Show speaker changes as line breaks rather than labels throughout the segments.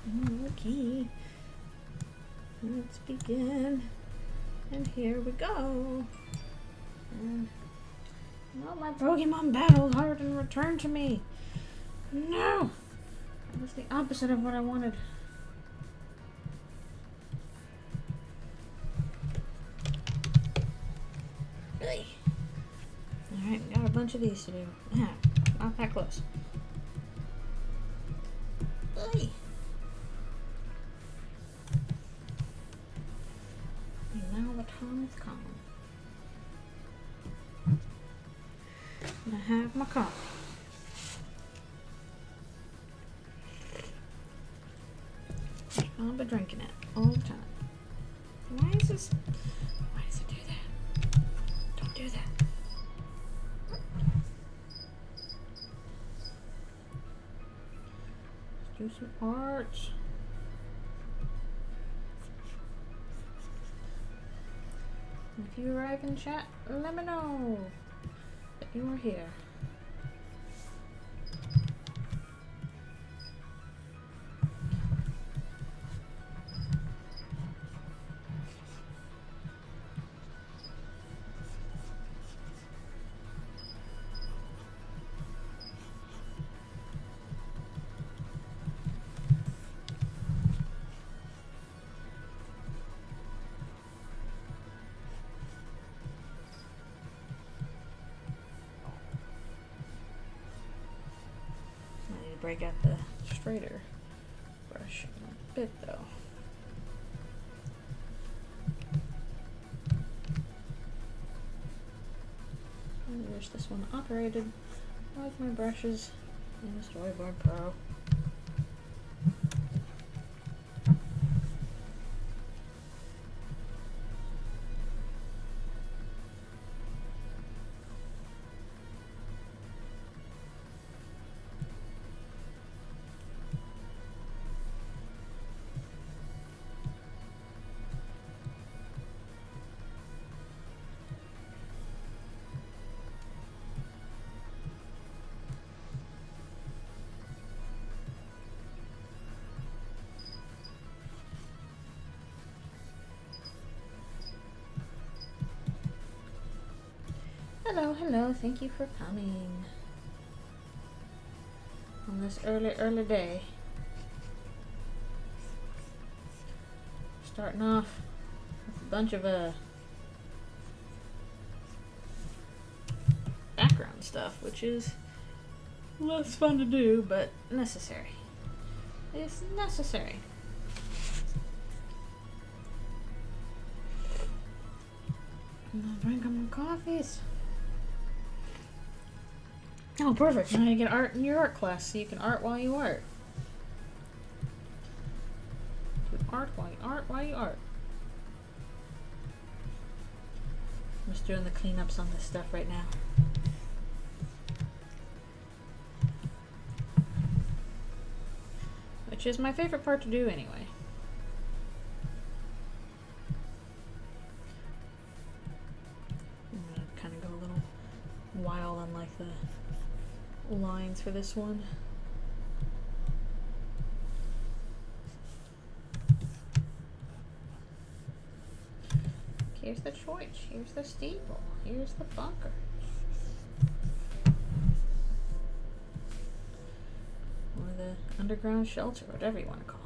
Okay. Let's begin. And here we go. And no, my Pokemon battled hard and returned to me. No! That was the opposite of what I wanted. Really? Alright, got a bunch of these to do. Yeah, not that close. Hey. And now the time has come. I have my coffee. I'll be drinking it all the time. Why does it do that? Don't do that. Let's do some art. If you arrive in chat, let me know that you are here. Break out the straighter brush a bit though. I wish this one operated like my brushes in the Storyboard Pro. Hello, hello, thank you for coming on this early day. Starting off with a bunch of background stuff, which is less fun to do, but necessary. It's necessary. I'm gonna drink my coffees. Oh, perfect. Now you get art in your art class, so you can art while you art. Do art while you art while you art. I'm just doing the cleanups on this stuff right now. Which is my favorite part to do anyway. I'm gonna kind of go a little wild on like the lines for this one. Here's the church, here's the steeple, here's the bunker. Or the underground shelter, whatever you want to call it.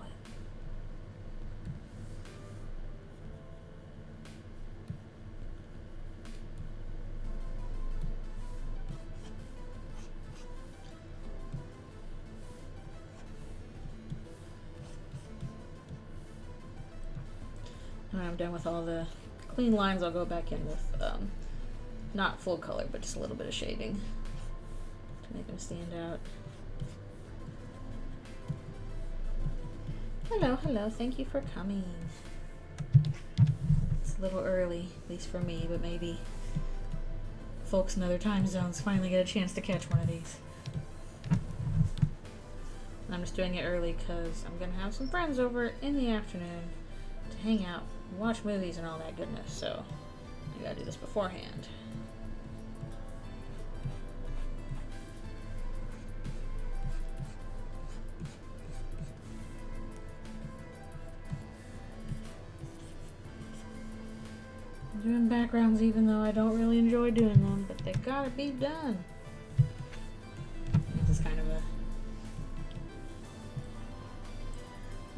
When I'm done with all the clean lines, I'll go back in with not full color, but just a little bit of shading to make them stand out. Hello, hello, thank you for coming. It's a little early, at least for me, but maybe folks in other time zones finally get a chance to catch one of these. And I'm just doing it early because I'm going to have some friends over in the afternoon to hang out, watch movies and all that goodness, so I gotta do this beforehand. doing backgrounds even though I don't really enjoy doing them, but they gotta be done. This is kind of a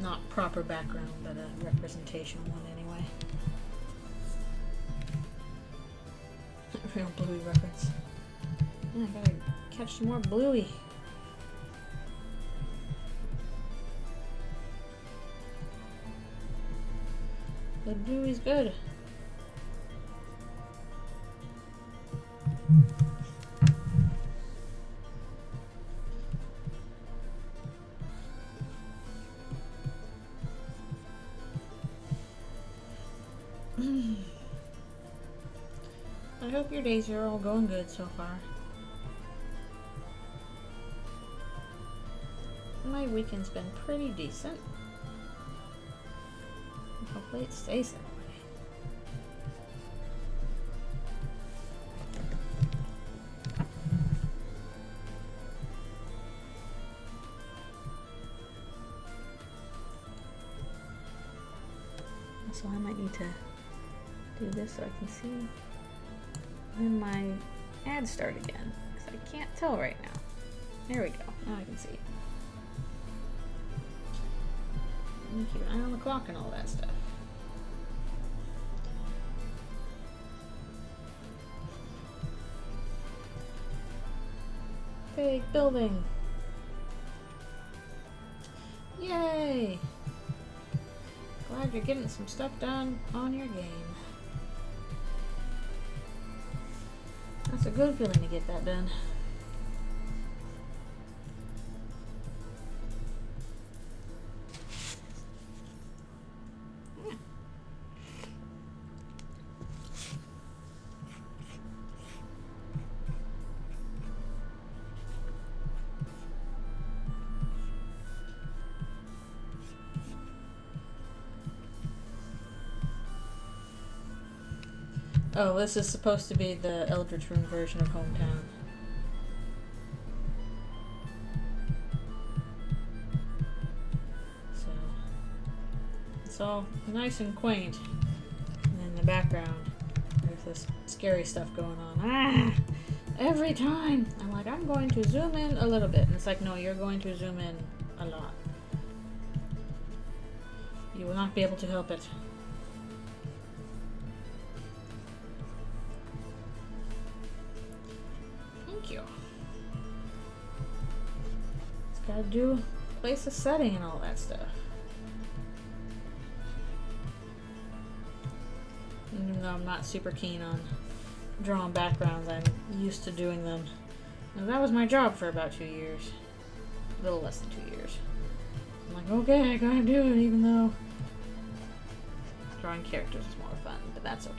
not proper background, but a representational one anyway. Real Bluey reference. Yeah, I gotta catch some more Bluey. The Bluey's good. I hope your days are all going good so far. My weekend's been pretty decent. Hopefully it stays that way. So I might need to do this so I can see when my ads start again, because I can't tell right now. There we go. Now I can see. And keep an eye on the clock and all that stuff. Big building. Yay! Glad you're getting some stuff done on your game. That's a good feeling to get that done. Oh, this is supposed to be the Eldritchrune version of Hometown. So, it's all nice and quaint. And in the background, there's this scary stuff going on. Ah! Every time! I'm like, I'm going to zoom in a little bit. And it's like, no, you're going to zoom in a lot. You will not be able to help it. Gotta do place a setting and all that stuff. Even though I'm not super keen on drawing backgrounds, I'm used to doing them. And that was my job for about 2 years. A little less than 2 years. I'm like, okay, I gotta do it, even though drawing characters is more fun, but that's okay.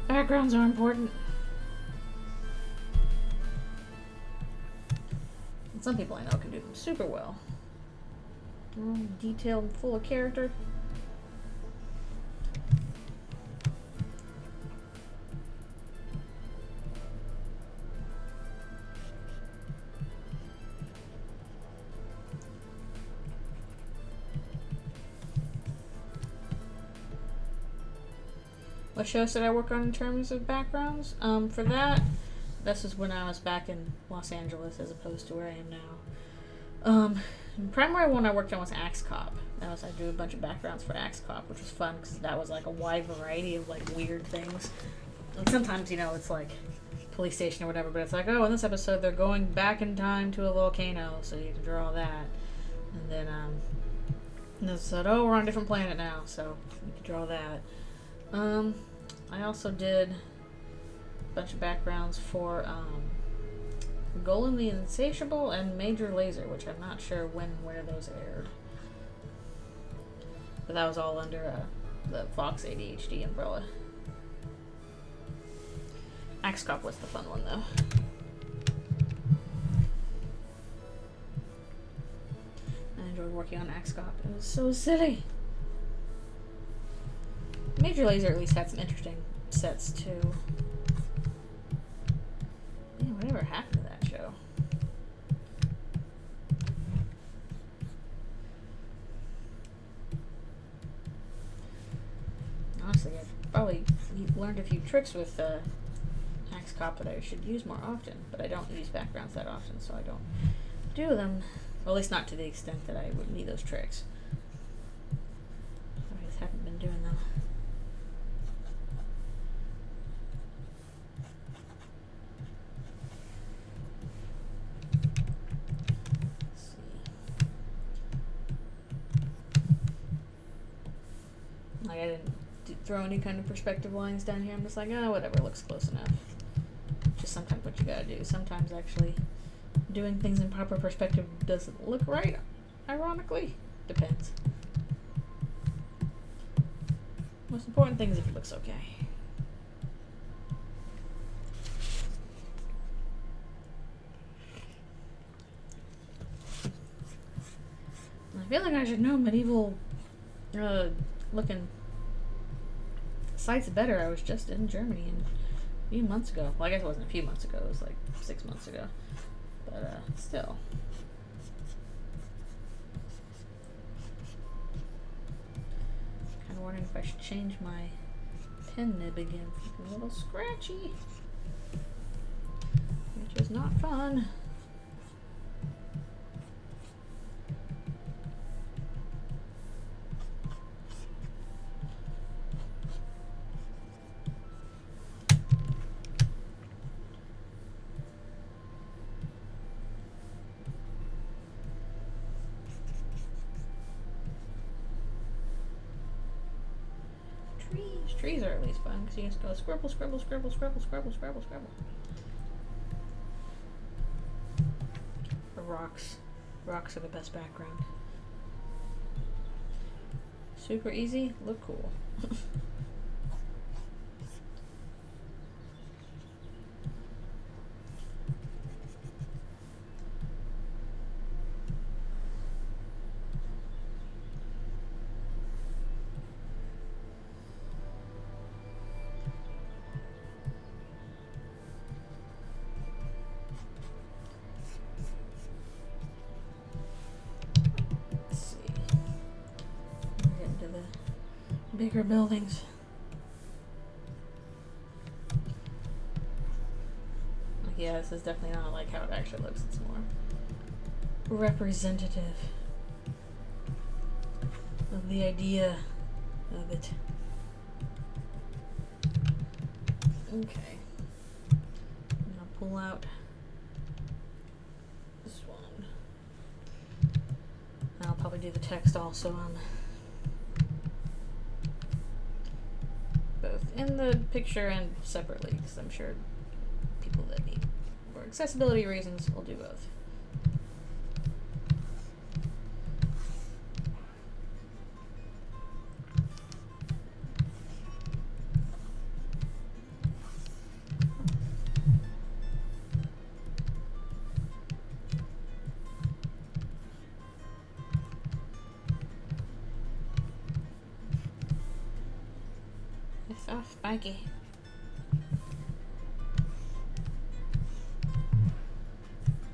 Backgrounds are important. Some people I know can do them super well. Detailed and full of character. What shows did I work on in terms of backgrounds? For that, this is when I was back in Los Angeles as opposed to where I am now. The primary one I worked on was Axe Cop. That was, I drew a bunch of backgrounds for Axe Cop, which was fun because that was like a wide variety of like weird things. And sometimes, you know, it's like police station or whatever, but it's like, oh, in this episode they're going back in time to a volcano, so you can draw that. And then they said, oh, we're on a different planet now, so you can draw that. I also did a bunch of backgrounds for Golem the Insatiable and Major Lazer, which I'm not sure when and where those aired. But that was all under the Fox ADHD umbrella. Axe Cop was the fun one, though. I enjoyed working on Axe Cop. It was so silly. Major Lazer at least had some interesting sets, too. Man, whatever happened to that show? Honestly, I probably learned a few tricks with Axe Cop that I should use more often, but I don't use backgrounds that often, so I don't do them. Well, at least not to the extent that I would need those tricks. I just haven't been doing them. Let's see. Like, I didn't throw any kind of perspective lines down here. I'm just like, oh, whatever, looks close enough. Just sometimes what you gotta do. Sometimes actually doing things in proper perspective doesn't look right, ironically. Depends. Most important thing is if it looks okay. I feel like I should know medieval looking sites better. I was just in Germany a few months ago. Well, I guess it wasn't a few months ago. It was like 6 months ago. But still. Kind of wondering if I should change my pen nib again. It's a little scratchy, which is not fun. Trees are at least fun because you just go scribble, scribble, scribble, scribble, scribble, scribble, scribble. Or rocks. Rocks are the best background. Super easy, look cool. Bigger buildings. Yeah, this is definitely not like how it actually looks. It's more representative of the idea of it. Okay. I'm gonna pull out this one. I'll probably do the text also on both in the picture and separately, because I'm sure people that need, for accessibility reasons, will do both. Oh, spiky.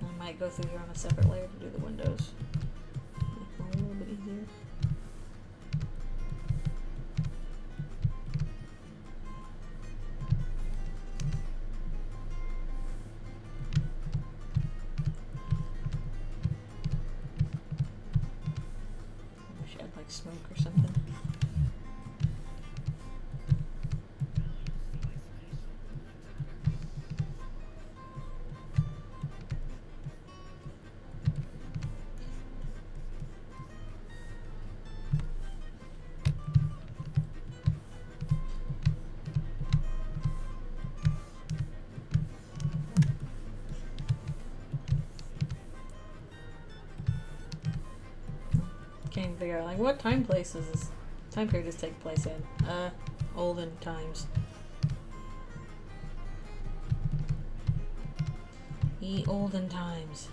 I might go through here on a separate layer to do the windows. Make it a little bit easier. I wish I had like smoke or something. Can't even figure out, like, what time period does this take place in? Olden times. Ye olden times.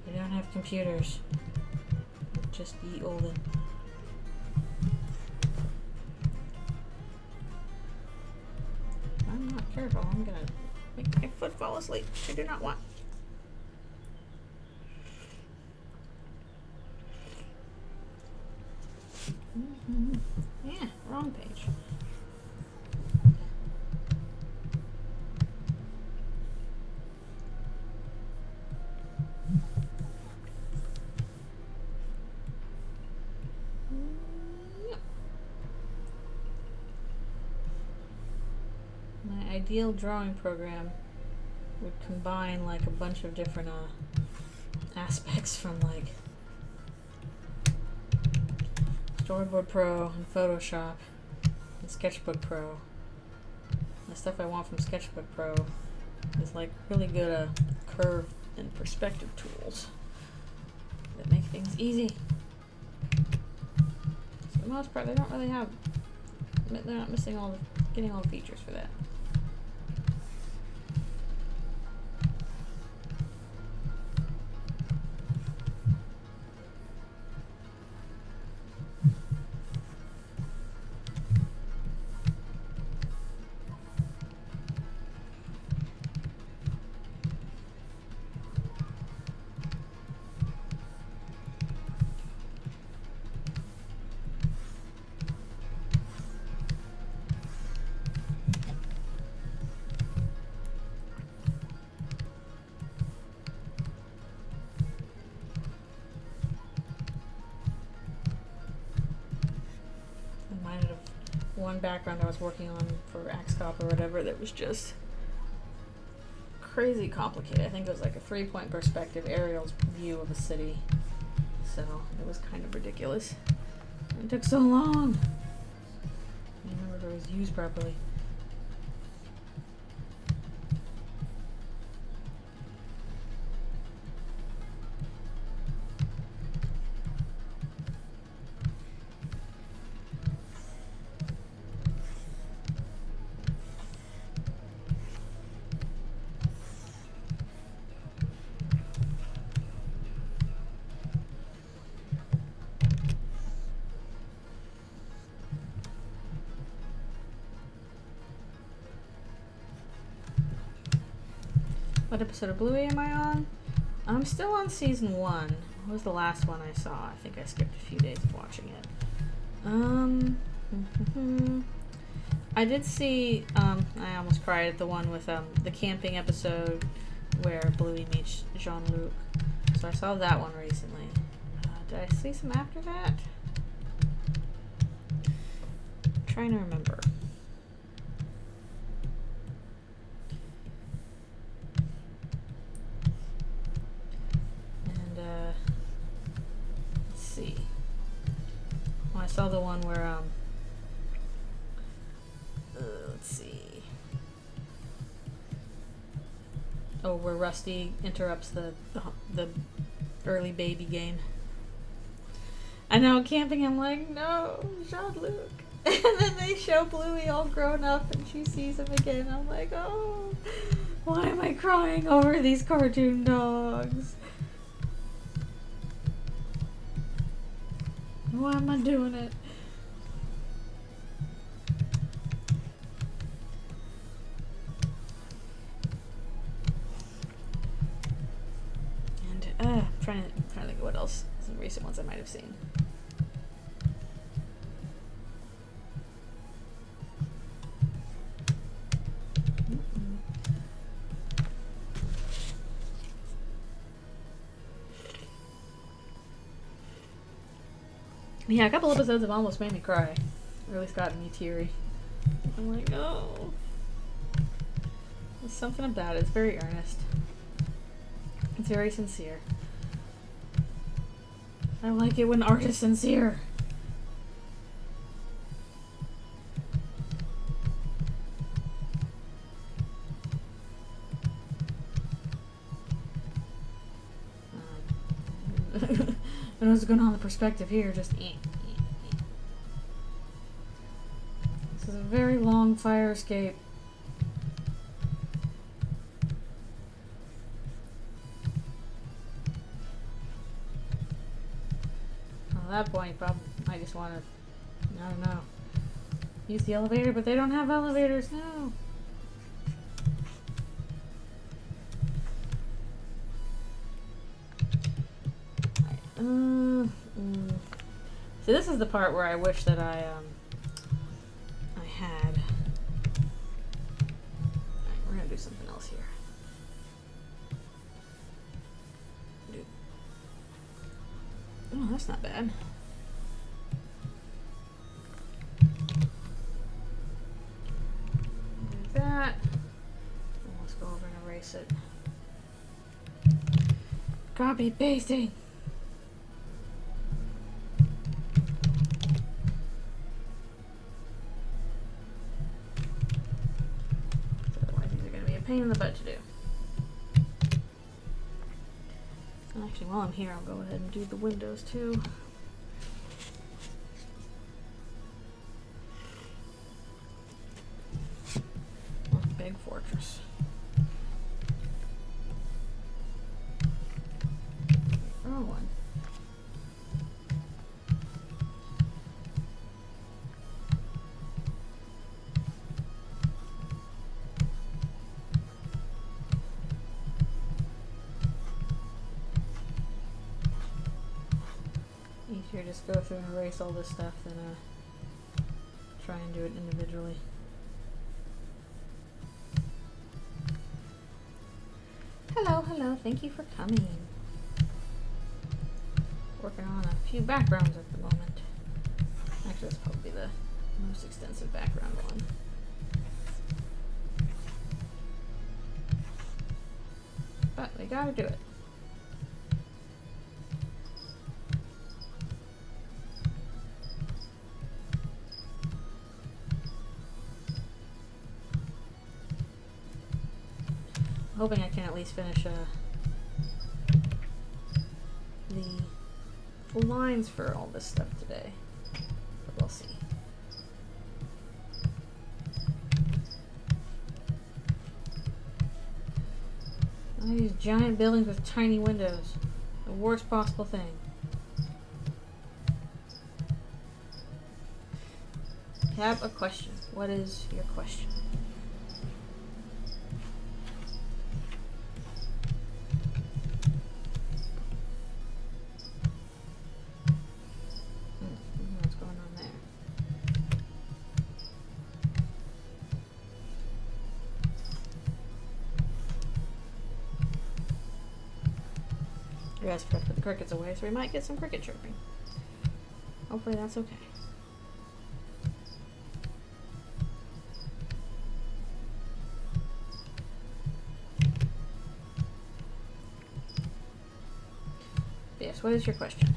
We don't have computers. Just ye olden. If I'm not careful, I'm gonna make my foot fall asleep, which I do not want. Yeah, wrong page. My ideal drawing program would combine like a bunch of different aspects from like Storyboard Pro and Photoshop and Sketchbook Pro. The stuff I want from Sketchbook Pro is like really good curve and perspective tools that make things easy. For the most part, they don't really have. They're not missing getting all the features for that. One background I was working on for AxCop or whatever that was just crazy complicated. I think it was like a 3-point perspective aerial view of a city. So it was kind of ridiculous. And it took so long. I don't remember if it was used properly. What episode of Bluey am I on? I'm still on season 1. What was the last one I saw? I think I skipped a few days of watching it. I did see, I almost cried at the one with the camping episode where Bluey meets Jean-Luc. So I saw that one recently. Did I see some after that? I'm trying to remember. I saw the one where let's see. Oh, where Rusty interrupts the early baby game. I know, camping, I'm like, no, Jean-Luc. And then they show Bluey all grown up and she sees him again. I'm like, oh, why am I crying over these cartoon dogs? Why am I doing it? And I'm trying to think of what else, some recent ones I might have seen. Yeah, a couple episodes have almost made me cry. Or at least gotten me teary. I'm like, oh. There's something about it. It's very earnest. It's very sincere. I like it when art is sincere. I don't know what's going on in the perspective here, just This is a very long fire escape. At that point, probably I just want to, I don't know, use the elevator, but they don't have elevators, no. So this is the part where I wish that I had. Alright, we're gonna do something else here. Oh, that's not bad. Do that. And let's go over and erase it. Copy pasting. Otherwise, these are going to be a pain in the butt to do. Actually, while I'm here, I'll go ahead and do the windows too. Big fortress. Wrong one. Easier to just go through and erase all this stuff than try and do it individually. Hello, hello, thank you for coming. Working on a few backgrounds at the moment. Actually, that's probably the most extensive background one. But we gotta do it. Hoping I can at least finish the lines for all this stuff today, but we'll see. All these giant buildings with tiny windows, the worst possible thing. I have a question. What is your question? Yes, forgot to put the crickets away, so we might get some cricket chirping. Hopefully that's okay. But yes, what is your question?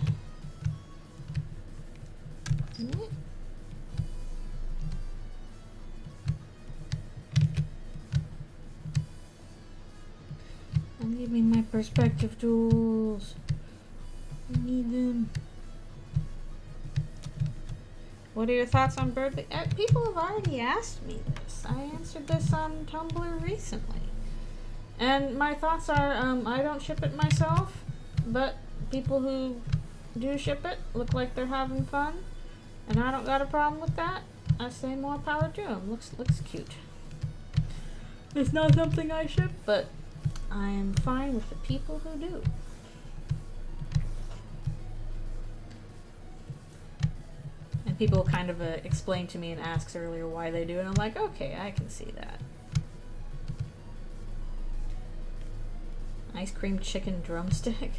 Give me my perspective tools. I need them. What are your thoughts on bird? People have already asked me this. I answered this on Tumblr recently. And my thoughts are, I don't ship it myself, but people who do ship it look like they're having fun, and I don't got a problem with that. I say more power to them. Looks cute. It's not something I ship, but I am fine with the people who do. And people kind of explain to me and ask earlier why they do, and I'm like, okay, I can see that. Ice cream chicken drumstick?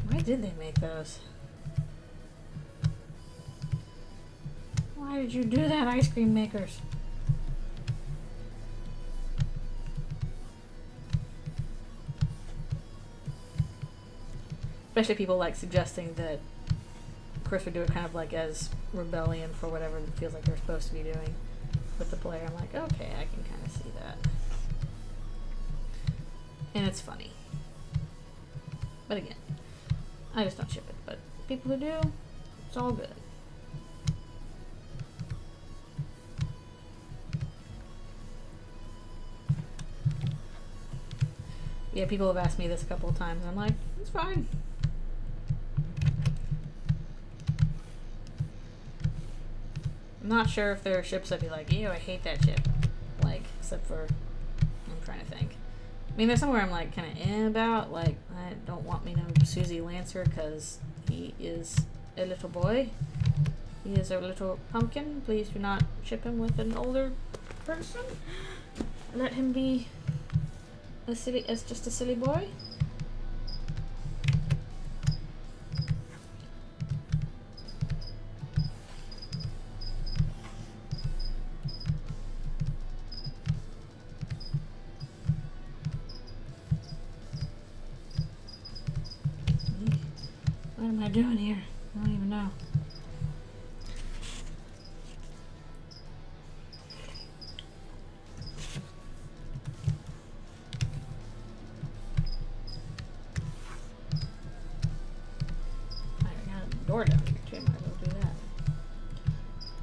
Why did they make those? Why did you do that, ice cream makers? Especially people like suggesting that Chris would do it kind of like as rebellion for whatever it feels like they're supposed to be doing with the player. I'm like, okay, I can kind of see that. And it's funny. But again, I just don't ship it. But people who do, it's all good. Yeah, people have asked me this a couple of times. And I'm like, it's fine. I'm not sure if there are ships that'd be like, ew, I hate that ship. Like, except for, I'm trying to think. I mean, there's somewhere I'm like kind of about, like, I don't want me no Susie Lancer because he is a little boy. He is a little pumpkin. Please do not ship him with an older person. Let him be just a silly boy. What am I doing here? I don't even know. Door down here too, might as well do that.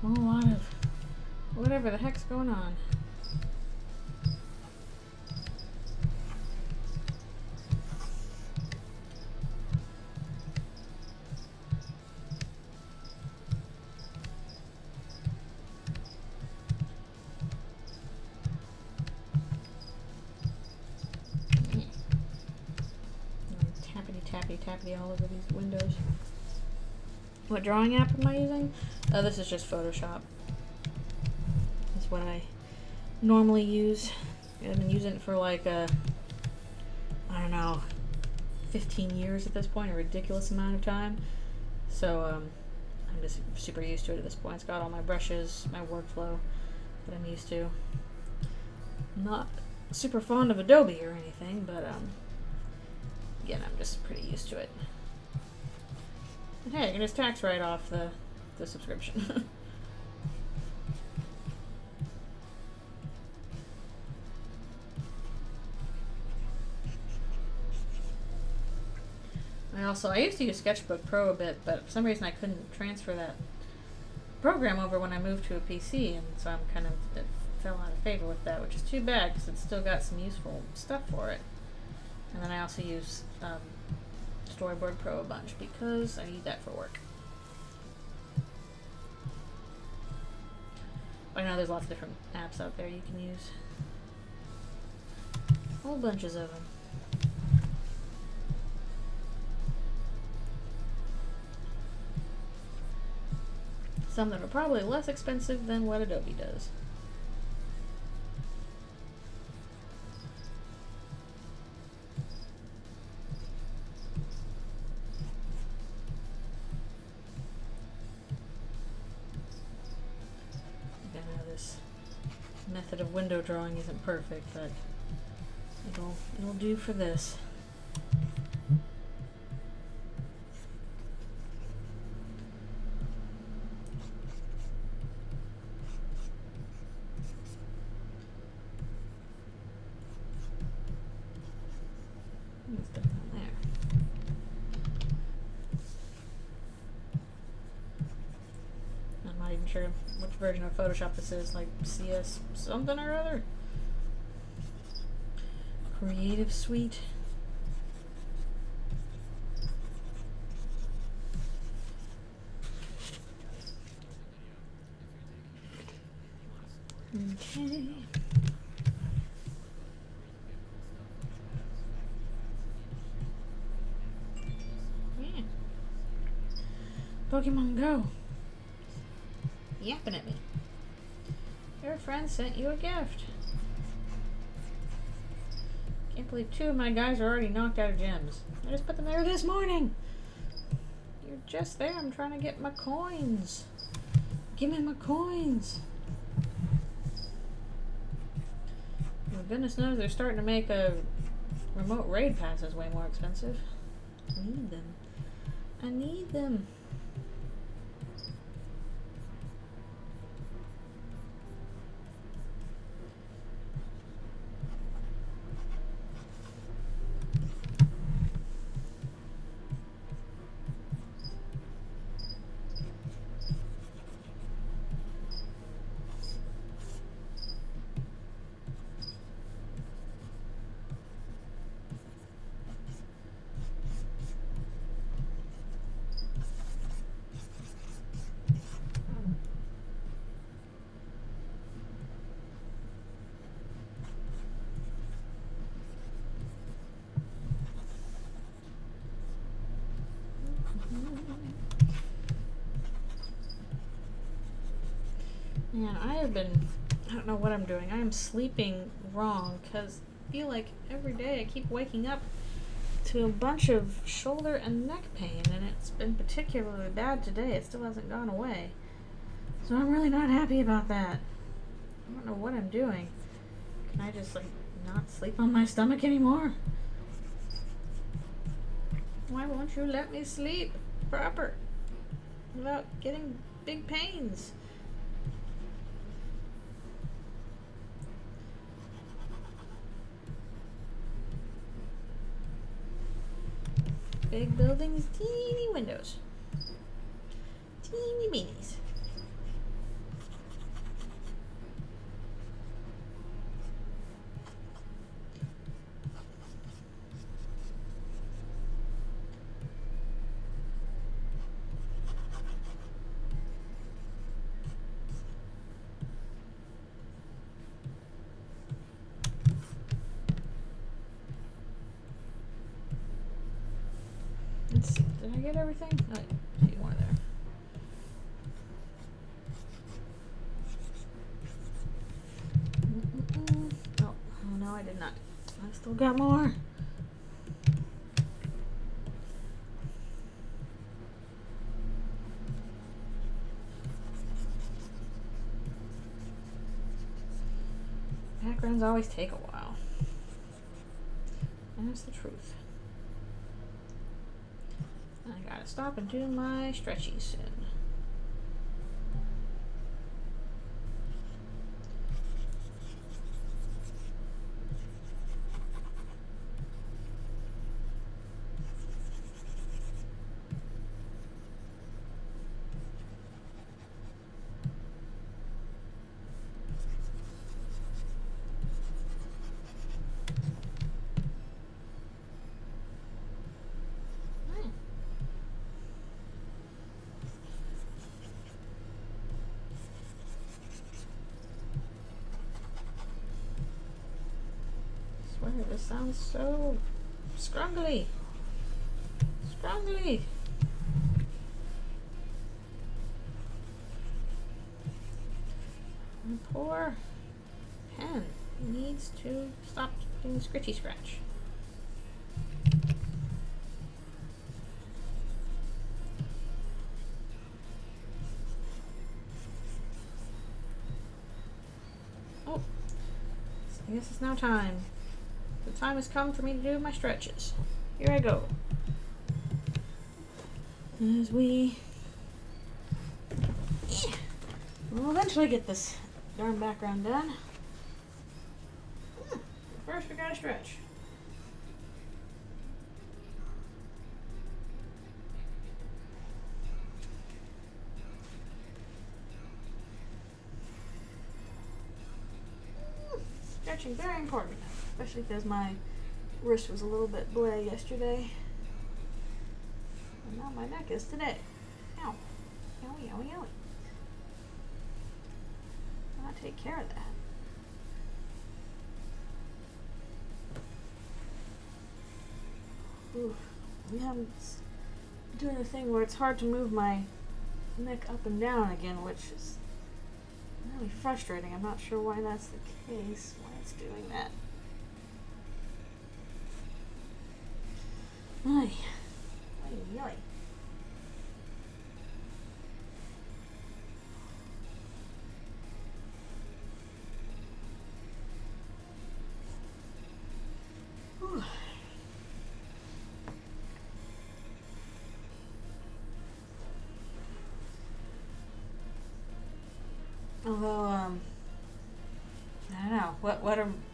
A whole lot of whatever the heck's going on. Tappity all over these windows. What drawing app am I using? Oh, this is just Photoshop. That's what I normally use. I've been using it for like I don't know, 15 years at this point, a ridiculous amount of time. So I'm just super used to it at this point. It's got all my brushes, my workflow that I'm used to. I'm not super fond of Adobe or anything, but again, I'm just pretty used to it. And hey, I can just tax write off the subscription. I used to use Sketchbook Pro a bit, but for some reason I couldn't transfer that program over when I moved to a PC, and so I'm kind of it fell out of favor with that, which is too bad because it's still got some useful stuff for it. And then I also use Storyboard Pro a bunch because I need that for work. I know there's lots of different apps out there you can use. Whole bunches of them. Some that are probably less expensive than what Adobe does. Method of window drawing isn't perfect, but it'll do for this. It's done down there. I'm not even sure which version of Photoshop this is, like CS something or other. Creative Suite. Okay. Yeah. Pokemon Go. Yapping at me. Your friend sent you a gift. Can't believe 2 of my guys are already knocked out of gyms. I just put them there this morning. You're just there. I'm trying to get my coins. Give me my coins. Well, goodness knows they're starting to make remote raid passes way more expensive. I need them. I need them. Man, I don't know what I'm doing. I am sleeping wrong because I feel like every day I keep waking up to a bunch of shoulder and neck pain, and it's been particularly bad today. It still hasn't gone away. So I'm really not happy about that. I don't know what I'm doing. Can I just, not sleep on my stomach anymore? Why won't you let me sleep proper without getting big pains? Big buildings, teeny windows. Teeny beanies. Let's see, did I get everything? Oh, I see one there. Oh no, I did not. I still got more. Backgrounds always take a while. And that's the truth. I gotta stop and do my stretchies soon. I swear this sounds so scrungly. Scrungly. My poor pen needs to stop doing scritchy scratch. Oh, I guess it's now time. The time has come for me to do my stretches. Here I go. As we will eventually get this darn background done. First we gotta stretch. Stretching, very important, especially because my wrist was a little bit bleh yesterday. And now my neck is today. Ow. Owie, owie, owie. I'll take care of that. Ooh. Yeah, I'm doing a thing where it's hard to move my neck up and down again, which is really frustrating. I'm not sure why that's the case, why it's doing that. Ay. Ay, ay. Whew. Although, I don't know.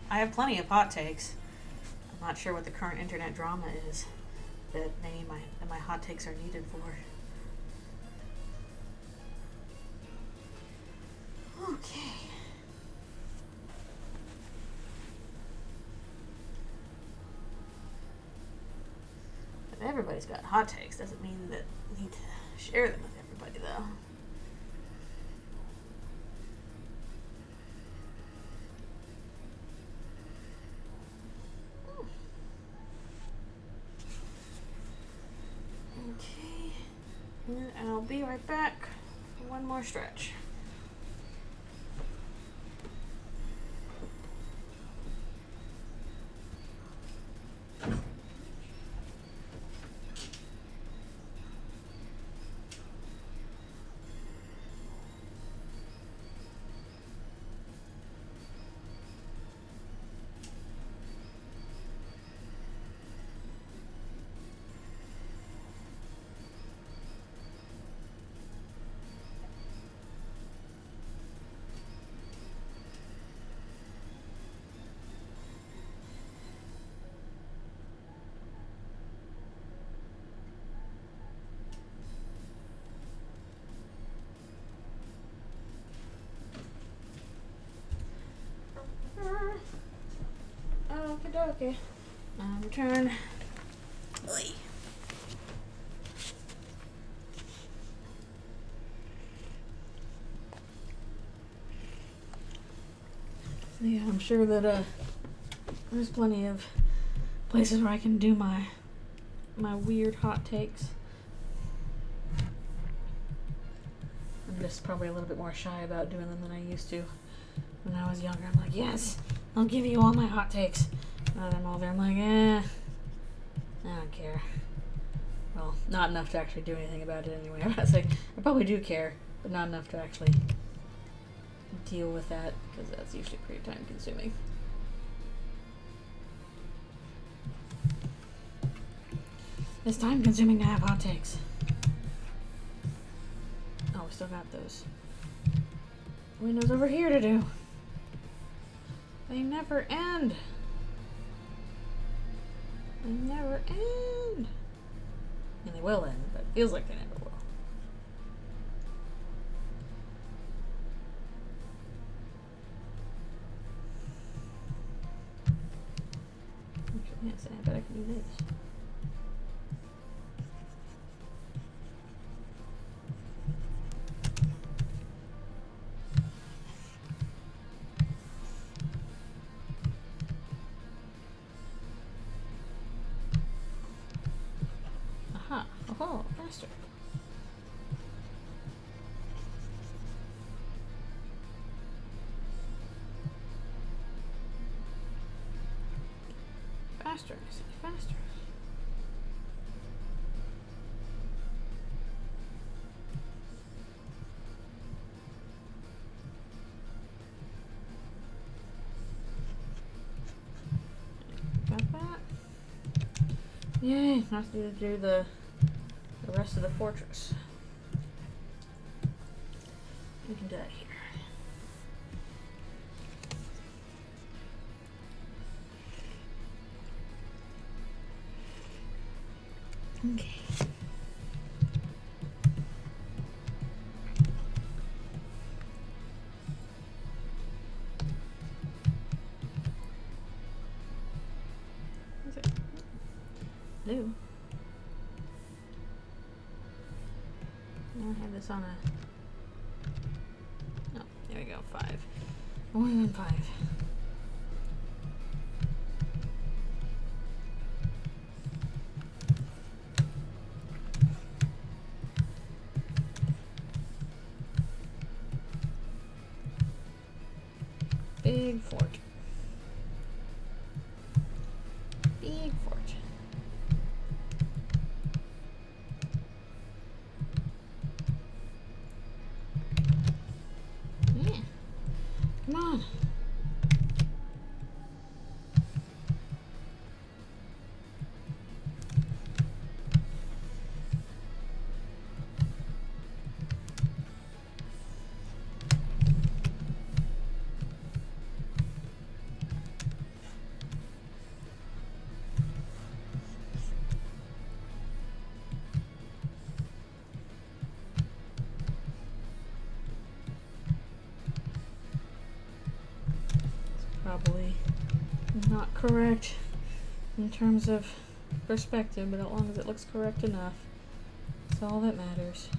I have plenty of hot takes. I'm not sure what the current internet drama is that my hot takes are needed for. Okay. But everybody's got hot takes. Doesn't mean that we need to share them with everybody, though. Okay, and I'll be right back for one more stretch. dokie. Return. Oy. Yeah, I'm sure that there's plenty of places where I can do my weird hot takes. I'm just probably a little bit more shy about doing them than I used to. When I was younger, I'm like, yes, I'll give you all my hot takes. Now that I'm older, I'm like, I don't care. Well, not enough to actually do anything about it anyway. I was like, I probably do care, but not enough to actually deal with that, because that's usually pretty time consuming. It's time consuming to have hot takes. Oh, we still got those windows over here to do. They never end. They never end. And they will end, but it feels like they never will. Actually, yes, I bet I can do this. Aha! Oh, faster. Faster, I say, faster. Got that? Yay! Now I need to do the rest of the fortress. We can do that here. Okay. Is it blue? I have this on a. Oh, there we go. 5. More than 5. Big fort. Big fort. Yeah. Come on. Probably not correct in terms of perspective, but as long as it looks correct enough, that's all that matters.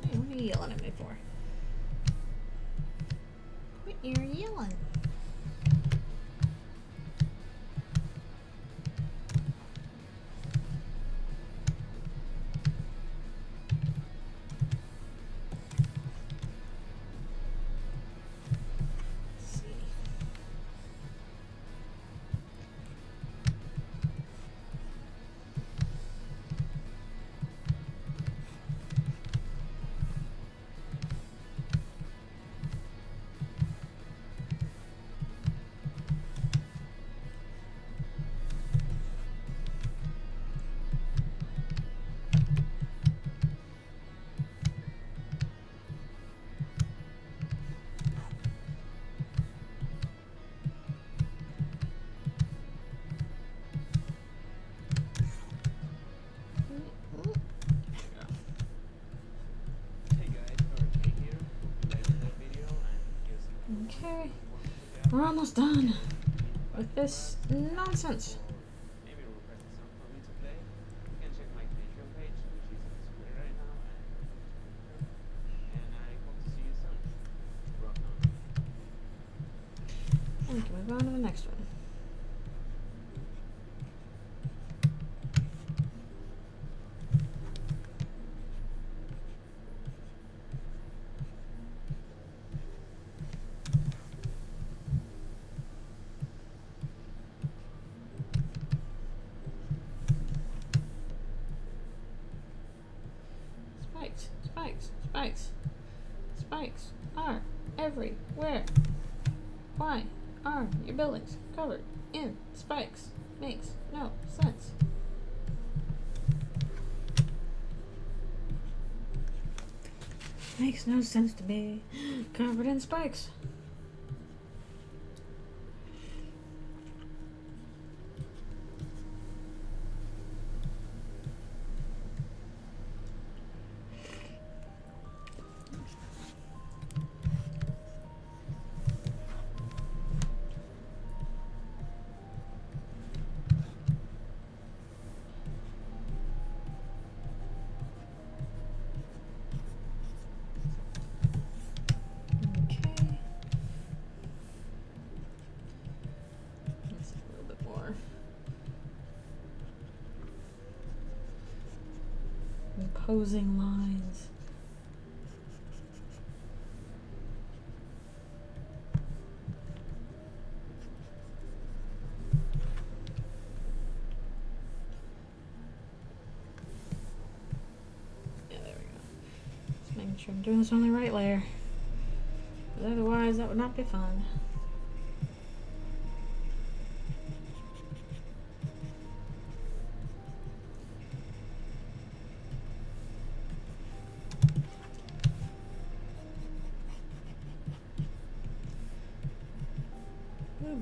Hey, what are you yelling at me for? Quit your yelling. almost done with this nonsense.
Maybe it'll request a song for me to play. You can check my Patreon page, which is on the screen right now. And I hope to see you soon. Rock on.
And we can move on to the next one. Spikes are everywhere. Why are your buildings covered in spikes? Makes no sense. Makes no sense to be covered in spikes. Imposing lines. Yeah, there we go. Just making sure I'm doing this on the right layer. Because otherwise that would not be fun.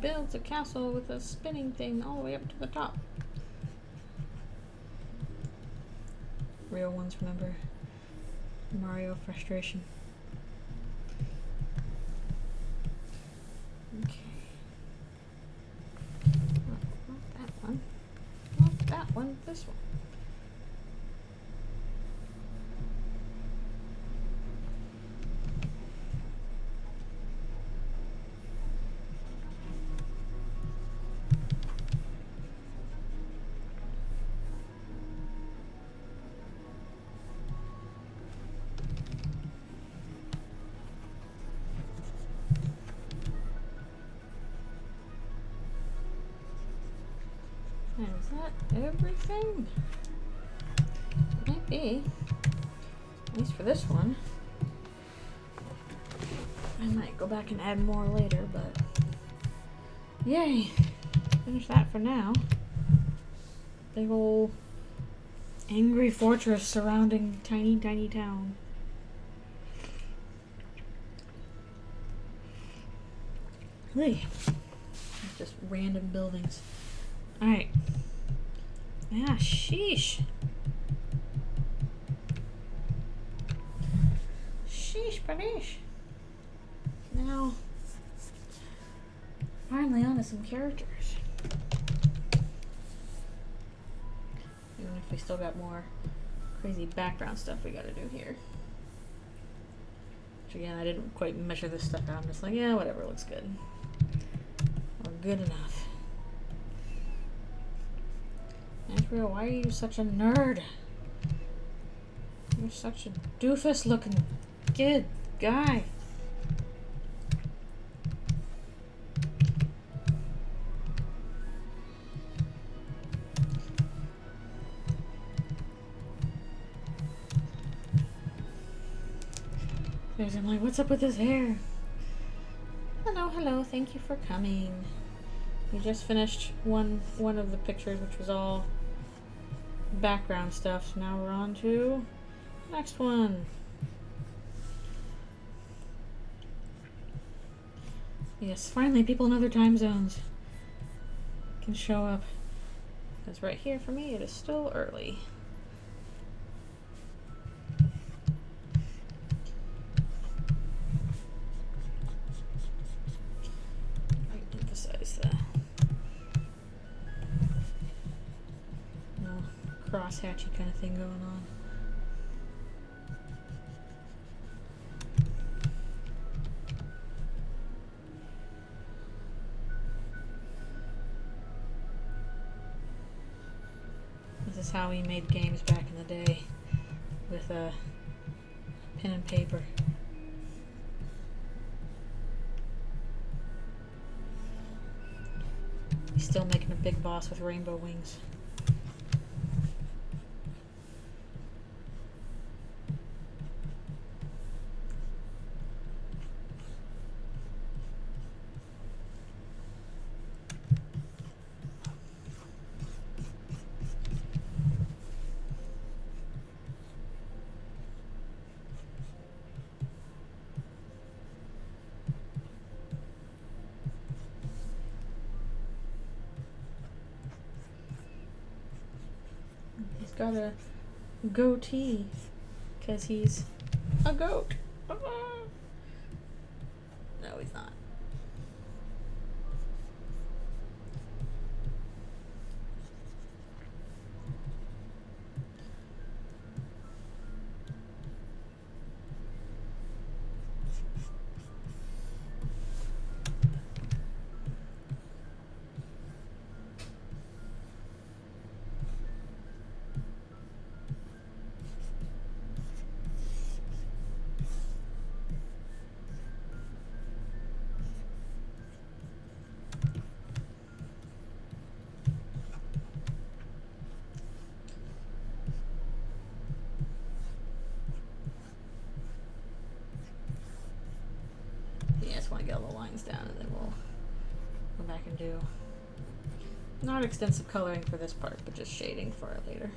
Builds a castle with a spinning thing all the way up to the top. Real ones, remember? Mario frustration. Okay. Not that one. Not that one. This one. And is that everything? Might be. At least for this one. I might go back and add more later, but yay! Finish that for now. Big ol' angry fortress surrounding tiny, tiny town. Hey, just random buildings. Alright. Ah, sheesh. Sheesh, panish. Now, finally on to some characters. Even if we still got more crazy background stuff we gotta do here. Which again, I didn't quite measure this stuff out. I'm just like, yeah, whatever, looks good. Or good enough. Andrea, why are you such a nerd? You're such a doofus looking kid guy. I'm like, what's up with his hair? Hello, hello, thank you for coming. We just finished one of the pictures, which was all background stuff. So now we're on to the next one. Yes, finally people in other time zones can show up. Because right here for me it is still early. emphasize the cross-hatchy kind of thing going on. This is how we made games back in the day, with pen and paper. He's still making a big boss with rainbow wings. Got a goatee because he's a goat. No, he's not. Yeah, I just want to get all the lines down and then we'll go back and do not extensive coloring for this part, but just shading for it later.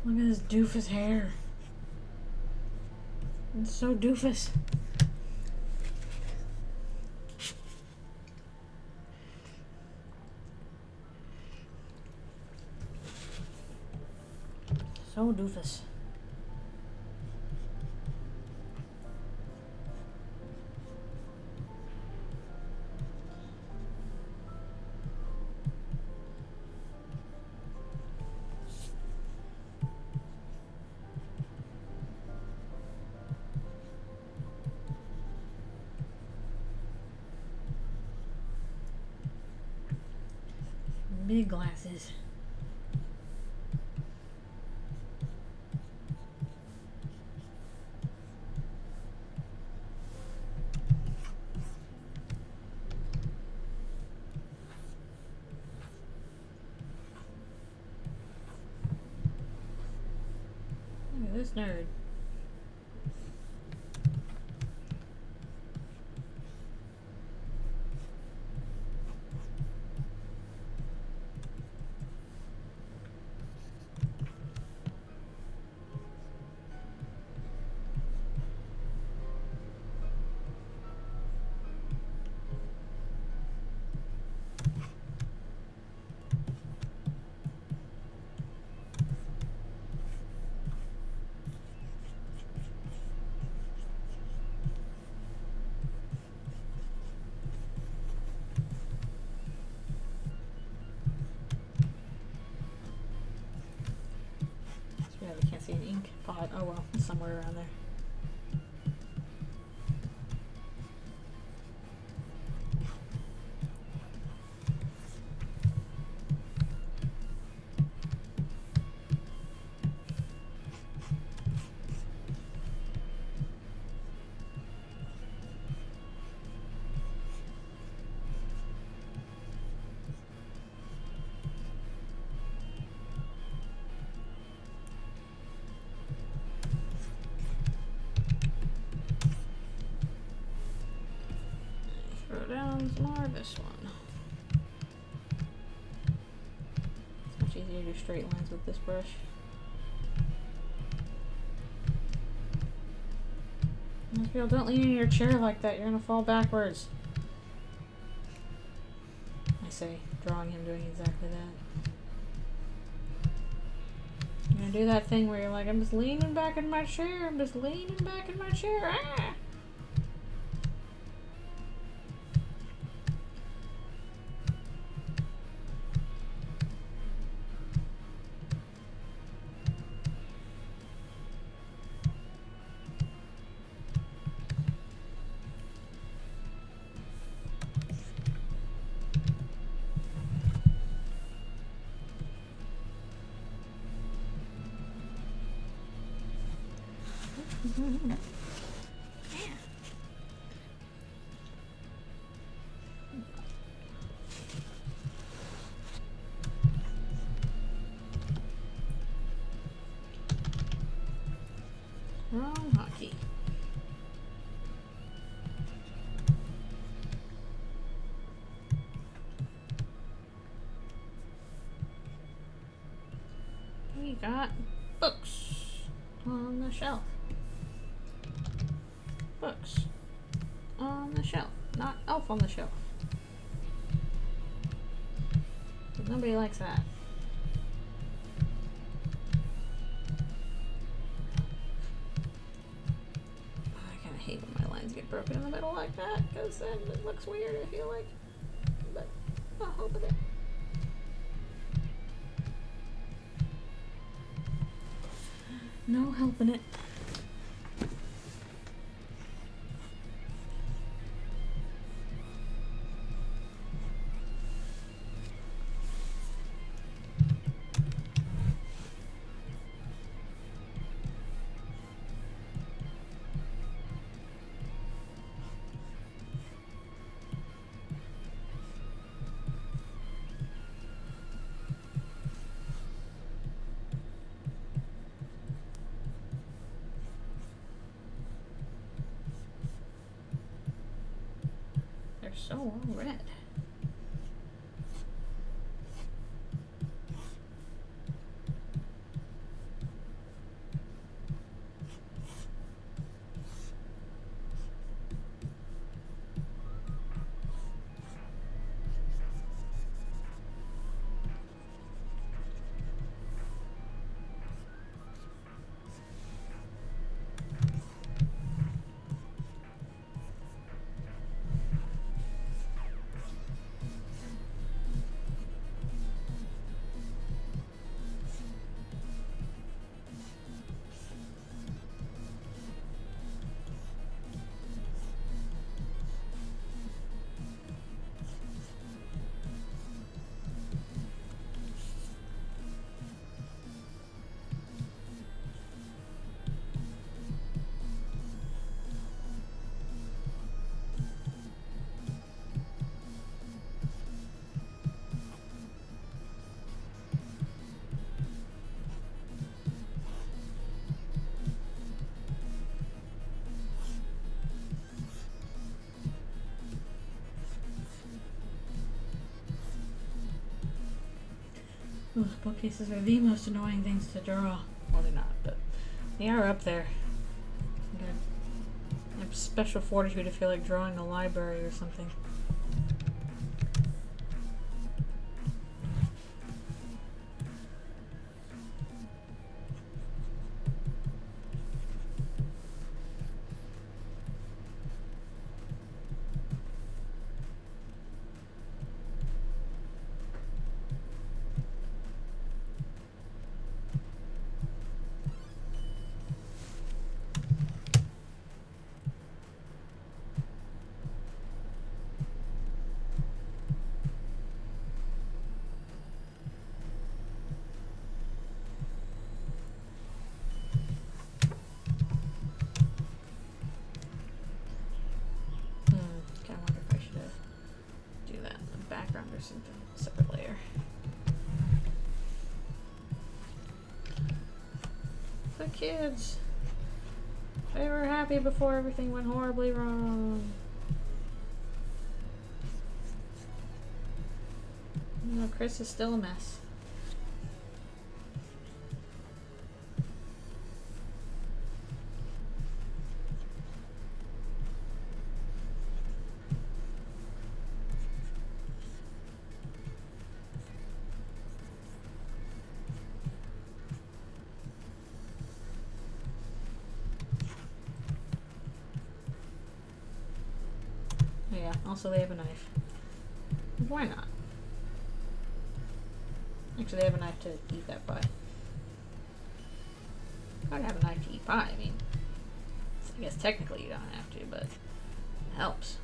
Look at this doofus hair. It's so doofus. So doofus. Big glasses. Look at this nerd. Yeah, we can't see an ink pot. Oh well, it's somewhere around there. Throw down some more of this one. do straight lines with this brush. Don't lean in your chair like that, you're gonna fall backwards. I say, drawing him doing exactly that. You're gonna do that thing where you're like, I'm just leaning back in my chair, I'm just leaning back in my chair, ah! Wrong hotkey. We got books on the shelf. Books on the shelf, not elf on the shelf. Nobody likes that. I kind of hate when my lines get broken in the middle like that, because then it looks weird, I feel like. But I'll help with it. No helping it. So all red. Those bookcases are the most annoying things to draw. Well, they're not, but they are up there. I have special fortitude to feel like drawing a library or something. Something separate layer. The kids, they were happy before everything went horribly wrong. You know, Chris is still a mess. Also, they have a knife. Why not? Actually, they have a knife to eat that pie. I'd have a knife to eat pie. I mean, I guess technically you don't have to, but it helps.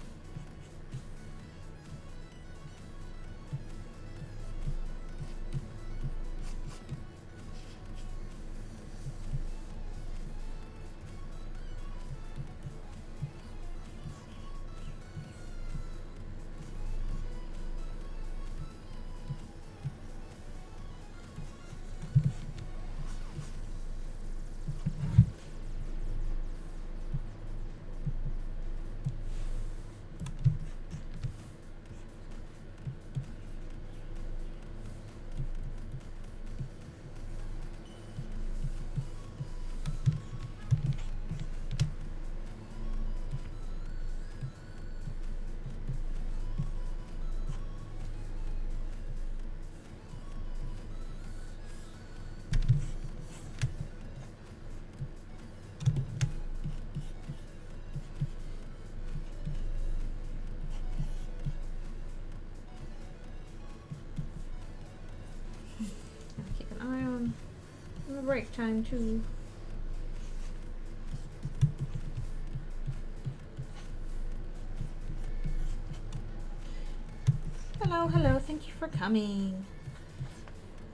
Keep an eye on the break time too. Hello, hello, thank you for coming.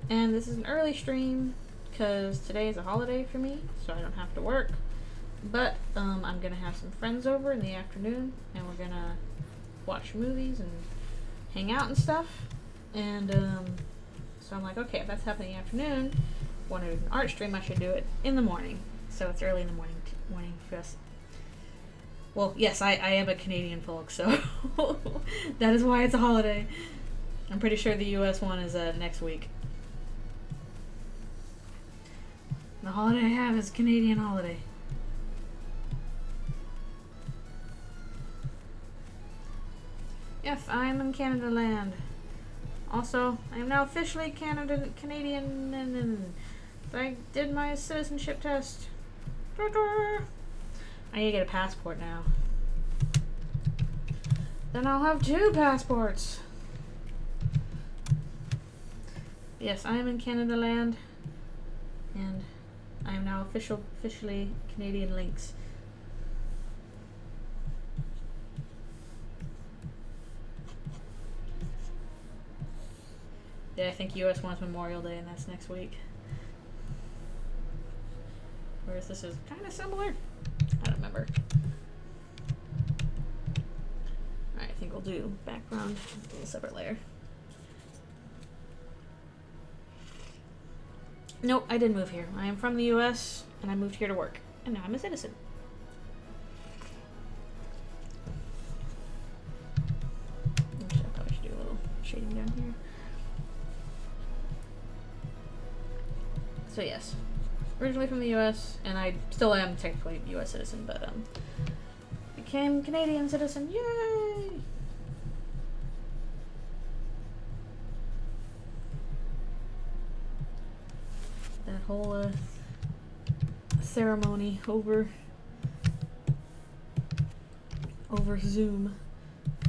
And this is an early stream because today is a holiday for me, so I don't have to work. But I'm gonna have some friends over in the afternoon, and we're gonna watch movies and hang out and stuff. And so I'm like, okay, if that's happening in the afternoon, want to do an art stream, I should do it in the morning. So it's early in the morning for us. Well, yes, I am a Canadian folk, so that is why it's a holiday. I'm pretty sure the US one is next week. The holiday I have is Canadian holiday. Yes, I'm in Canada land. Also, I am now officially Canadian, and I did my citizenship test. I need to get a passport now. Then I'll have 2 passports. Yes, I am in Canada land, and I am now officially Canadian Lynx. Yeah, I think US wants Memorial Day, and that's next week. Whereas this is kind of similar. I don't remember. Alright, I think we'll do background, a little separate layer. Nope, I did move here. I am from the US, and I moved here to work. And now I'm a citizen. Actually, I probably should do a little shading down here. So yes, originally from the US, and I still am technically a US citizen, but became Canadian citizen. Yay! That whole ceremony over Zoom,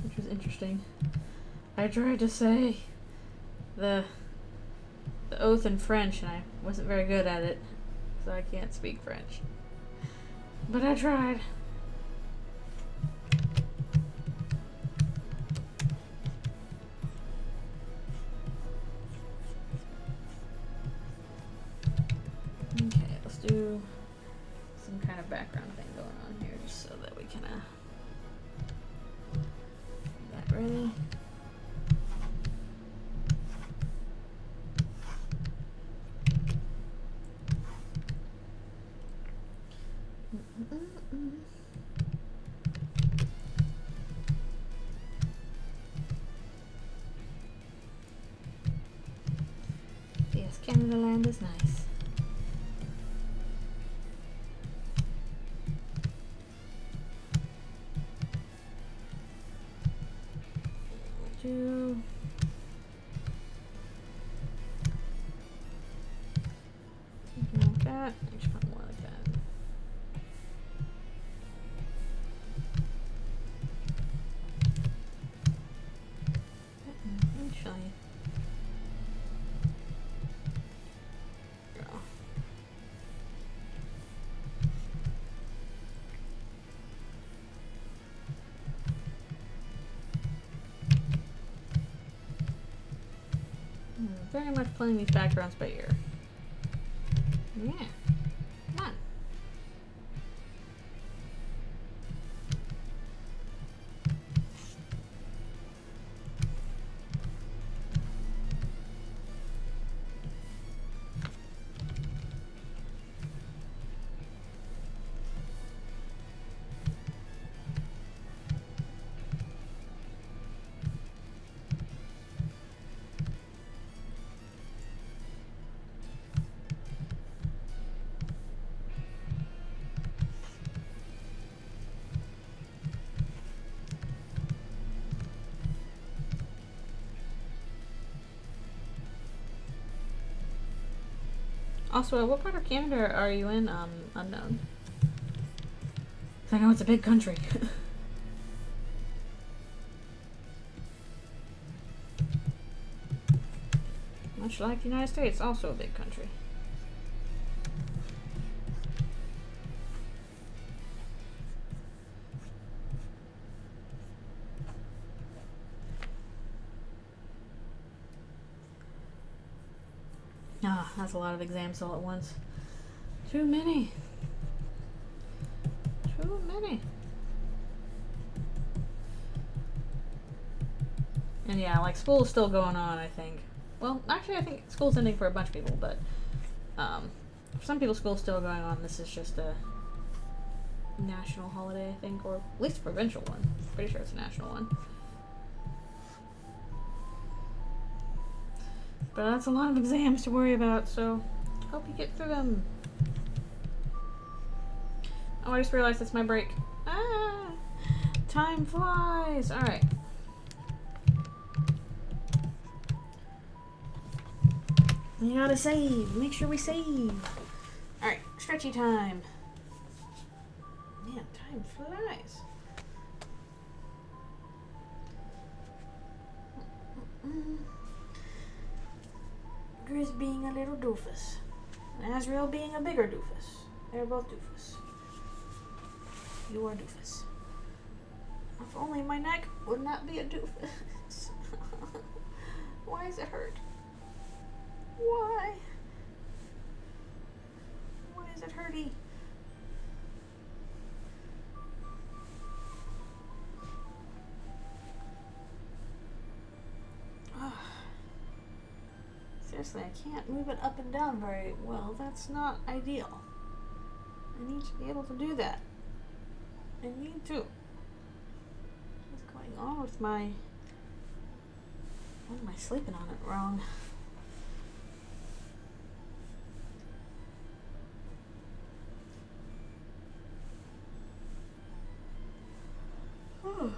which was interesting. I tried to say the oath in French, and I wasn't very good at it, so I can't speak French. But I tried. Okay, let's do some kind of background thing going on here, just so that we can get that ready. Yes, Canada land is nice. Do something like that. I just want more like that. Very much playing these backgrounds by ear. Yeah. Come on. Also, what part of Canada are you in? Unknown. I know it's a big country. Much like the United States, also a big country. Ah, that's a lot of exams all at once. Too many. Too many. And yeah, like school's still going on, I think. Well, actually, I think school's ending for a bunch of people, but for some people, school's still going on. This is just a national holiday, I think, or at least a provincial one. Pretty sure it's a national one. But that's a lot of exams to worry about, so hope you get through them. Oh, I just realized it's my break. Ah! Time flies! Alright. We gotta save. Make sure we save. Alright, stretchy time. Man, time flies. Grizz being a little doofus. And Azrael being a bigger doofus. They're both doofus. You are doofus. If only my neck would not be a doofus. Why does it hurt? Why? Why is it hurty? Seriously, I can't move it up and down very well. That's not ideal. I need to be able to do that. I need to. What's going on with my... Why am I sleeping on it wrong? Oh.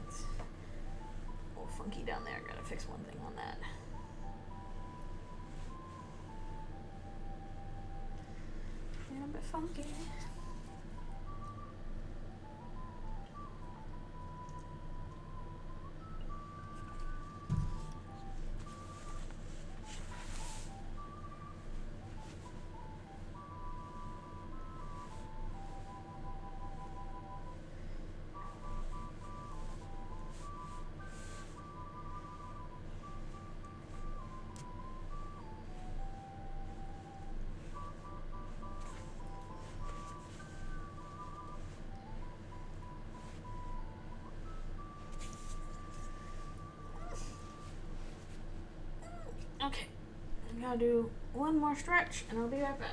That's a little funky down there. Gotta fix one thing on that. And a bit funky. Okay, I gotta do one more stretch and I'll be right back.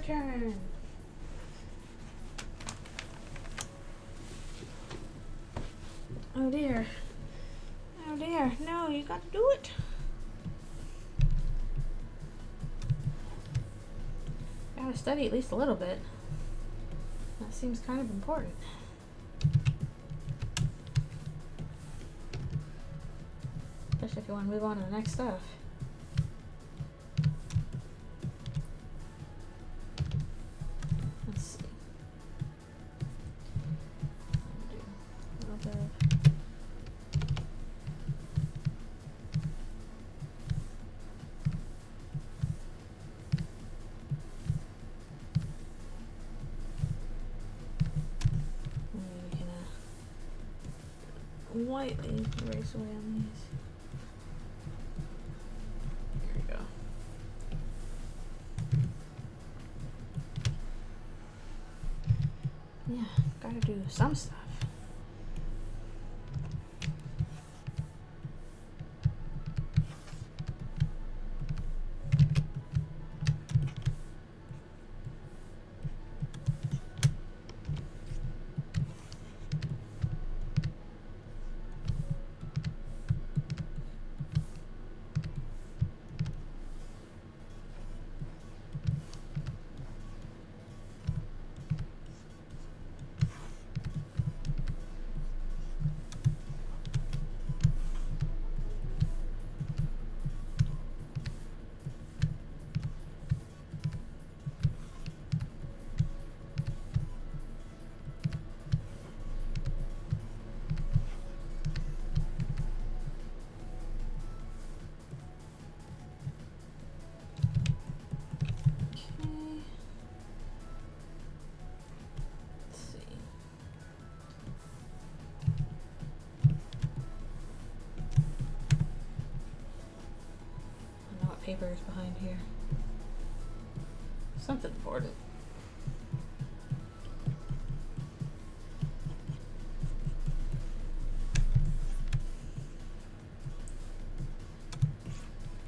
turn. Oh dear. Oh dear. No, you got to do it. Gotta study at least a little bit. That seems kind of important. Especially if you want to move on to the next stuff. Let's see. I'll do a little bit of lightly erase away on these. There we go. Yeah, gotta do some stuff. Paper is behind here. Something important.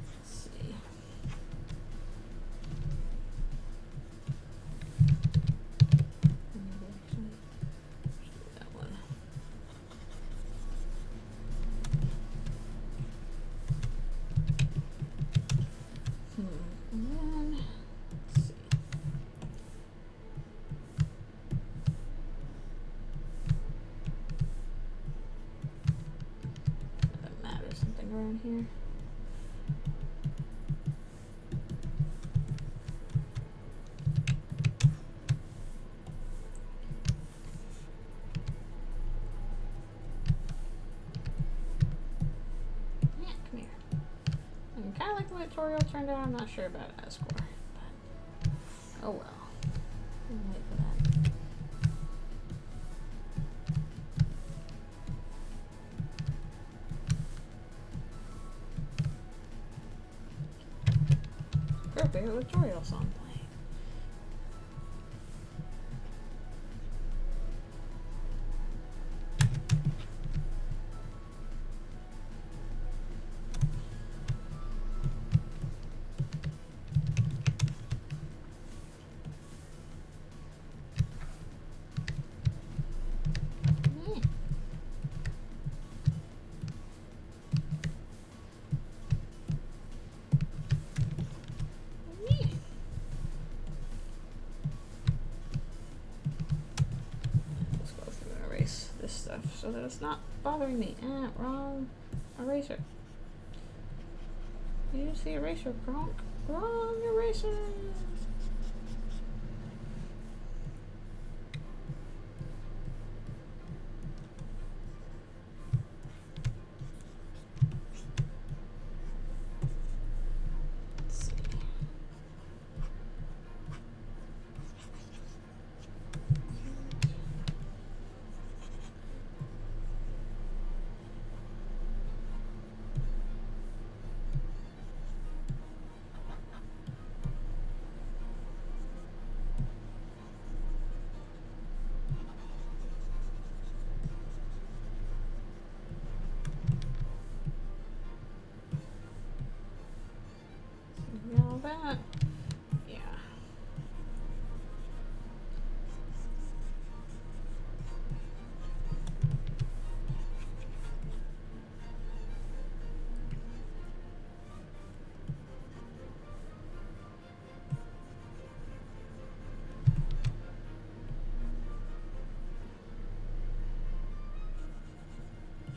Let's see. Maybe actually do that one. And then, let's see. That matters, something around here. Yeah, come here. I kind of like the way the tutorial turned out. I'm not sure about score, but oh well. I'm gonna wait for that. Appropriate tutorial song playing. This stuff so that it's not bothering me. Wrong eraser. Use the eraser, Kronk. Wrong eraser.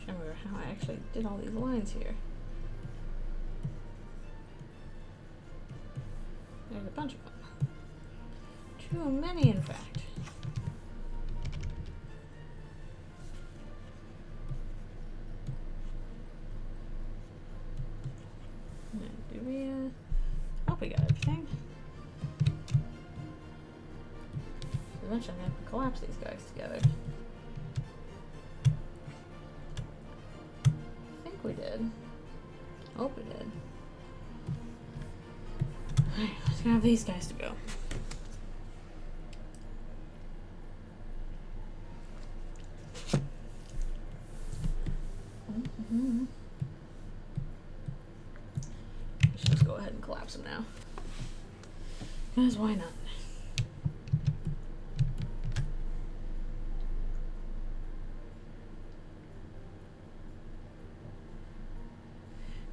can't remember how I actually did all these lines here. There's a bunch of them. Too many, in fact. Do we, I hope we got everything. Eventually I'm going to collapse these guys together. I think we did. Hope we did. Alright, let's have these guys to go. Let's just go ahead and collapse them now. Because why not?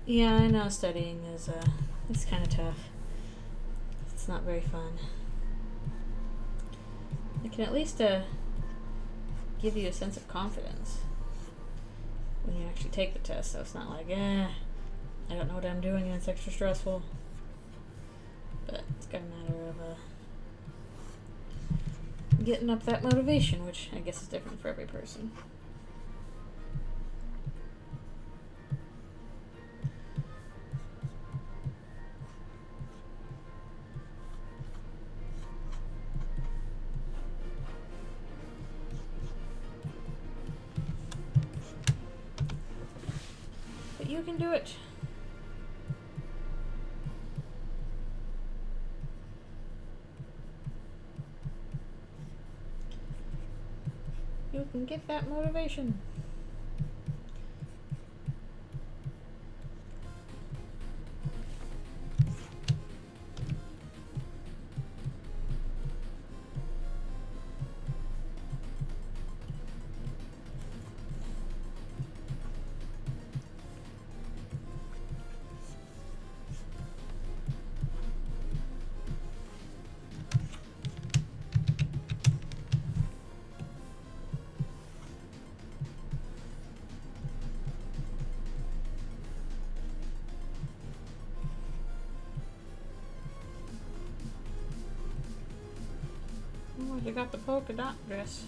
Yeah, I know studying is it's kind of tough. It's not very fun. It can at least give you a sense of confidence when you actually take the test, so it's not like, I don't know what I'm doing and it's extra stressful. But it's got a matter of getting up that motivation, which I guess is different for every person. But you can do it. You can get that motivation. Oh, they got the polka dot dress.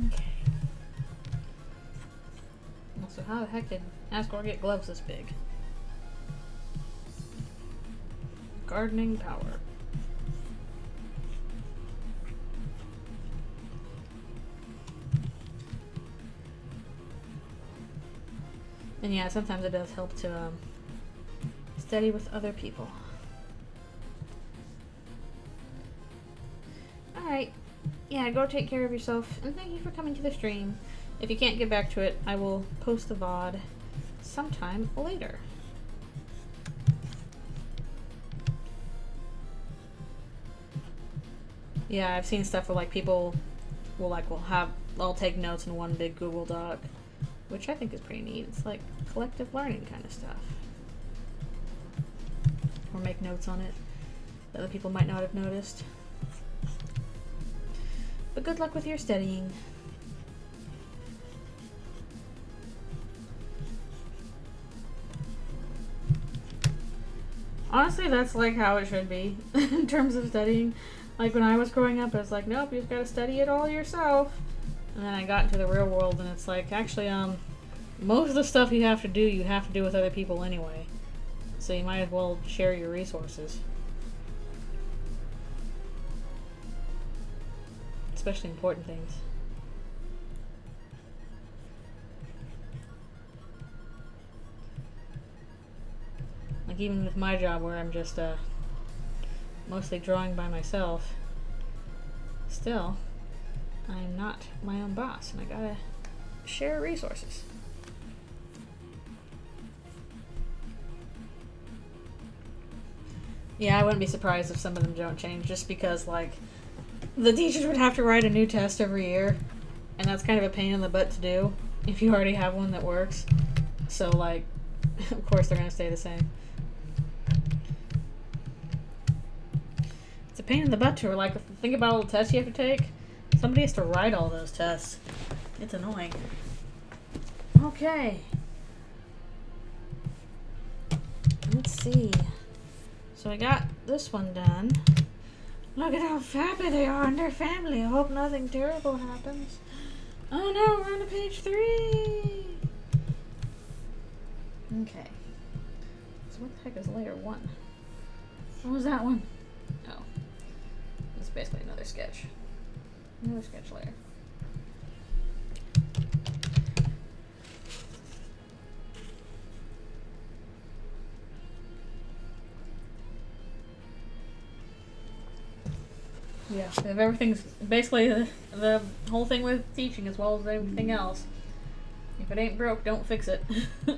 Okay. Also, how the heck did Asgore get gloves this big? Gardening power. And yeah, sometimes it does help to study with other people. Alright. Yeah, go take care of yourself, and thank you for coming to the stream. If you can't get back to it, I will post the VOD sometime later. Yeah, I've seen stuff where like people will I'll take notes in one big Google Doc, which I think is pretty neat. It's like collective learning kind of stuff. Or make notes on it that other people might not have noticed. But good luck with your studying. Honestly, that's like how it should be in terms of studying. Like when I was growing up, it was like, nope, you've got to study it all yourself. And then I got into the real world, and it's like, actually, most of the stuff you have to do with other people anyway. So you might as well share your resources. Especially important things. Like even with my job where I'm just mostly drawing by myself, still, I'm not my own boss, and I gotta share resources. Yeah, I wouldn't be surprised if some of them don't change, just because, like, the teachers would have to write a new test every year, and that's kind of a pain in the butt to do if you already have one that works. So, like, of course they're going to stay the same. It's a pain in the butt to, like, think about all the tests you have to take. Somebody has to write all those tests. It's annoying. Okay. Let's see. So I got this one done. Look at how happy they are in their family. I hope nothing terrible happens. Oh no, we're on to page 3. Okay. So what the heck is layer 1? What was that one? Oh. It's basically another sketch. Another sketch layer. Yeah, if everything's basically the whole thing with teaching as well as everything else. If it ain't broke, don't fix it. Well,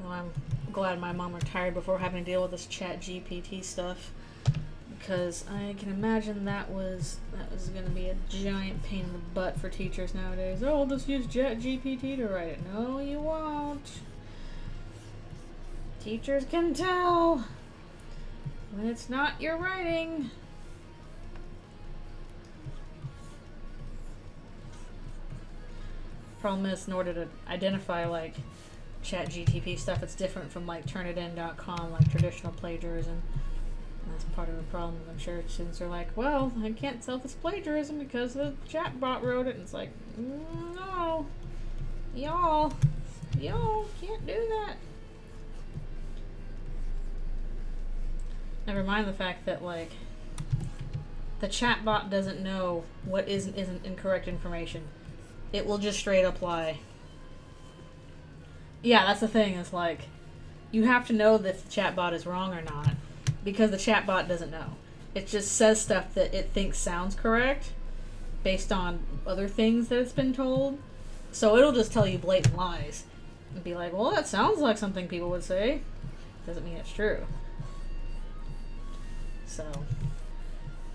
I'm glad my mom retired before having to deal with this chat GPT stuff, because I can imagine that was going to be a giant pain in the butt for teachers nowadays. Oh, I'll just use chat GPT to write it. No, you won't. Teachers can tell when it's not your writing. Problem is, in order to identify like chat GTP stuff, it's different from like turnitin.com, like traditional plagiarism. And that's part of the problem. I'm sure students are like, well, I can't tell if it's plagiarism because the chatbot wrote it. And it's like, no, y'all can't do that. Never mind the fact that, like, the chatbot doesn't know what isn't incorrect information. It will just straight up lie. Yeah, that's the thing. Is like, you have to know that the chatbot is wrong or not, because the chatbot doesn't know. It just says stuff that it thinks sounds correct based on other things that it's been told. So it'll just tell you blatant lies and be like, well, that sounds like something people would say. Doesn't mean it's true. So,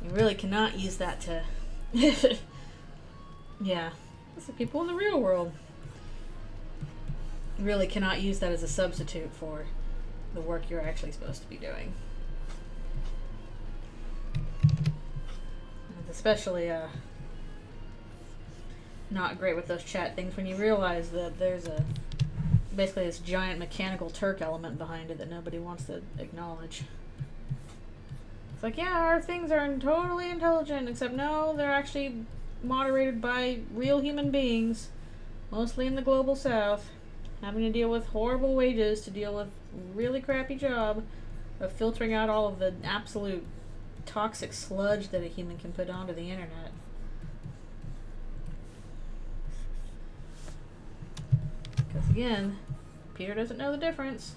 you really cannot use that to... Yeah, that's the people in the real world. You really cannot use that as a substitute for the work you're actually supposed to be doing. And especially, not great with those chat things when you realize that there's basically this giant mechanical Turk element behind it that nobody wants to acknowledge. It's like, yeah, our things are totally intelligent, except no, they're actually moderated by real human beings, mostly in the global south, having to deal with horrible wages to deal with a really crappy job of filtering out all of the absolute toxic sludge that a human can put onto the internet. Because again, Peter doesn't know the difference.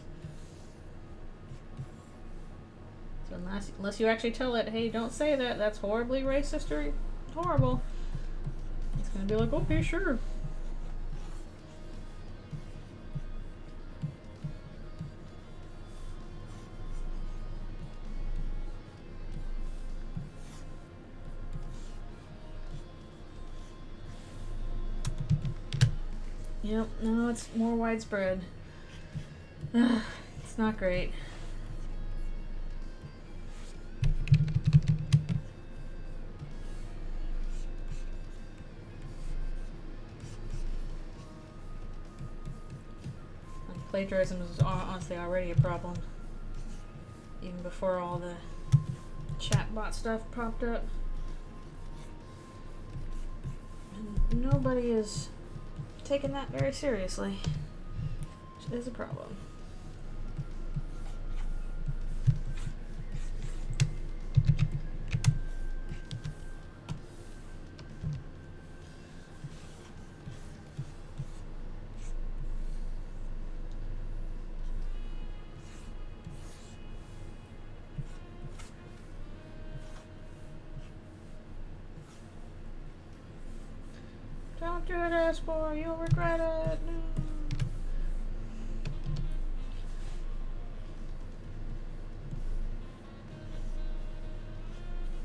So unless you actually tell it, hey, don't say that, that's horribly racist or horrible, it's going to be like, okay, sure. Yep, no, it's more widespread. It's not great. Plagiarism is honestly already a problem, even before all the chatbot stuff popped up. And nobody is taking that very seriously, which is a problem. Don't do it, Espor. You'll regret it. No.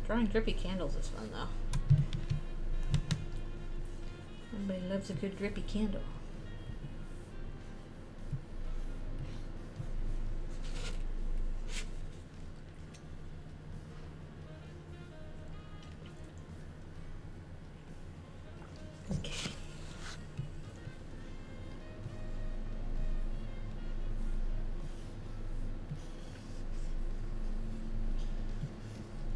Drawing drippy candles is fun, though. Everybody loves a good drippy candle. Okay.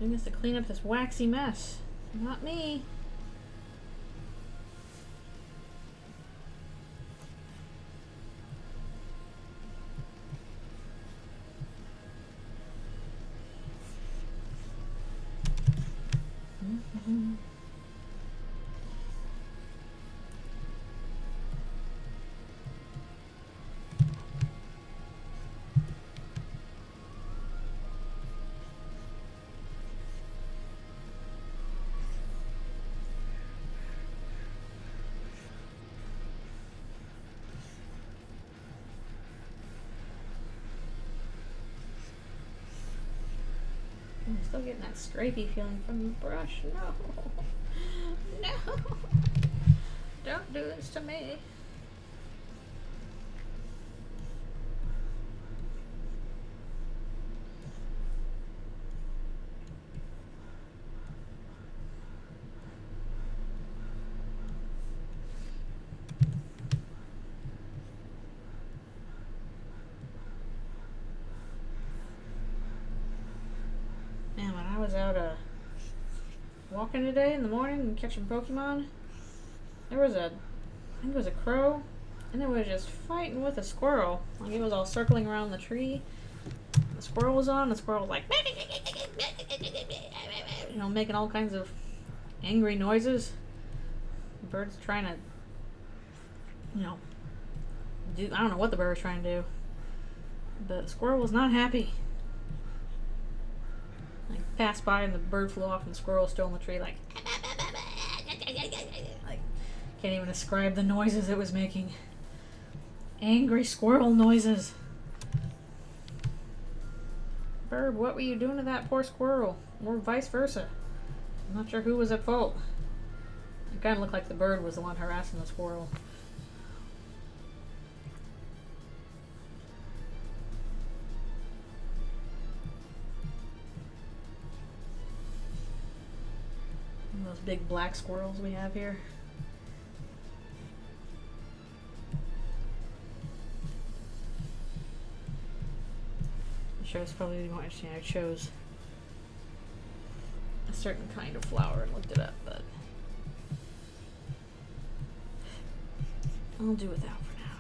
Who needs to clean up this waxy mess? Not me. I'm still getting that scrapey feeling from the brush. No. No. Don't do this to me. Man, when I was out walking today in the morning and catching Pokemon, there was I think it was a crow, and it was just fighting with a squirrel. Like, it was all circling around the tree. The squirrel was on, the squirrel was like, you know, making all kinds of angry noises. The bird's trying to, you know, I don't know what the bird was trying to do, but the squirrel was not happy. Like, passed by and the bird flew off and the squirrel was still in the tree, like can't even describe the noises it was making. Angry squirrel noises. Bird, what were you doing to that poor squirrel? Or vice versa. I'm not sure who was at fault. It kind of looked like the bird was the one harassing the squirrel. One of those big black squirrels we have here. It's probably more interesting. I chose a certain kind of flower and looked it up, but I'll do without for now.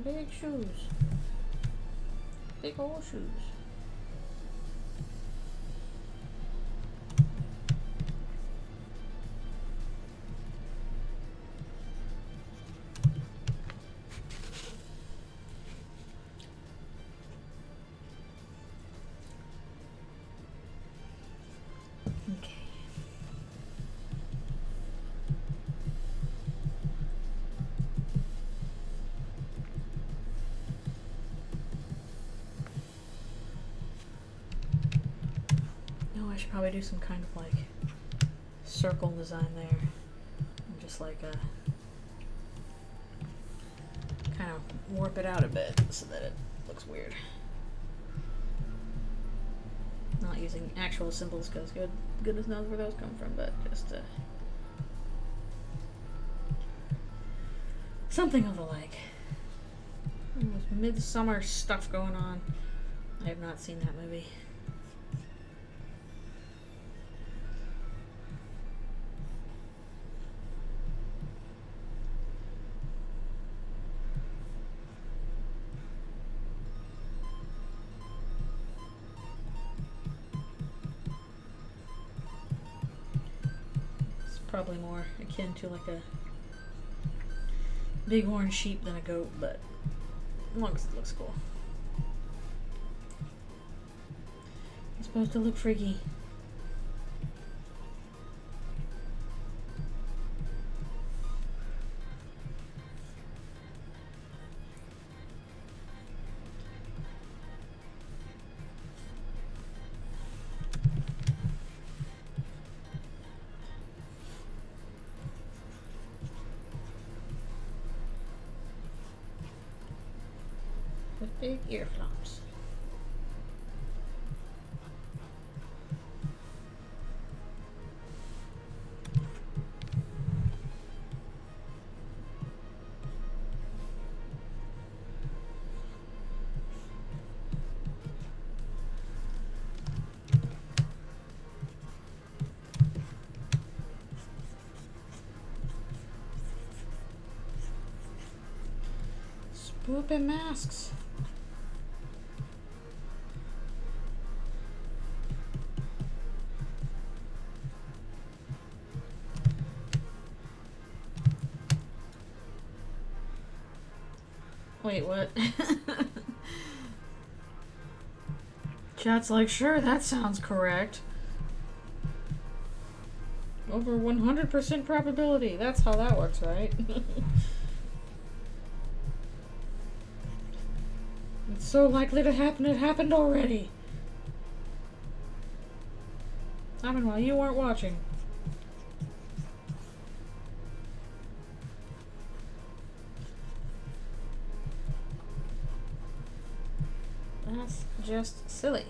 Big shoes. Big old shoes. Okay. I should probably do some kind of like circle design there, and just like kind of warp it out a bit so that it looks weird. Not using actual symbols because goodness knows where those come from, but just something of the like. There's midsummer stuff going on. I have not seen that movie. It's probably more akin to like a bighorn sheep than a goat, but as long as it looks cool. It's supposed to look freaky. With big ear flops. Spoopy masks. Wait, what? Chat's like, sure, that sounds correct. Over 100% probability. That's how that works, right? It's so likely to happen, it happened already. Happened while you weren't watching. That's just silly.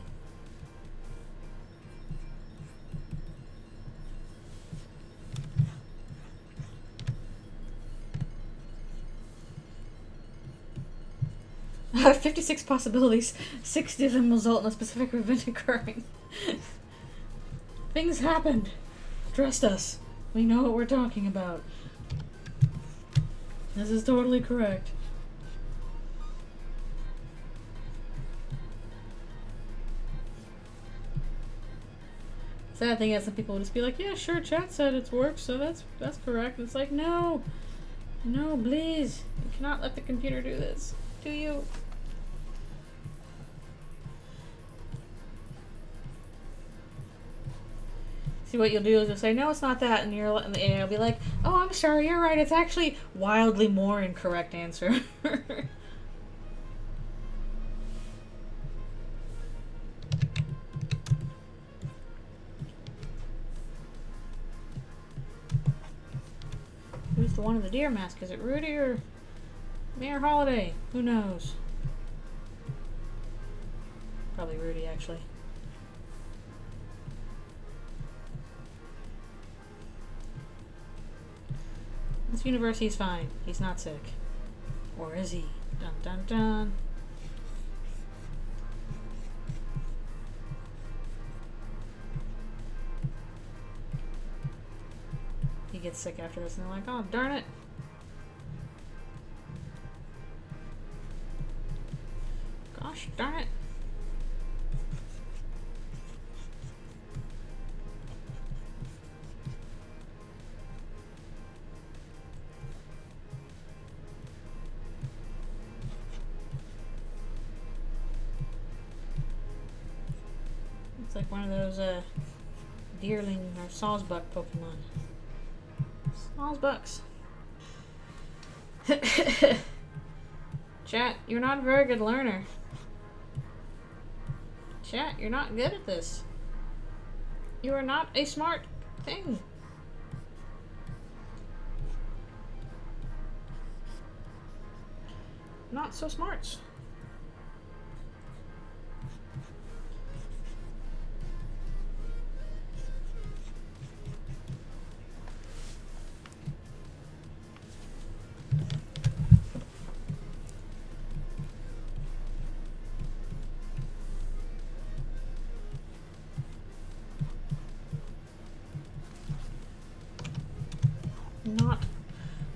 Out of 56 possibilities, 60 of them result in a specific event occurring. Things happened. Trust us. We know what we're talking about. This is totally correct. Sad thing is, some people will just be like, yeah, sure, chat said it's worked, so that's correct. And it's like, no, please. You cannot let the computer do this to you. See, what you'll do is you'll say, no, it's not that, and the AI will be like, oh, I'm sorry, you're right, it's actually wildly more incorrect answer. Who's the one in the deer mask? Is it Rudy or Mayor Holiday? Who knows? Probably Rudy, actually. In this universe, he's fine. He's not sick. Or is he? Dun dun dun. He gets sick after this, and they're like, oh, darn it. Gosh darn it. It's like one of those deerling or sawsbuck Pokemon. Sawsbucks. Chat, you're not a very good learner. Chat, you're not good at this. You are not a smart thing. Not so smart. not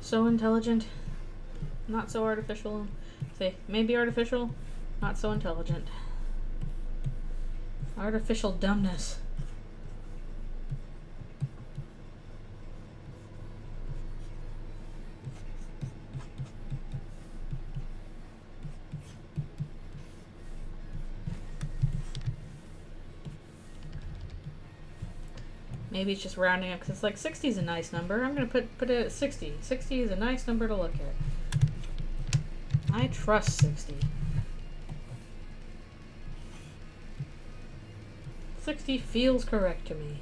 so intelligent, not so artificial. Say, maybe artificial, not so intelligent. Artificial dumbness. Maybe it's just rounding up because it's like 60 is a nice number. I'm going to put it at 60. 60 is a nice number to look at. I trust 60. 60 feels correct to me.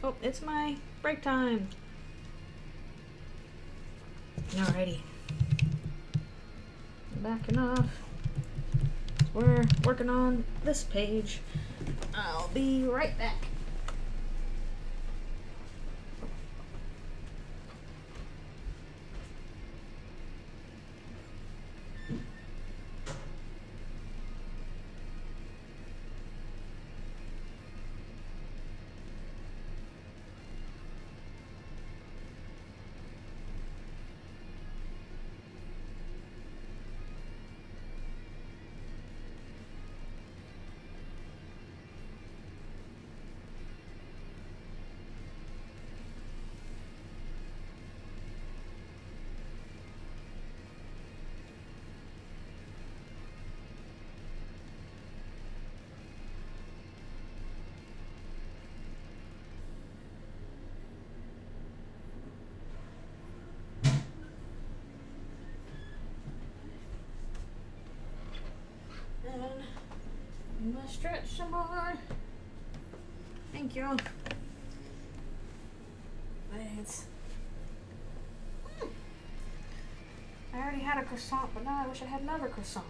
Oh, it's my break time. Alrighty. Backing off. We're working on this page. I'll be right back. And let's stretch some more. Thank you. Thanks. I already had a croissant, but now I wish I had another croissant.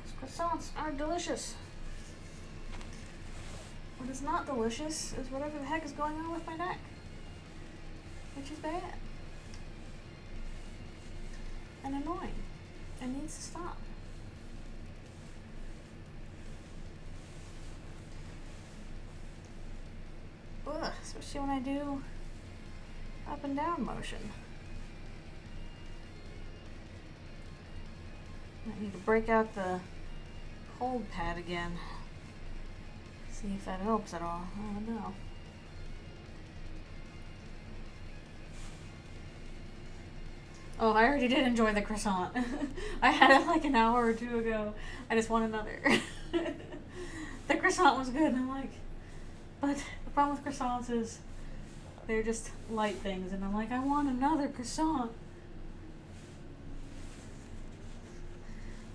Those croissants are delicious. What is not delicious is whatever the heck is going on with my neck, which is bad and annoying and needs to stop. Ugh, especially when I do up and down motion. I need to break out the hold pad again. See if that helps at all. I don't know. Oh, I already did enjoy the croissant. I had it like an hour or two ago. I just want another. The croissant was good, and I'm like, but the problem with croissants is they're just light things, and I'm like, I want another croissant.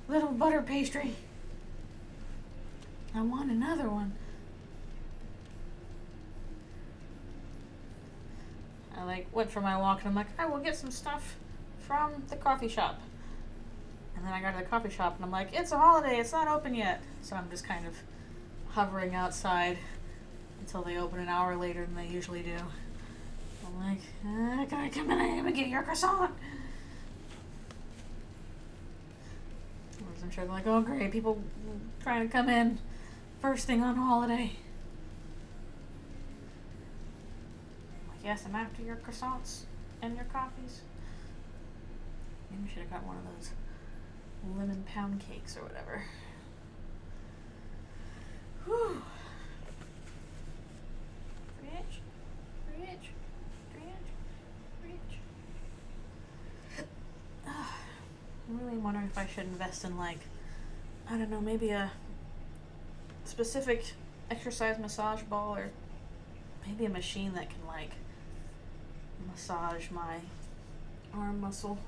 Little butter pastry. I want another one. I went for my walk, and I'm like, I will get some stuff from the coffee shop. And then I got to the coffee shop, and I'm like, it's a holiday, it's not open yet. So I'm just kind of hovering outside until they open an hour later than they usually do. I'm like, can I come in and get your croissant? I'm sure they're like, oh great, people trying to come in first thing on holiday. Like, yes, I'm after your croissants and your coffees. Maybe we should have got one of those lemon pound cakes or whatever. Whew. Rich. I'm really wondering if I should invest in, like, I don't know, maybe a specific exercise massage ball, or maybe a machine that can, like, massage my arm muscle.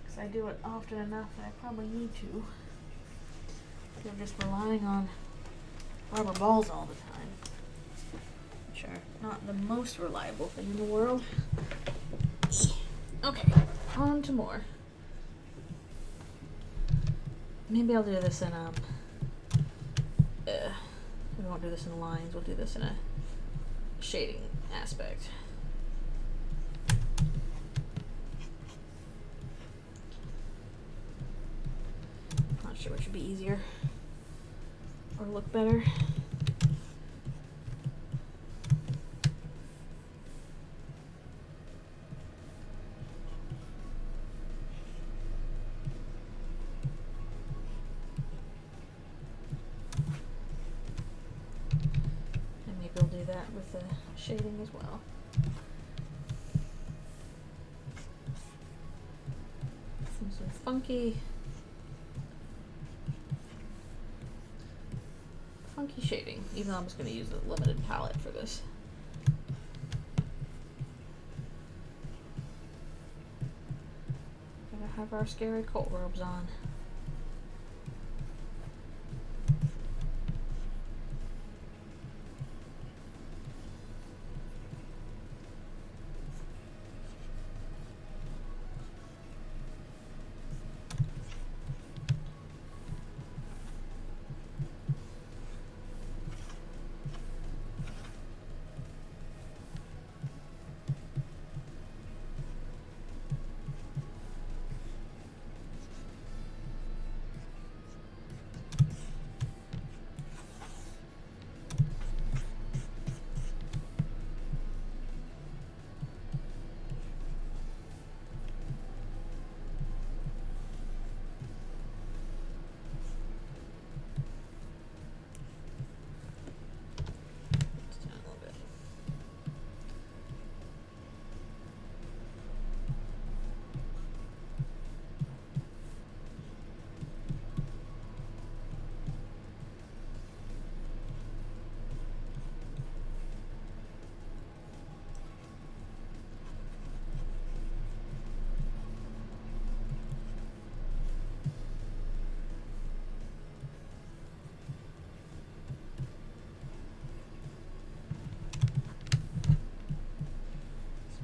Because I do it often enough that I probably need to. Instead of just relying on rubber balls all the time. Which are not the most reliable thing in the world. Okay, on to more. Maybe I'll do this in, we won't do this in lines, we'll do this in a shading aspect. Not sure which would be easier or look better. shading as well. Some funky shading, even though I'm just going to use a limited palette for this. Gotta have our scary cult robes on.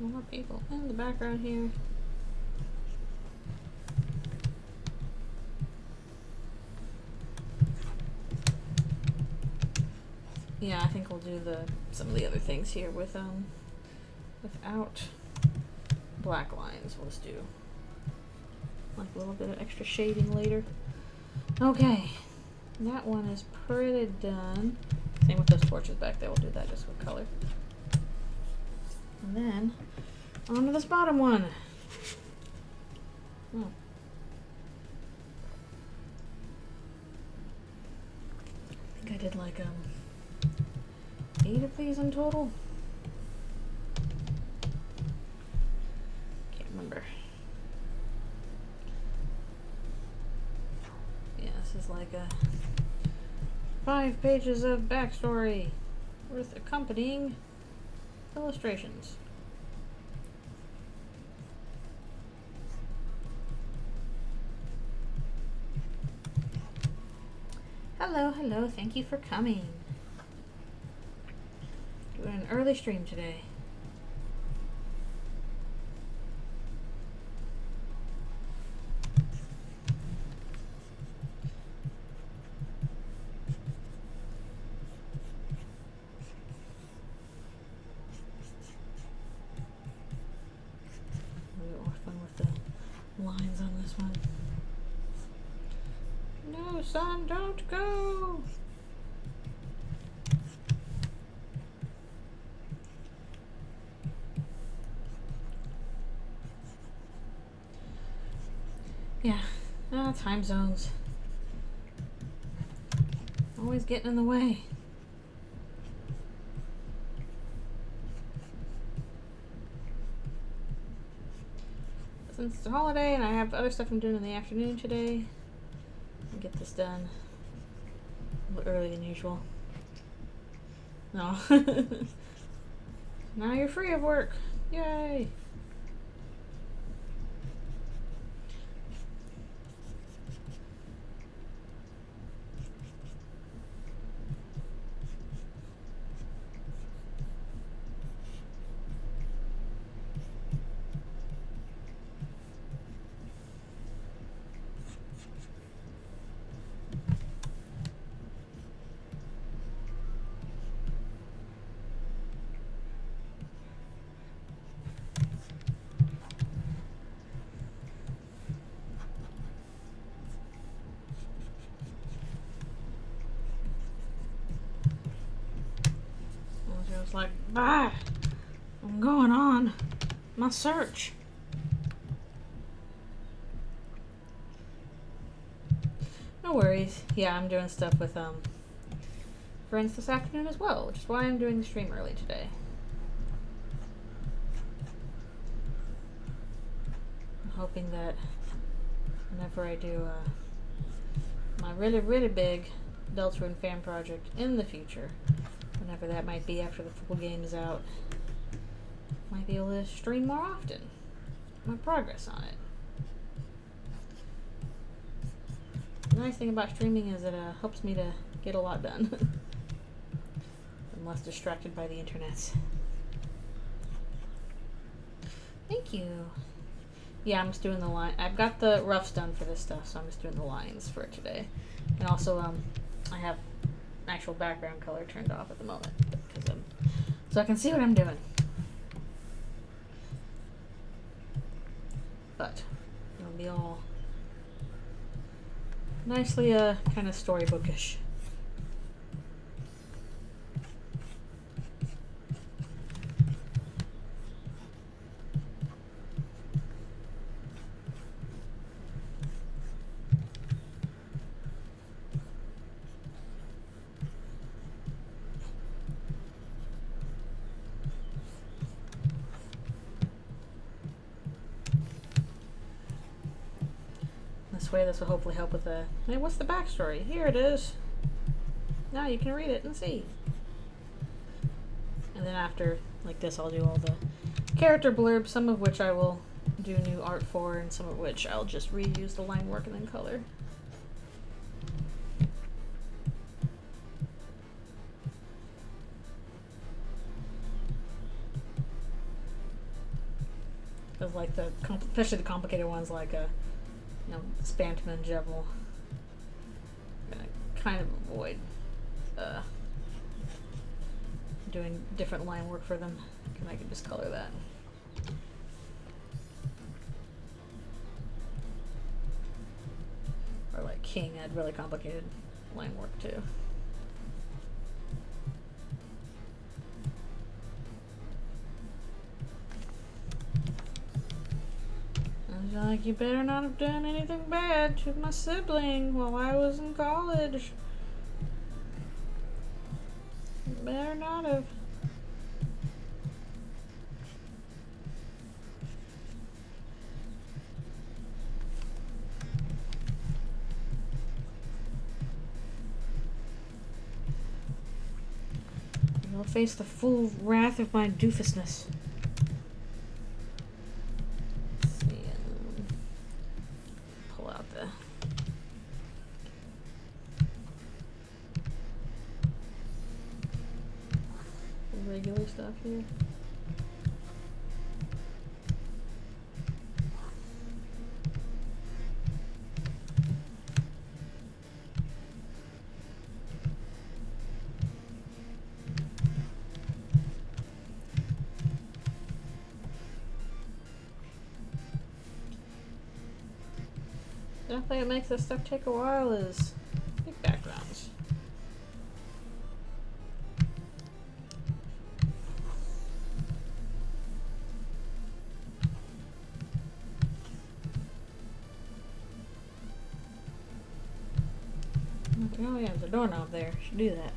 More people in the background here. Yeah, I think we'll do some of the other things here with without black lines. We'll just do like a little bit of extra shading later. Okay, that one is pretty done. Same with those torches back there. We'll do that just with color. And then on to this bottom one. Oh. I think I did like 8 of these in total. Can't remember. Yeah, this is like 5 pages of backstory with accompanying illustrations. Hello, hello, thank you for coming. Doing an early stream today. Lines on this one. No, son, don't go. Yeah, time zones. Always getting in the way. Since it's a holiday and I have other stuff I'm doing in the afternoon today, I'll get this done a little earlier than usual. No. Now you're free of work. Yay! It's like, bye! I'm going on my search. No worries. Yeah, I'm doing stuff with friends this afternoon as well, which is why I'm doing the stream early today. hoping that whenever I do my really, really big Eldritchrune fan project in the future, whenever that might be after the full game is out, might be able to stream more often. My progress on it. The nice thing about streaming is it helps me to get a lot done. I'm less distracted by the internet. Thank you. Yeah, I'm just doing the line. I've got the roughs done for this stuff, so I'm just doing the lines for it today. And also, I have actual background color turned off at the moment, because so I can see what I'm doing. But it'll be all nicely, kind of storybookish. This will hopefully help with the, hey, what's the backstory? Here it is. Now you can read it and see. And then after, like this, I'll do all the character blurbs, some of which I will do new art for, and some of which I'll just reuse the line work and then color. Because like especially the complicated ones like Spanton and Jebel. I'm gonna kind of avoid doing different line work for them, and I can just color that. Or like King had really complicated line work too. Like, you better not have done anything bad to my sibling while I was in college. You better not have. You'll face the full wrath of my doofusness. Regular stuff here. Definitely what makes this stuff take a while is big backgrounds. Oh yeah, there's a doorknob there. Should do that.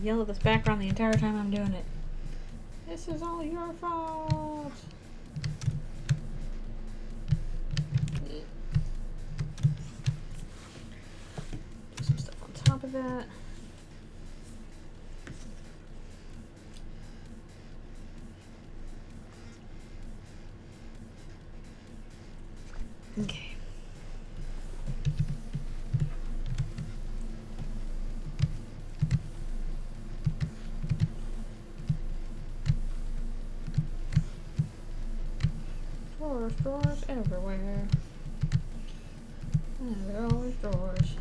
Yell at this background the entire time I'm doing it. This is all your fault. Do some stuff on top of that. Okay. Drawers everywhere. And there are always drawers.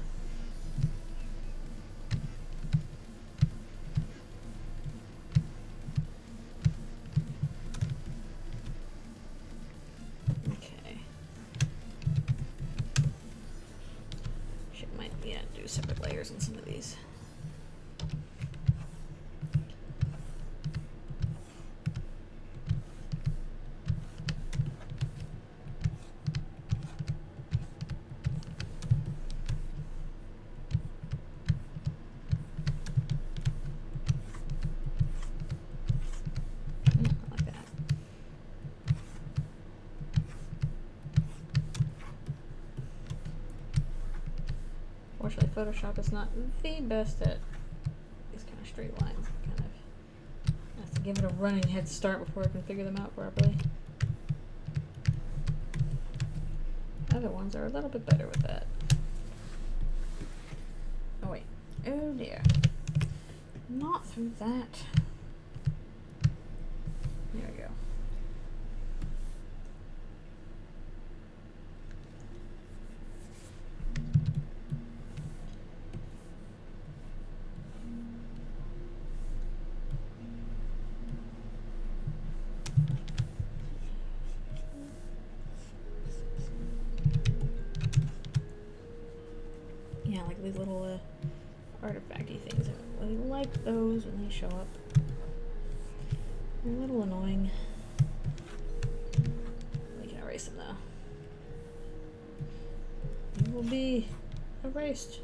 Okay. Might do separate layers in some of these. Like that. Fortunately, Photoshop is not the best at these kind of straight lines. Kind of have to give it a running head start before I can figure them out properly. Other ones are a little bit better with that. Oh wait. Oh dear. Not through that. There we go. Yeah, like these little artifacty things. I really like those when they show up. They're a little annoying. We can erase them though. They will be erased.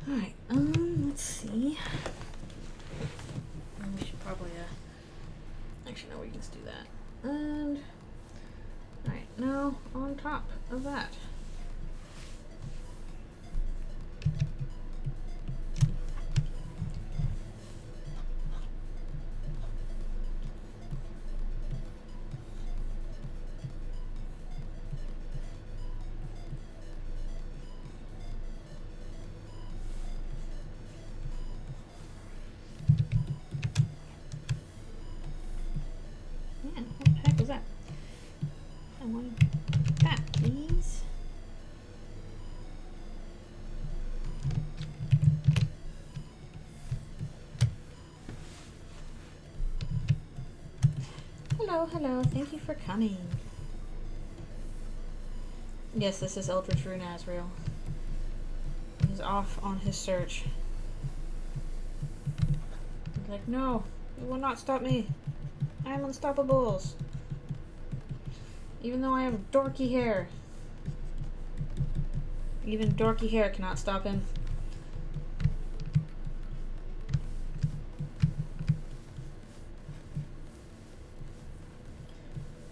Alright, let's see. We should probably, actually, no, we can just do that. And, alright, now on top of that. Man, what the heck was that? I want that, please. Hello, hello, thank you for coming. Yes, this is Eldritchrune Asriel. He's off on his search. He's like, no, you will not stop me. I am unstoppable. Even though I have dorky hair. Even dorky hair cannot stop him.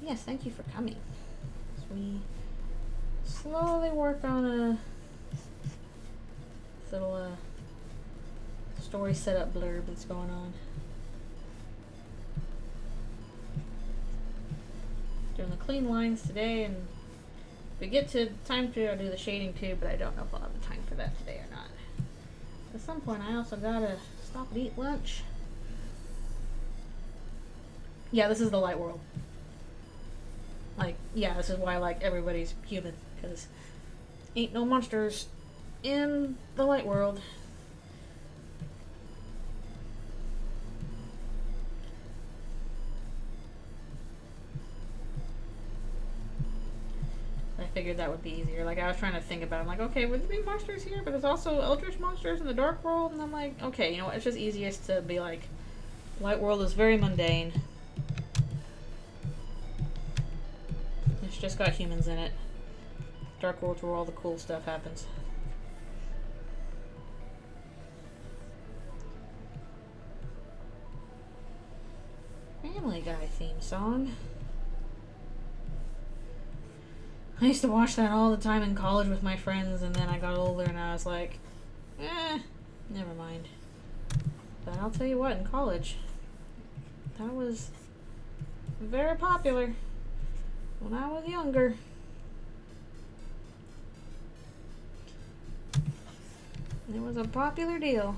Yes, thank you for coming. As we slowly work on a little story setup blurb that's going on. Doing the clean lines today and we get to time to do the shading too, but I don't know if I'll have the time for that today or not. At some point, I also gotta stop and eat lunch. Yeah, this is the light world. Like, yeah, this is why, like, everybody's human, because ain't no monsters in the light world. I figured that would be easier. Like, I was trying to think about it. I'm like, okay, would there be monsters here? But there's also eldritch monsters in the dark world. And I'm like, okay, you know what? It's just easiest to be like, light world is very mundane. It's just got humans in it. Dark world's where all the cool stuff happens. Family Guy theme song. I used to watch that all the time in college with my friends, and then I got older and I was like, never mind. But I'll tell you what, in college, that was very popular when I was younger. It was a popular deal.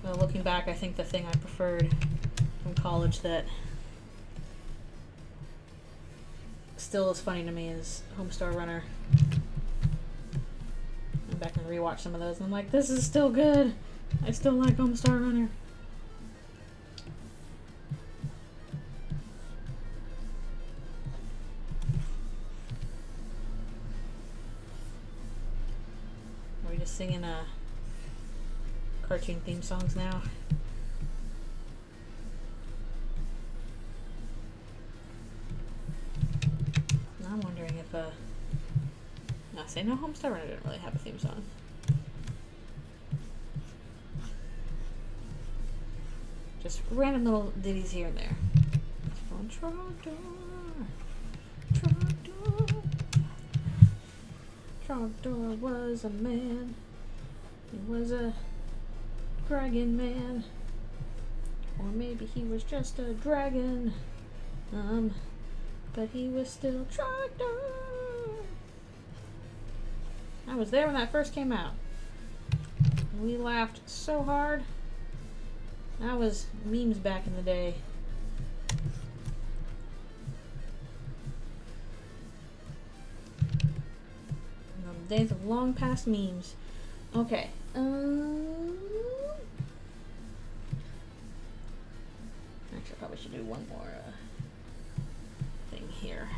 Well, looking back, I think the thing I preferred from college that still is funny to me is Homestar Runner. I'm back and rewatch some of those and I'm like, this is still good. I still like Homestar Runner. Are we just singing cartoon theme songs now? I'm wondering if no, say no, Homestar Runner didn't really have a theme song. Just random little ditties here and there. On Trogdor, Trogdor. Trogdor was a man. He was a dragon man. Or maybe he was just a dragon. But he was still Trogdor. I was there when that first came out. We laughed so hard. That was memes back in the day. The days of long past memes. Okay. Actually, I probably should do one more thing here.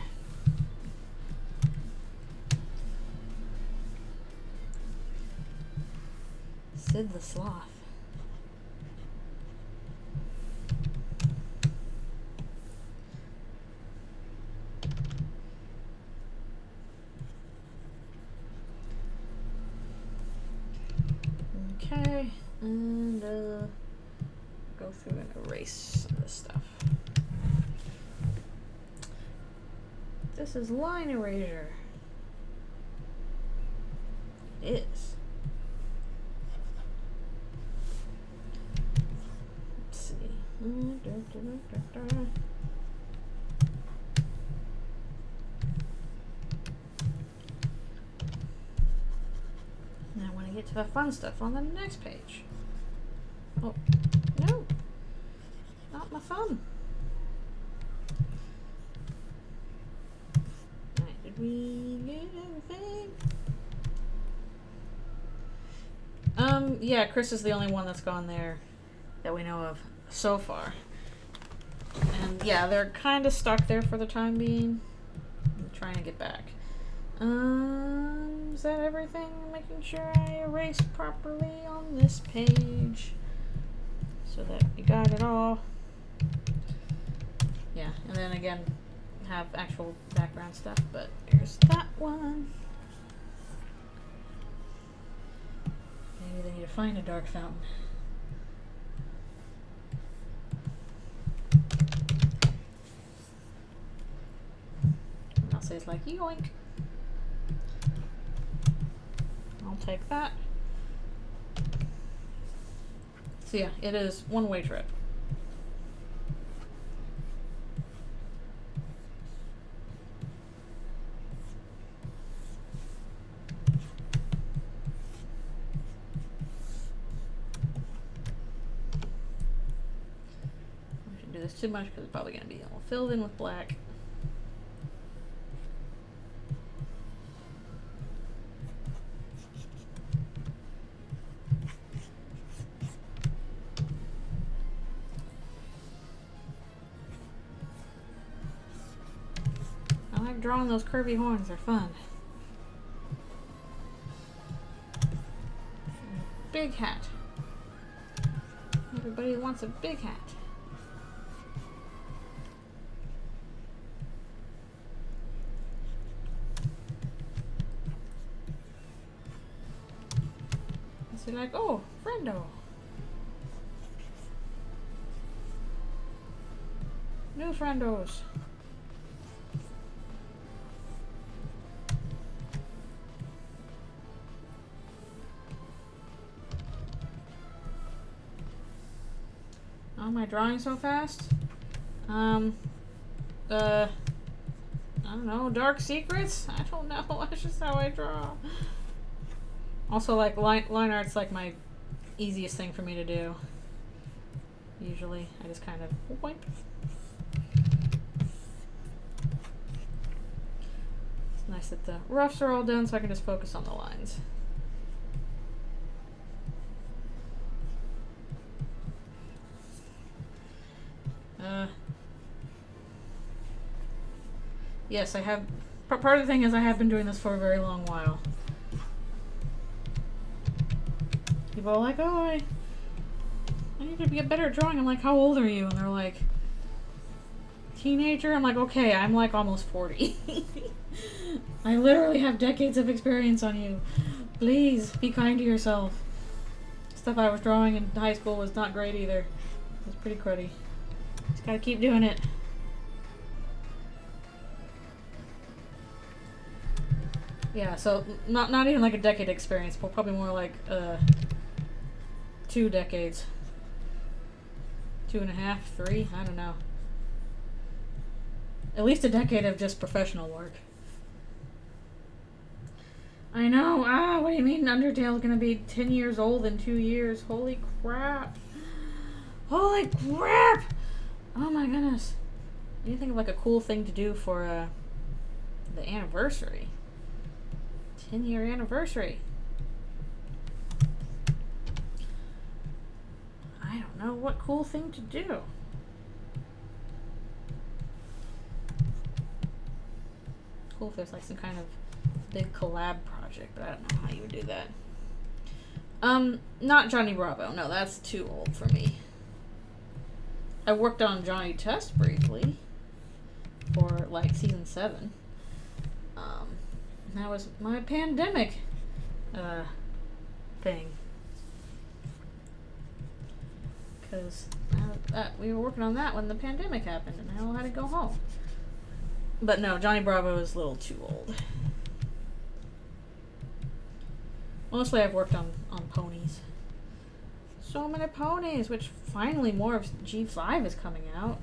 Sid the Sloth. Okay, and go through and erase some of this stuff. This is line erasure. It is. Let's see. Now I want to get to the fun stuff on the next page. Oh, no. Not my fun. Alright, did we get everything? Yeah, Chris is the only one that's gone there that we know of so far. And yeah, they're kind of stuck there for the time being. I'm trying to get back. Is that everything? Making sure I erase properly on this page so that you got it all. Yeah, and then again, have actual background stuff, but here's that one. Maybe they need to find a dark fountain. And I'll say it's like, yoink. I'll take that. So yeah, it is one-way trip. this too much because it's probably going to be all filled in with black. I like drawing those curvy horns, they're fun. Big hat. Everybody wants a big hat. So like, oh, friendo. New friendos. Oh, am I drawing so fast? I don't know, dark secrets? I don't know, that's just how I draw. Also, like, line art's like my easiest thing for me to do. Usually, I just kind of wipe. It's nice that the roughs are all done so I can just focus on the lines. Yes, I have. Part of the thing is I have been doing this for a very long while. People are like, oh, I need to get better at drawing. I'm like, how old are you? And they're like, teenager? I'm like, okay, I'm like almost 40. I literally have decades of experience on you. Please, be kind to yourself. Stuff I was drawing in high school was not great either. It was pretty cruddy. Just gotta keep doing it. Yeah, so not even like a decade experience, but probably more like 2 decades. 2.5, 3, I don't know. At least a decade of just professional work. I know, what do you mean Undertale's gonna be 10 years old in 2 years? Holy crap. Holy crap! Oh my goodness. You think of like a cool thing to do for the anniversary. 10-year anniversary. I don't know what cool thing to do. Cool if there's like some kind of big collab project, but I don't know how you would do that. Not Johnny Bravo. No, that's too old for me. I worked on Johnny Test briefly for like season 7. That was my pandemic thing. Because we were working on that when the pandemic happened and I all had to go home. But no, Johnny Bravo is a little too old. Mostly I've worked on ponies. So many ponies, which finally more of G5 is coming out.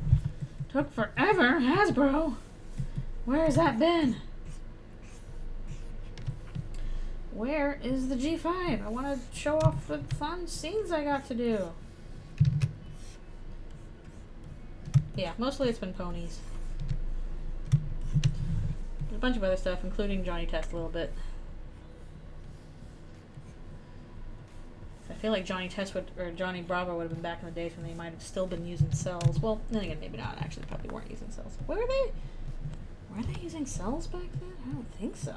Took forever, Hasbro. Where has that been? Where is the G5? I want to show off the fun scenes I got to do. Yeah, mostly it's been ponies. There's a bunch of other stuff, including Johnny Test a little bit. I feel like Johnny Test or Johnny Bravo would have been back in the days when they might have still been using cells. Well, then again, maybe not. Actually, they probably weren't using cells. Where were they? Were they using cells back then? I don't think so.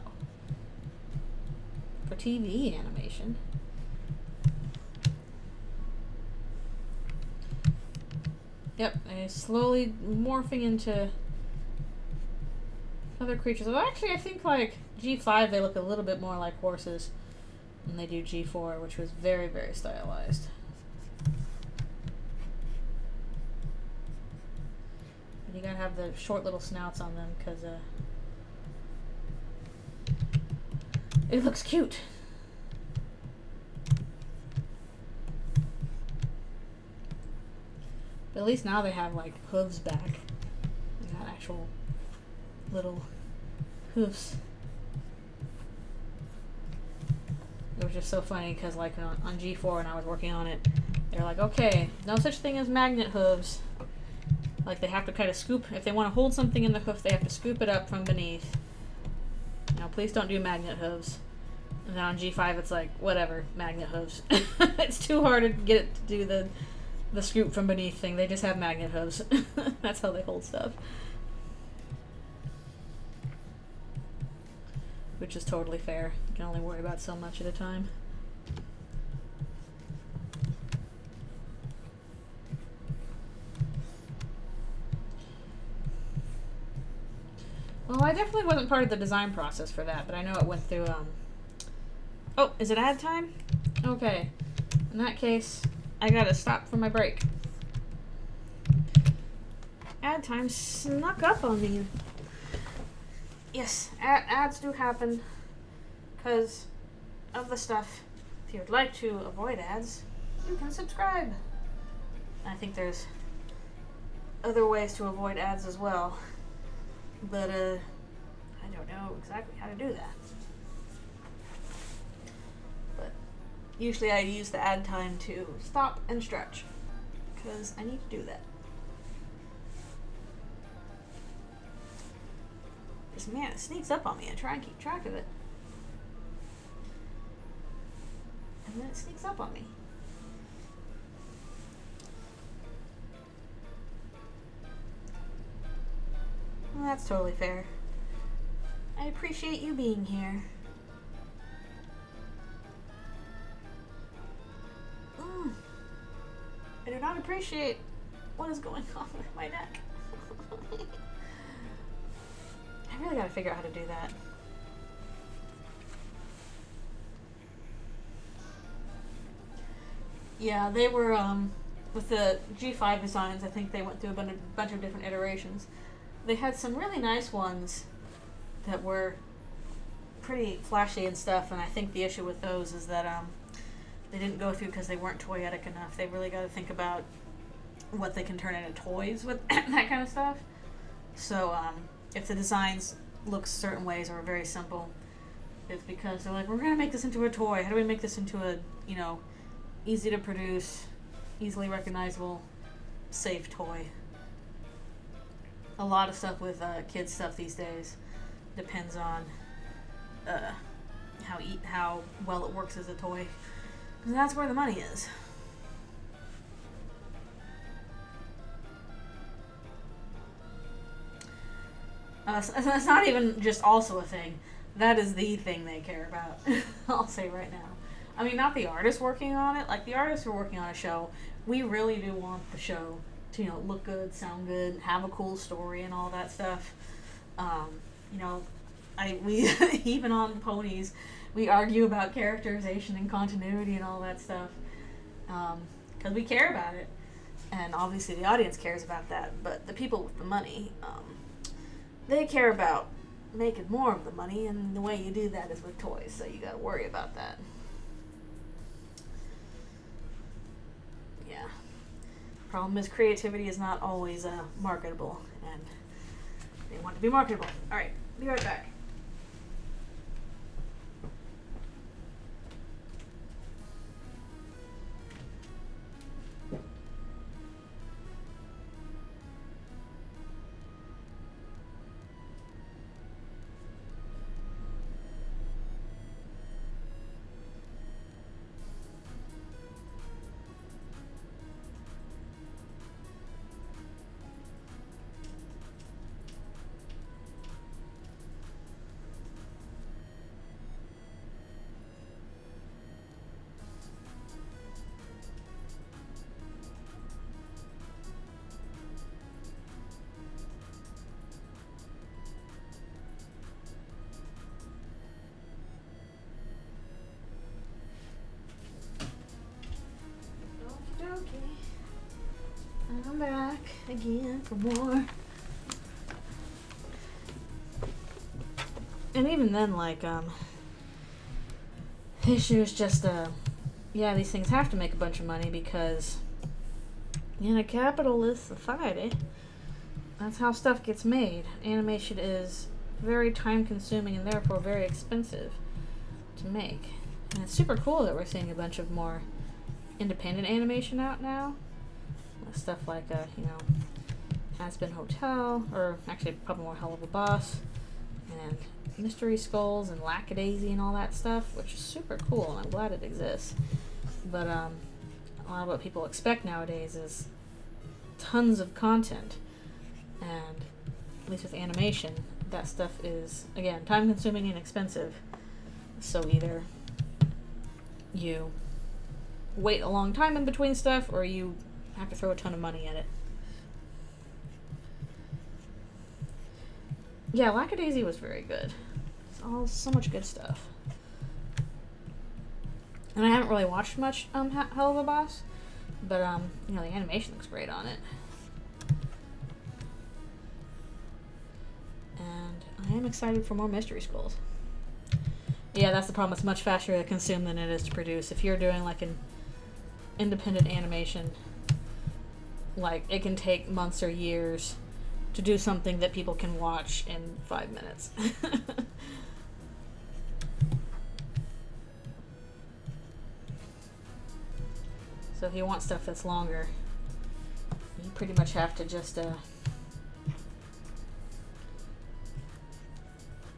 For TV animation. Yep, they're slowly morphing into other creatures. Well, actually, I think like G5, they look a little bit more like horses than they do G4, which was very, very stylized. And you gotta have the short little snouts on them because it looks cute. But at least now they have like hooves back. They got actual little hoofs. It was just so funny because like on G4 when I was working on it, they're like, okay, no such thing as magnet hooves. Like they have to kind of scoop, if they want to hold something in the hoof, they have to scoop it up from beneath. You know, please don't do magnet hooves. And then on G5 it's like, whatever, magnet hooves. It's too hard to get it to do the scoop from beneath thing. They just have magnet hooves. That's how they hold stuff. Which is totally fair. You can only worry about so much at a time. Well, I definitely wasn't part of the design process for that, but I know it went through, Oh, is it ad time? Okay. In that case, I gotta stop for my break. Ad time snuck up on me. Yes, ads do happen because of the stuff. If you would like to avoid ads, you can subscribe. I think there's other ways to avoid ads as well, but I don't know exactly how to do that. But usually I use the ad time to stop and stretch because I need to do that. Man, it sneaks up on me. I try and keep track of it. And then it sneaks up on me. Well, that's totally fair. I appreciate you being here. I do not appreciate what is going on with my neck. I really gotta figure out how to do that. Yeah, they were, with the G5 designs, I think they went through a bunch of different iterations. They had some really nice ones that were pretty flashy and stuff, and I think the issue with those is that, they didn't go through because they weren't toyetic enough. They really gotta think about what they can turn into toys with that kind of stuff. So, if the designs look certain ways or are very simple, it's because they're like, we're going to make this into a toy. How do we make this into a, you know, easy to produce, easily recognizable, safe toy? A lot of stuff with kids stuff these days depends on how well it works as a toy. And that's where the money is. That's not even just also a thing. That is the thing they care about. I'll say right now. I mean, not the artists working on it. Like, the artists who are working on a show, we really do want the show to, you know, look good, sound good, have a cool story and all that stuff. You know, we even on Ponies, we argue about characterization and continuity and all that stuff. Because we care about it. And obviously the audience cares about that. But the people with the money, they care about making more of the money, and the way you do that is with toys, so you gotta worry about that. Yeah. Problem is, creativity is not always marketable, and they want to be marketable. Alright, be right back. I'm back again for more. And even then, like, the issue is just, yeah, these things have to make a bunch of money because in a capitalist society, that's how stuff gets made. Animation is very time consuming and therefore very expensive to make. And it's super cool that we're seeing a bunch of more independent animation out now. Stuff like, you know, Aspen Hotel, or actually probably more Hell of a Boss, and Mystery Skulls and Lackadaisy and all that stuff, which is super cool, and I'm glad it exists. But a lot of what people expect nowadays is tons of content, and at least with animation, that stuff is, again, time-consuming and expensive. So either you wait a long time in between stuff, or you have to throw a ton of money at it. Yeah, Lackadaisy was very good. It's all so much good stuff. And I haven't really watched much Hell of a Boss, but you know, the animation looks great on it. And I am excited for more Mystery Skulls. Yeah, that's the problem. It's much faster to consume than it is to produce. If you're doing like an independent animation, like it can take months or years to do something that people can watch in 5 minutes. So if you want stuff that's longer, you pretty much have to just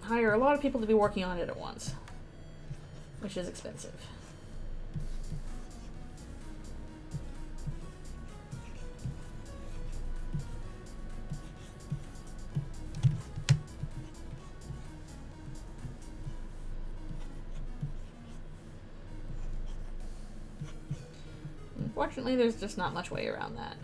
hire a lot of people to be working on it at once, which is expensive. Unfortunately, there's just not much way around that.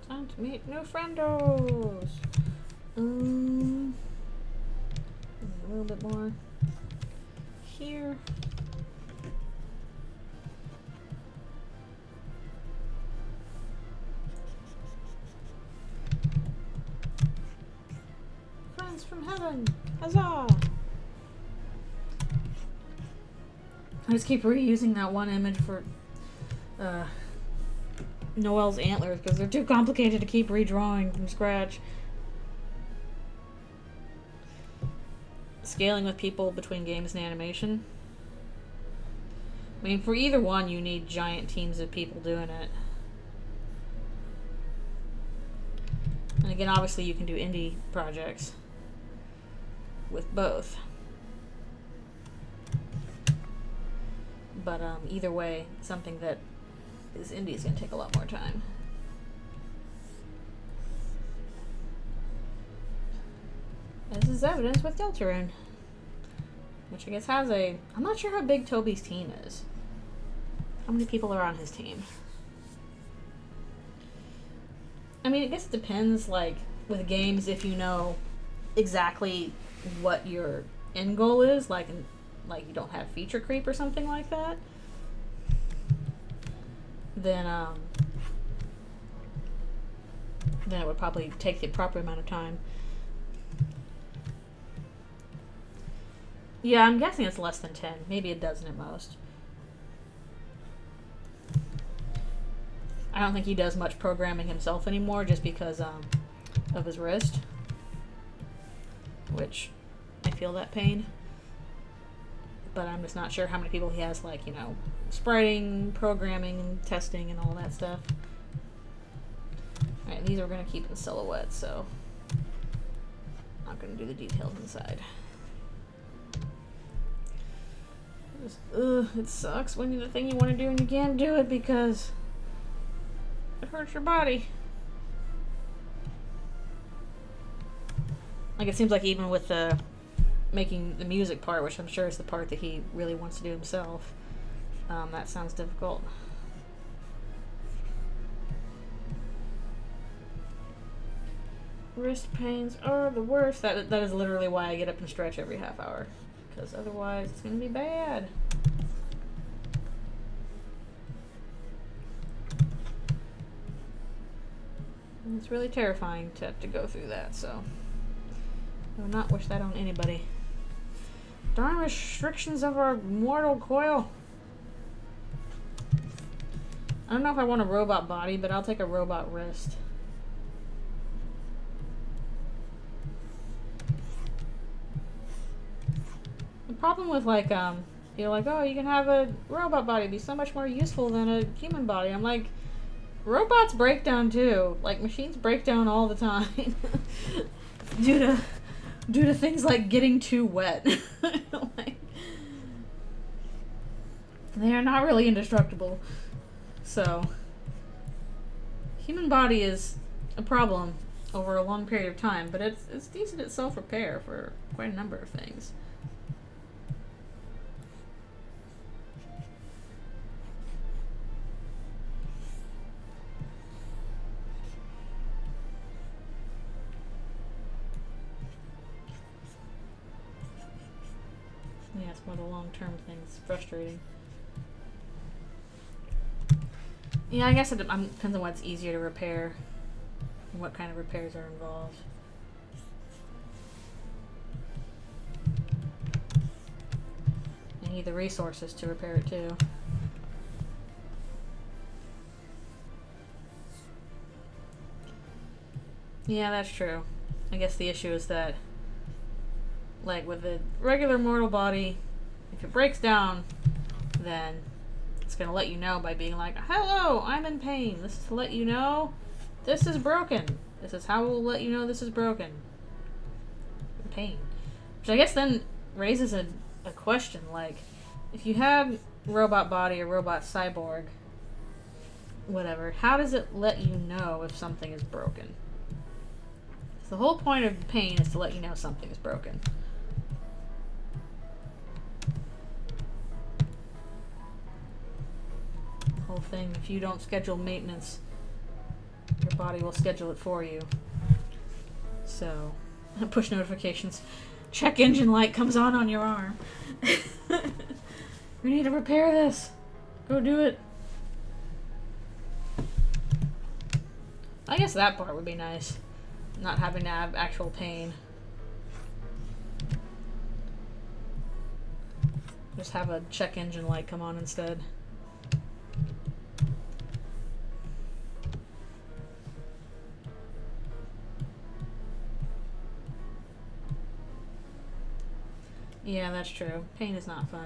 Time to meet new friendos. A little bit more here. Friends from heaven. Huzzah! I just keep reusing that one image for Noelle's antlers because they're too complicated to keep redrawing from scratch. Scaling with people between games and animation. I mean, for either one, you need giant teams of people doing it. And again, obviously, you can do indie projects with both. But either way, something that is indie is going to take a lot more time. This is evidence with Eldritchrune, which I guess has a... I'm not sure how big Toby's team is. How many people are on his team? I mean, I guess it depends, like, with games, if you know exactly what your end goal is, like you don't have feature creep or something like that, then it would probably take the proper amount of time. Yeah, I'm guessing it's less than 10, maybe a dozen at most. I don't think he does much programming himself anymore just because of his wrist, which I feel that pain. But I'm just not sure how many people he has, like, you know, spriting, programming, testing, and all that stuff. Alright, these we're going to keep in silhouette, so I'm not going to do the details inside. Just, it sucks when the thing you want to do and you can't do it because it hurts your body. Like, it seems like even with the making the music part, which I'm sure is the part that he really wants to do himself, that sounds difficult. Wrist pains are the worst. That is literally why I get up and stretch every half hour, because otherwise it's gonna be bad. And it's really terrifying to have to go through that, so I would not wish that on anybody. Darn restrictions of our mortal coil. I don't know if I want a robot body, but I'll take a robot wrist. The problem with like, you're like, oh, you can have a robot body be so much more useful than a human body. I'm like, robots break down too. Like, machines break down all the time. due to things like getting too wet. Like, they are not really indestructible. So, human body is a problem over a long period of time, but it's decent at self-repair for quite a number of things. Yeah, it's more the long-term things. Frustrating. Yeah, I guess it depends on what's easier to repair and what kind of repairs are involved. You need the resources to repair it too. Yeah, that's true. I guess the issue is that, like with a regular mortal body, if it breaks down, then it's going to let you know by being like, hello, I'm in pain. This is to let you know this is broken. This is how we'll let you know this is broken. Pain. Which I guess then raises a question, like, if you have robot body or robot cyborg, whatever, how does it let you know if something is broken? So the whole point of pain is to let you know something is broken. Whole thing, if you don't schedule maintenance, your body will schedule it for you. So, push notifications. Check engine light comes on your arm. We need to repair this. Go do it. I guess that part would be nice. Not having to have actual pain. Just have a check engine light come on instead. Yeah, that's true. Pain is not fun.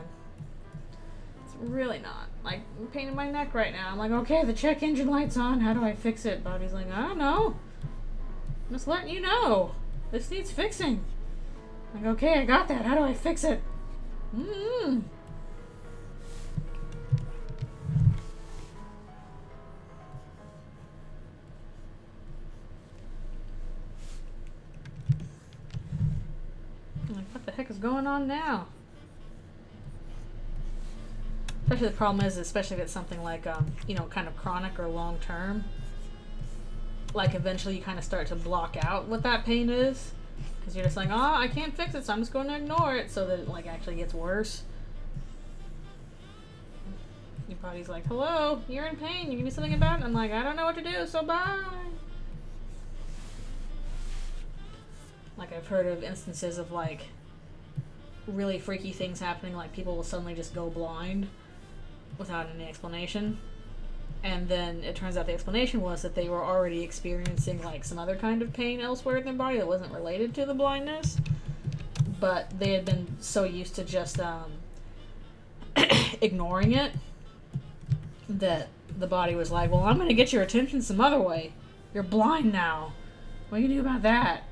It's really not. Like, pain in my neck right now. I'm like, okay, the check engine light's on. How do I fix it? Body's like, I don't know. I'm just letting you know. This needs fixing. I'm like, okay, I got that. How do I fix it? Like, what the heck is going on now? Especially the problem is, especially if it's something like, you know, kind of chronic or long term. Like, eventually you kind of start to block out what that pain is. Because you're just like, oh, I can't fix it, so I'm just going to ignore it. So that it, like, actually gets worse. Your body's like, hello, you're in pain. You can do something about it. I'm like, I don't know what to do, so bye. Like, I've heard of instances of, like, really freaky things happening. Like, people will suddenly just go blind without any explanation. And then it turns out the explanation was that they were already experiencing, like, some other kind of pain elsewhere in their body that wasn't related to the blindness. But they had been so used to just ignoring it that the body was like, well, I'm going to get your attention some other way. You're blind now. What do you do about that?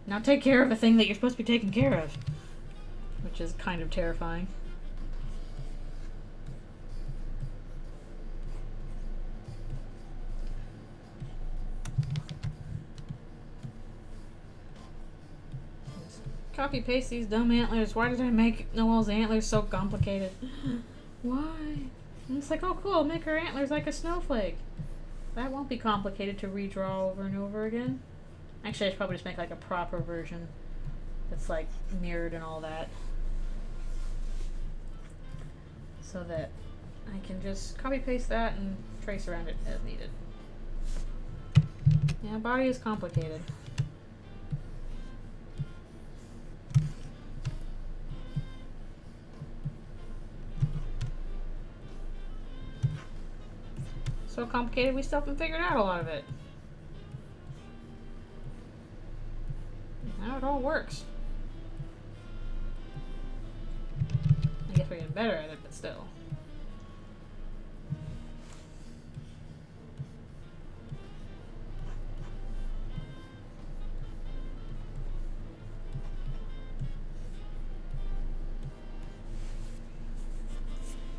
Now take care of the thing that you're supposed to be taking care of. Which is kind of terrifying. Copy paste these dumb antlers. Why did I make Noelle's antlers so complicated? Why? And it's like, oh cool, make her antlers like a snowflake. That won't be complicated to redraw over and over again. Actually, I should probably just make like a proper version that's like mirrored and all that. So that I can just copy paste that and trace around it as needed. Yeah, body is complicated. So complicated we still haven't figured out a lot of it. How it all works. I guess we're getting better at it, but still.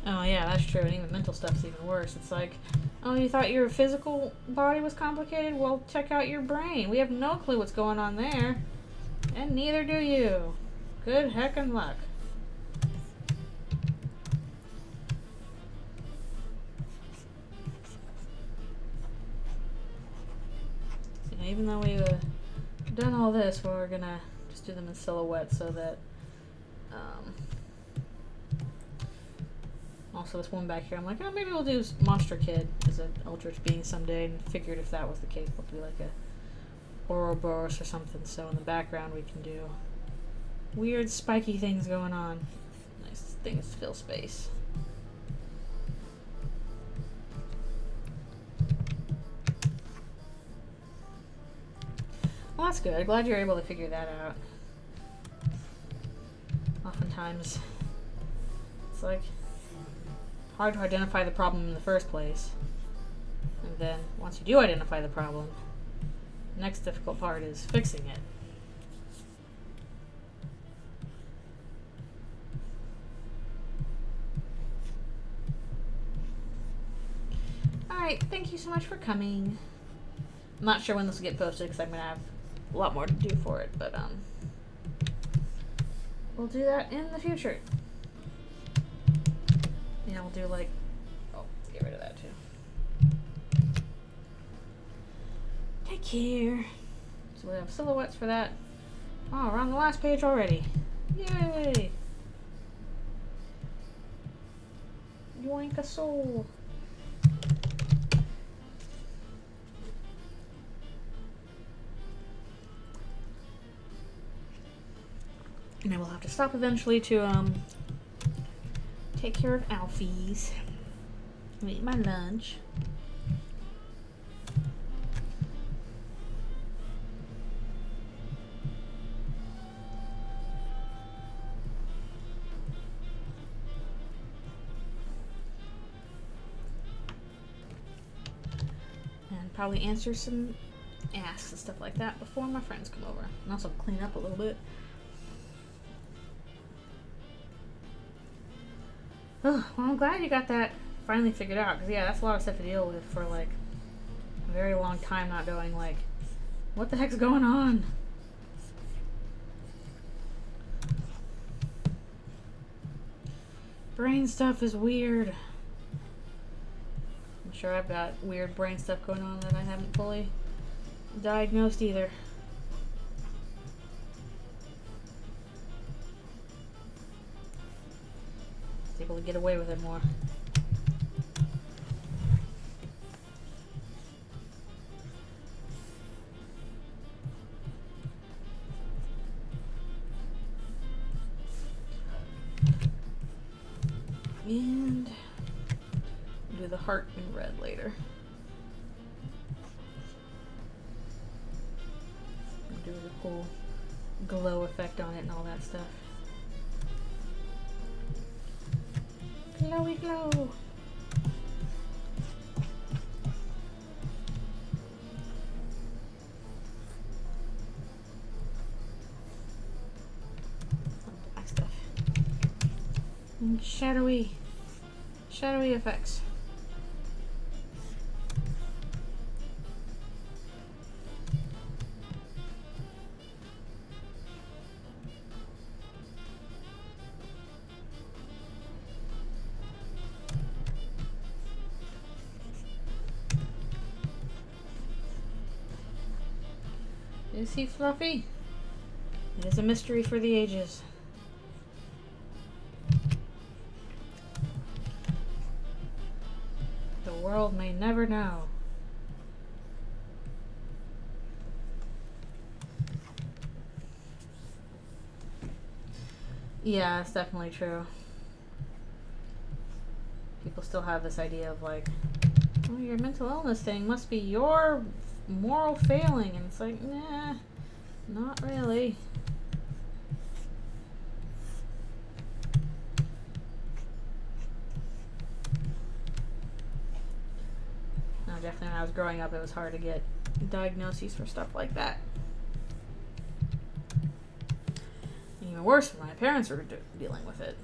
Oh yeah, that's true, and even mental stuff's even worse. It's like, oh, you thought your physical body was complicated? Well, check out your brain. We have no clue what's going on there. And neither do you. Good heckin' luck. So, even though we've done all this, we're gonna just do them in silhouette so that also this one back here, I'm like, oh, maybe we'll do Monster Kid as an Eldritch being someday, and figured if that was the case, we'll do like a Ouroboros or something, so in the background we can do weird spiky things going on. Nice things to fill space. Well, that's good. Glad you're able to figure that out. Oftentimes, it's like hard to identify the problem in the first place. And then, once you do identify the problem, the next difficult part is fixing it. Alright, thank you so much for coming. I'm not sure when this will get posted because I'm going to have a lot more to do for it, but we'll do that in the future. Yeah, we'll do like, oh, get rid of that too. Take care. So we have silhouettes for that. Oh, we're on the last page already. Yay! Yoink a soul. And I will have to stop eventually to take care of Alfie's and eat my lunch. And probably answer some asks and stuff like that before my friends come over. And also clean up a little bit. Oh, well, I'm glad you got that finally figured out, because yeah, that's a lot of stuff to deal with for like a very long time, not knowing like what the heck's going on. Brain stuff is weird. I'm sure I've got weird brain stuff going on that I haven't fully diagnosed either. Able to get away with it more. And do the heart in red later. Do the whole glow effect on it and all that stuff. Glowy glow. Black stuff. And shadowy effects. Is he fluffy? It is a mystery for the ages. The world may never know. Yeah, it's definitely true. People still have this idea of like, oh, your mental illness thing must be your moral failing, and it's like, nah, not really. No, definitely when I was growing up, it was hard to get diagnoses for stuff like that. And even worse when my parents were dealing with it.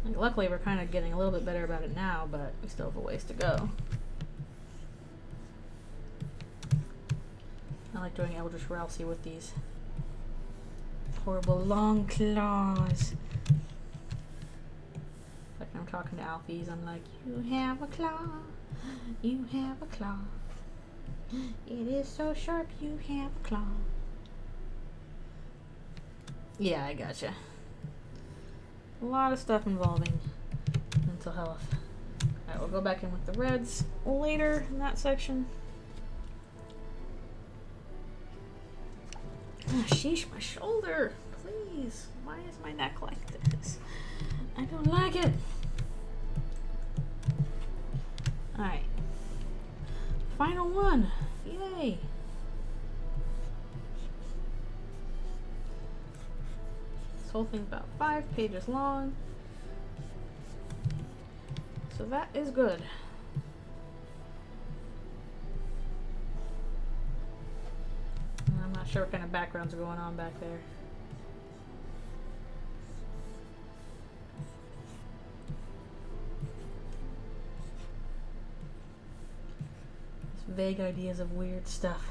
Like, luckily, we're kind of getting a little bit better about it now, but we still have a ways to go. I like doing Eldritchrune with these horrible long claws. Like I'm talking to Alfies, I'm like, you have a claw, you have a claw. It is so sharp, you have a claw. Yeah, I gotcha. A lot of stuff involving mental health. Alright, we'll go back in with the reds later in that section. Oh, sheesh, my shoulder. Please. Why is my neck like this? I don't like it. Alright. Final one. Yay. This whole thing's about 5 pages long. So that is good. I'm not sure what kind of backgrounds are going on back there. Just vague ideas of weird stuff.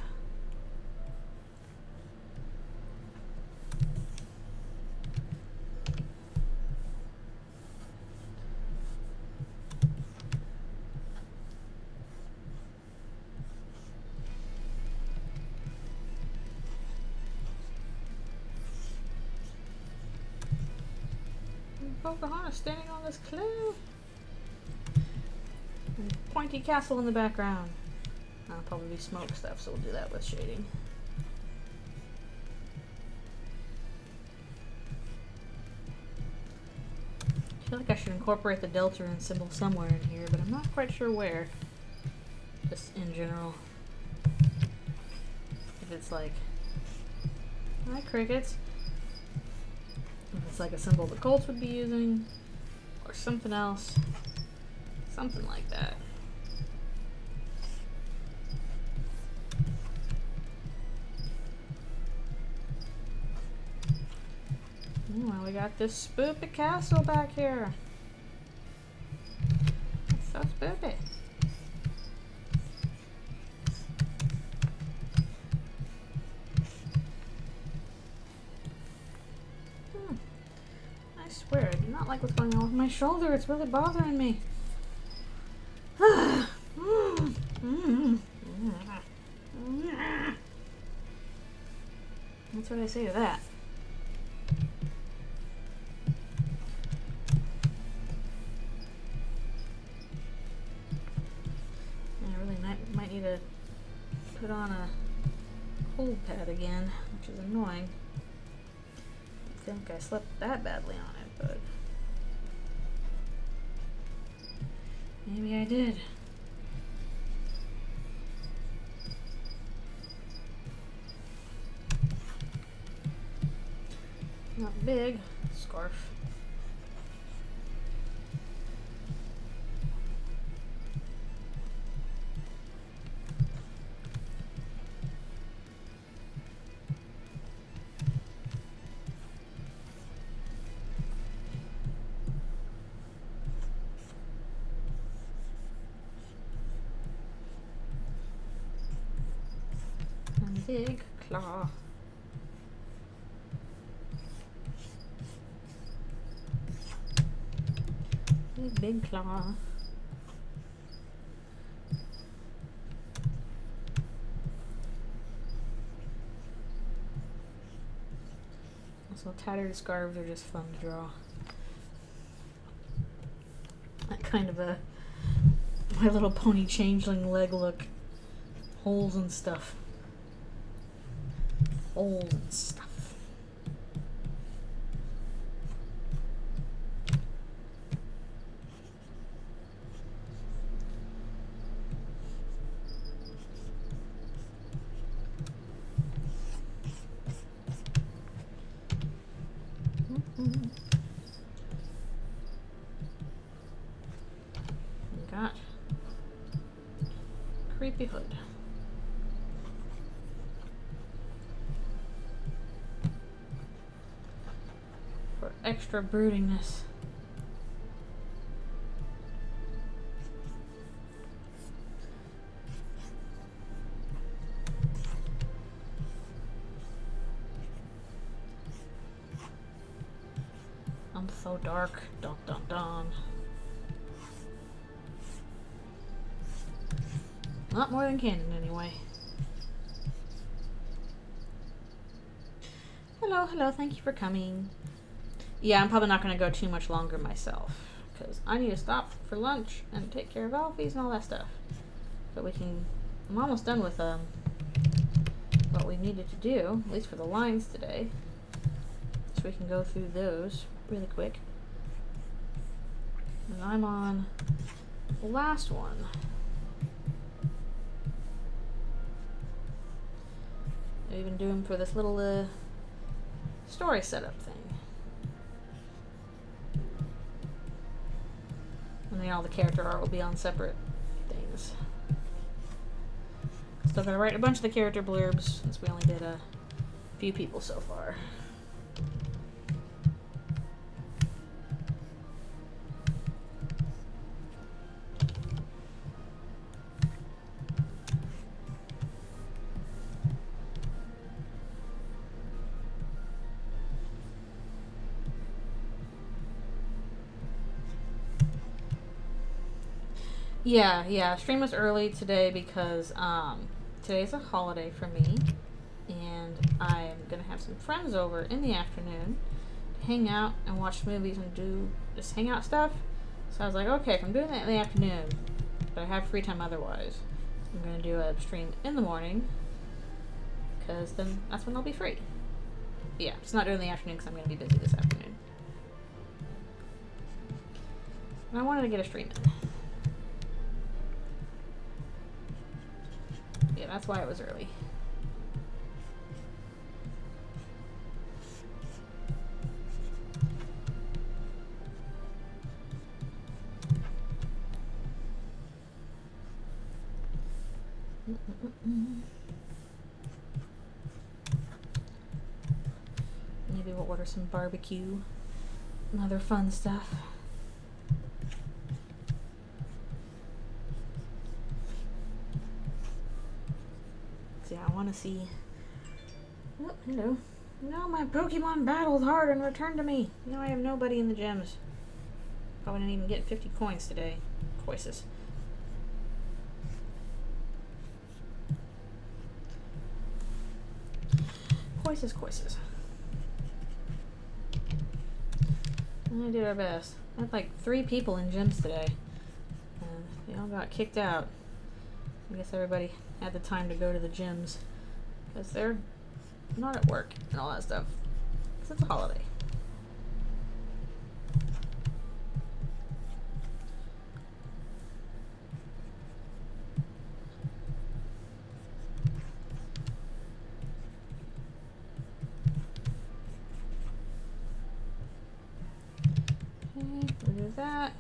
Pocahontas standing on this cliff. And pointy castle in the background. That'll probably be smoke stuff, so we'll do that with shading. I feel like I should incorporate the Eldritchrune symbol somewhere in here, but I'm not quite sure where. Just in general. If it's like, hi crickets. If it's like a symbol the cults would be using, or something else. Something like that. Well, we got this spooky castle back here. It's so spooky. I swear, I do not like what's going on with my shoulder. It's really bothering me. That's what I say to that. I really might need to put on a cold pad again, which is annoying. I think I slept that badly on it, but maybe I did. Not big. Scarf. And big claw. Big claw. Also, tattered scarves are just fun to draw. That kind of a My Little Pony changeling leg look. Holes and stuff. Holes and stuff. Skippy hood. For extra broodingness. I'm so dark. Dun dun dun. Not more than canon, anyway. Hello, hello, thank you for coming. Yeah, I'm probably not going to go too much longer myself, because I need to stop for lunch and take care of Alfie's and all that stuff. But we can... I'm almost done with what we needed to do, at least for the lines today. So we can go through those really quick. And I'm on the last one. I've been doing for this little story setup thing. And then all the character art will be on separate things. Still gotta write a bunch of the character blurbs since we only did a few people so far. Yeah, stream was early today because today's a holiday for me, and I'm gonna have some friends over in the afternoon to hang out and watch movies and do just hangout stuff. So I was like, okay, if I'm doing that in the afternoon, but I have free time otherwise, I'm gonna do a stream in the morning, because then that's when I'll be free. But yeah, it's not doing the afternoon because I'm gonna be busy this afternoon. And I wanted to get a stream in. Yeah, that's why it was early. Maybe we'll order some barbecue and other fun stuff. Yeah, I want to see. Oh, hello. No, my Pokemon battled hard and returned to me. Now I have nobody in the gyms. Probably didn't even get 50 coins today. Coises. Coises. I did our best. I had like 3 people in gyms today. And they all got kicked out. I guess everybody had the time to go to the gyms because they're not at work and all that stuff because it's a holiday. Okay, we'll do that.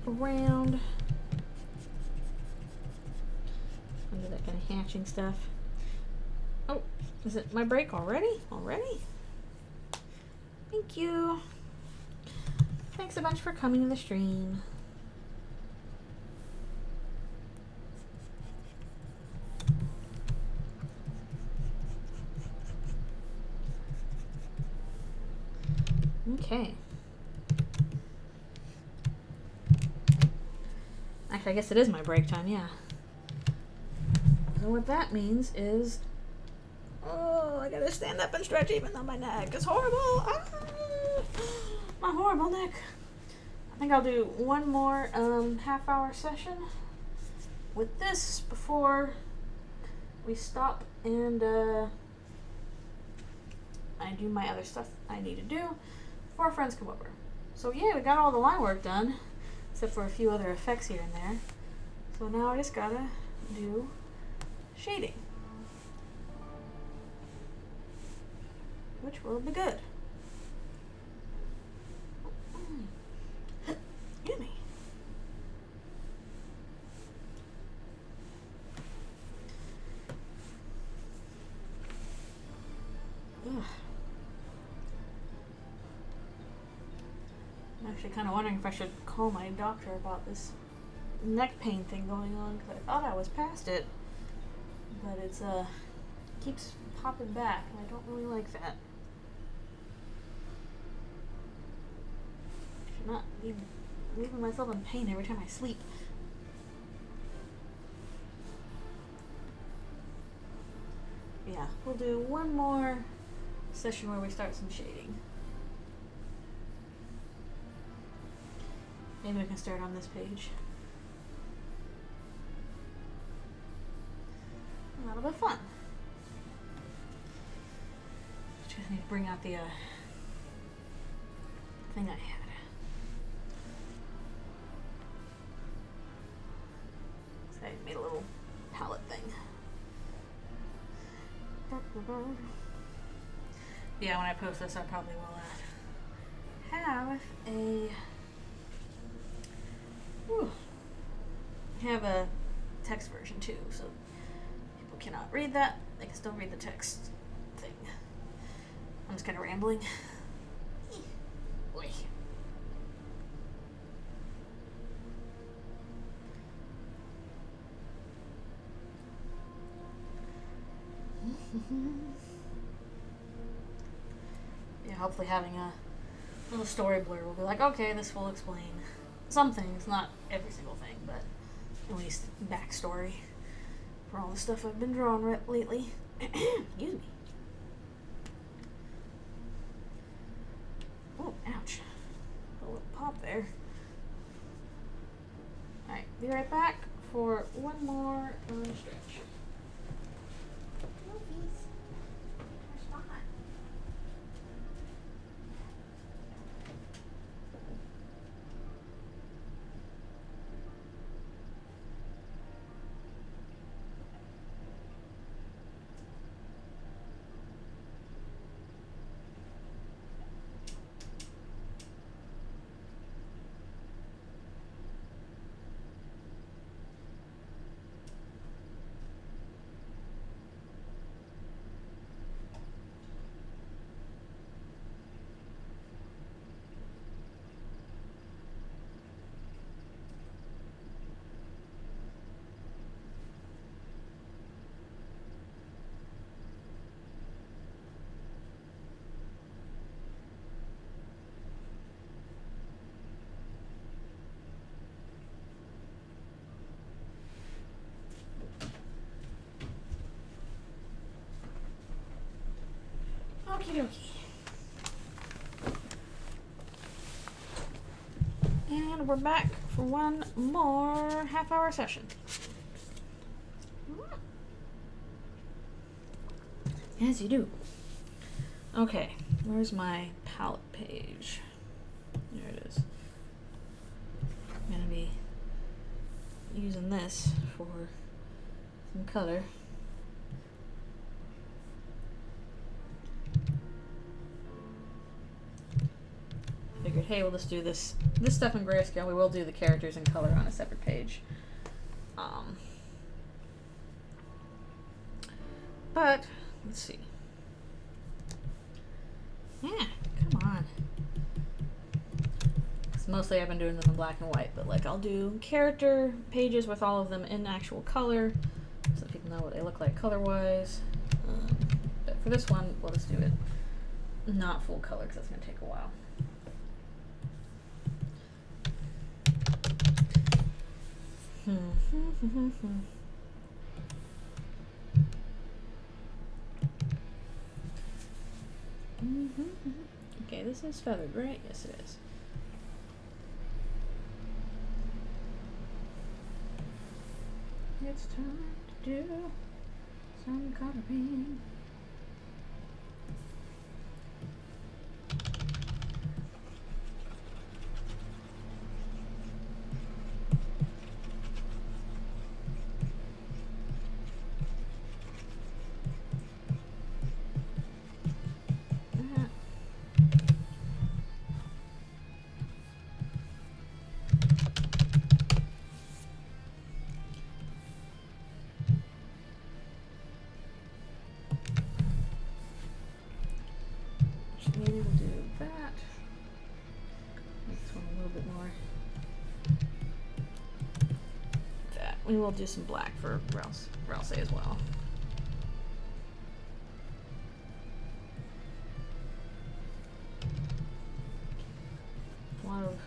Around. Under that kind of hatching stuff. Oh, is it my break already? Thank you. Thanks a bunch for coming to the stream. Okay. Actually, I guess it is my break time, yeah. So what that means is... Oh, I gotta stand up and stretch even though my neck is horrible. Ah, my horrible neck. I think I'll do one more half-hour session with this before we stop and I do my other stuff I need to do before our friends come over. So yeah, we got all the line work done. Except for a few other effects here and there. So now I just gotta do shading. Which will be good. actually kind of wondering if I should call my doctor about this neck pain thing going on, because I thought I was past it, but it's keeps popping back, and I don't really like that. I should not be leaving myself in pain every time I sleep. Yeah, we'll do one more session where we start some shading. Maybe we can start on this page. And that'll be fun. Just need to bring out the thing I had. So I made a little palette thing. Yeah, when I post this, I probably will have a text version too, so people cannot read that. They can still read the text thing. I'm just kind of rambling. Oy. Yeah, hopefully having a little story blur will be like, okay, this will explain some things, not every single thing, but at least backstory for all the stuff I've been drawing lately. Excuse me. Oh, ouch. A little pop there. Alright, be right back for one more stretch. Okie dokie. And we're back for one more half-hour session. As you do. Okay, where's my palette page? There it is. I'm gonna be using this for some color. Figured, hey, we'll just do this stuff in grayscale. We will do the characters in color on a separate page. But let's see. Yeah, come on. 'Cause mostly I've been doing them in black and white, but like I'll do character pages with all of them in actual color, so people know what they look like color-wise. But for this one, we'll just do it not full color because that's gonna take a while. Okay, this is feathered, right? Yes, it is. It's time to do some coloring. we will do some black for Rouse as well. A lot of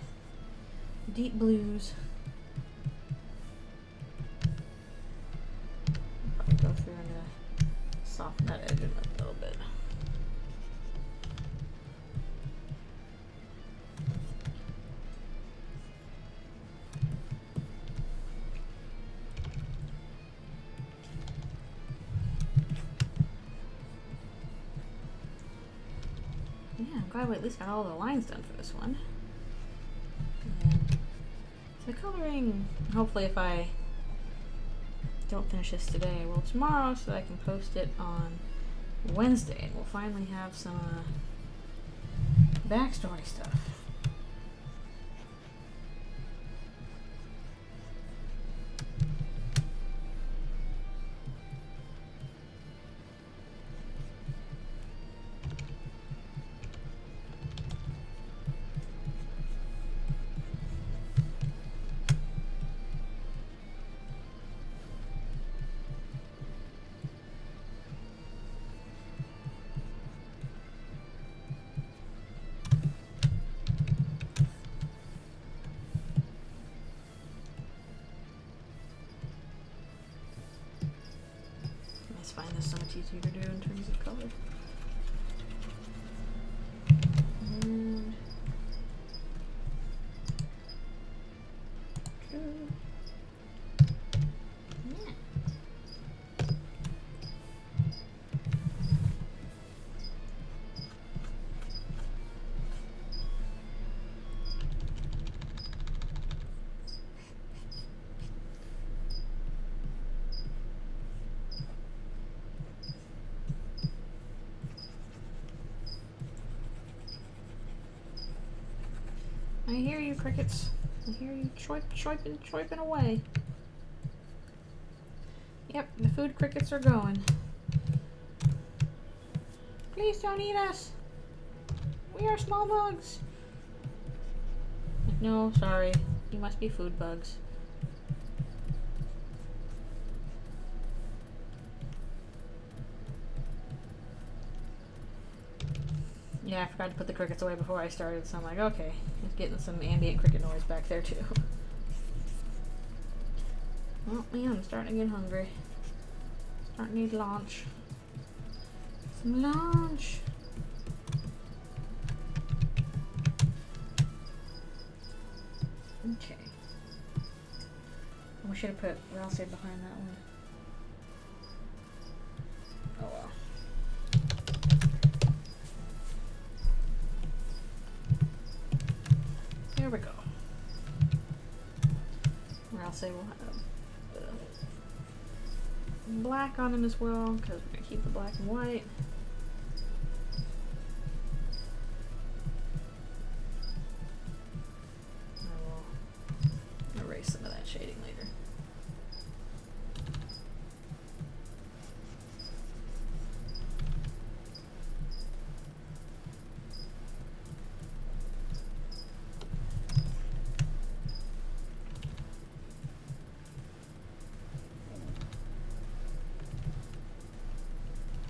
deep blues. Probably go through and soften that edge a little bit. Yeah, I'm glad we at least got all the lines done for this one. And the coloring, hopefully if I don't finish this today, I will tomorrow so that I can post it on Wednesday and we'll finally have some backstory stuff. I find this so much easier to do in terms of color. And yeah. I hear you, crickets. I hear you chirping away. Yep, the food crickets are going. Please don't eat us. We are small bugs. No, sorry. You must be food bugs. Yeah, I forgot to put the crickets away before I started, so I'm like, okay, it's getting some ambient cricket noise back there too. Oh man, I'm starting to get hungry. Starting to need lunch. Some lunch. Okay. We should have put Rouse behind that one. Oh well. There we go. Rouse will have black on him as well, because we're going to keep the black and white. I will erase some of that shading later.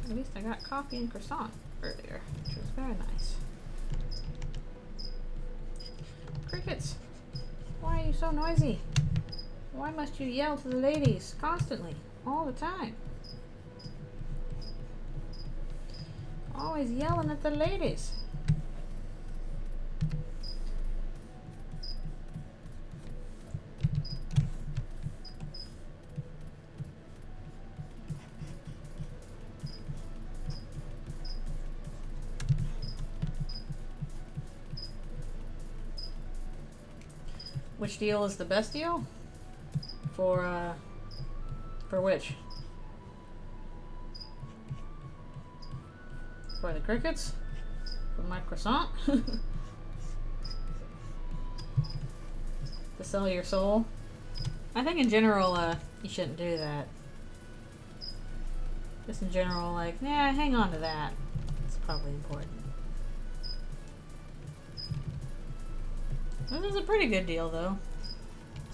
At least I got coffee and croissant earlier, which was very nice. Crickets, why are you so noisy? Why must you yell to the ladies constantly, all the time? Always yelling at the ladies. Which deal is the best deal? For which? For the crickets? For my croissant? To sell your soul? I think in general, you shouldn't do that. Just in general, like, yeah, hang on to that. It's probably important. This is a pretty good deal, though.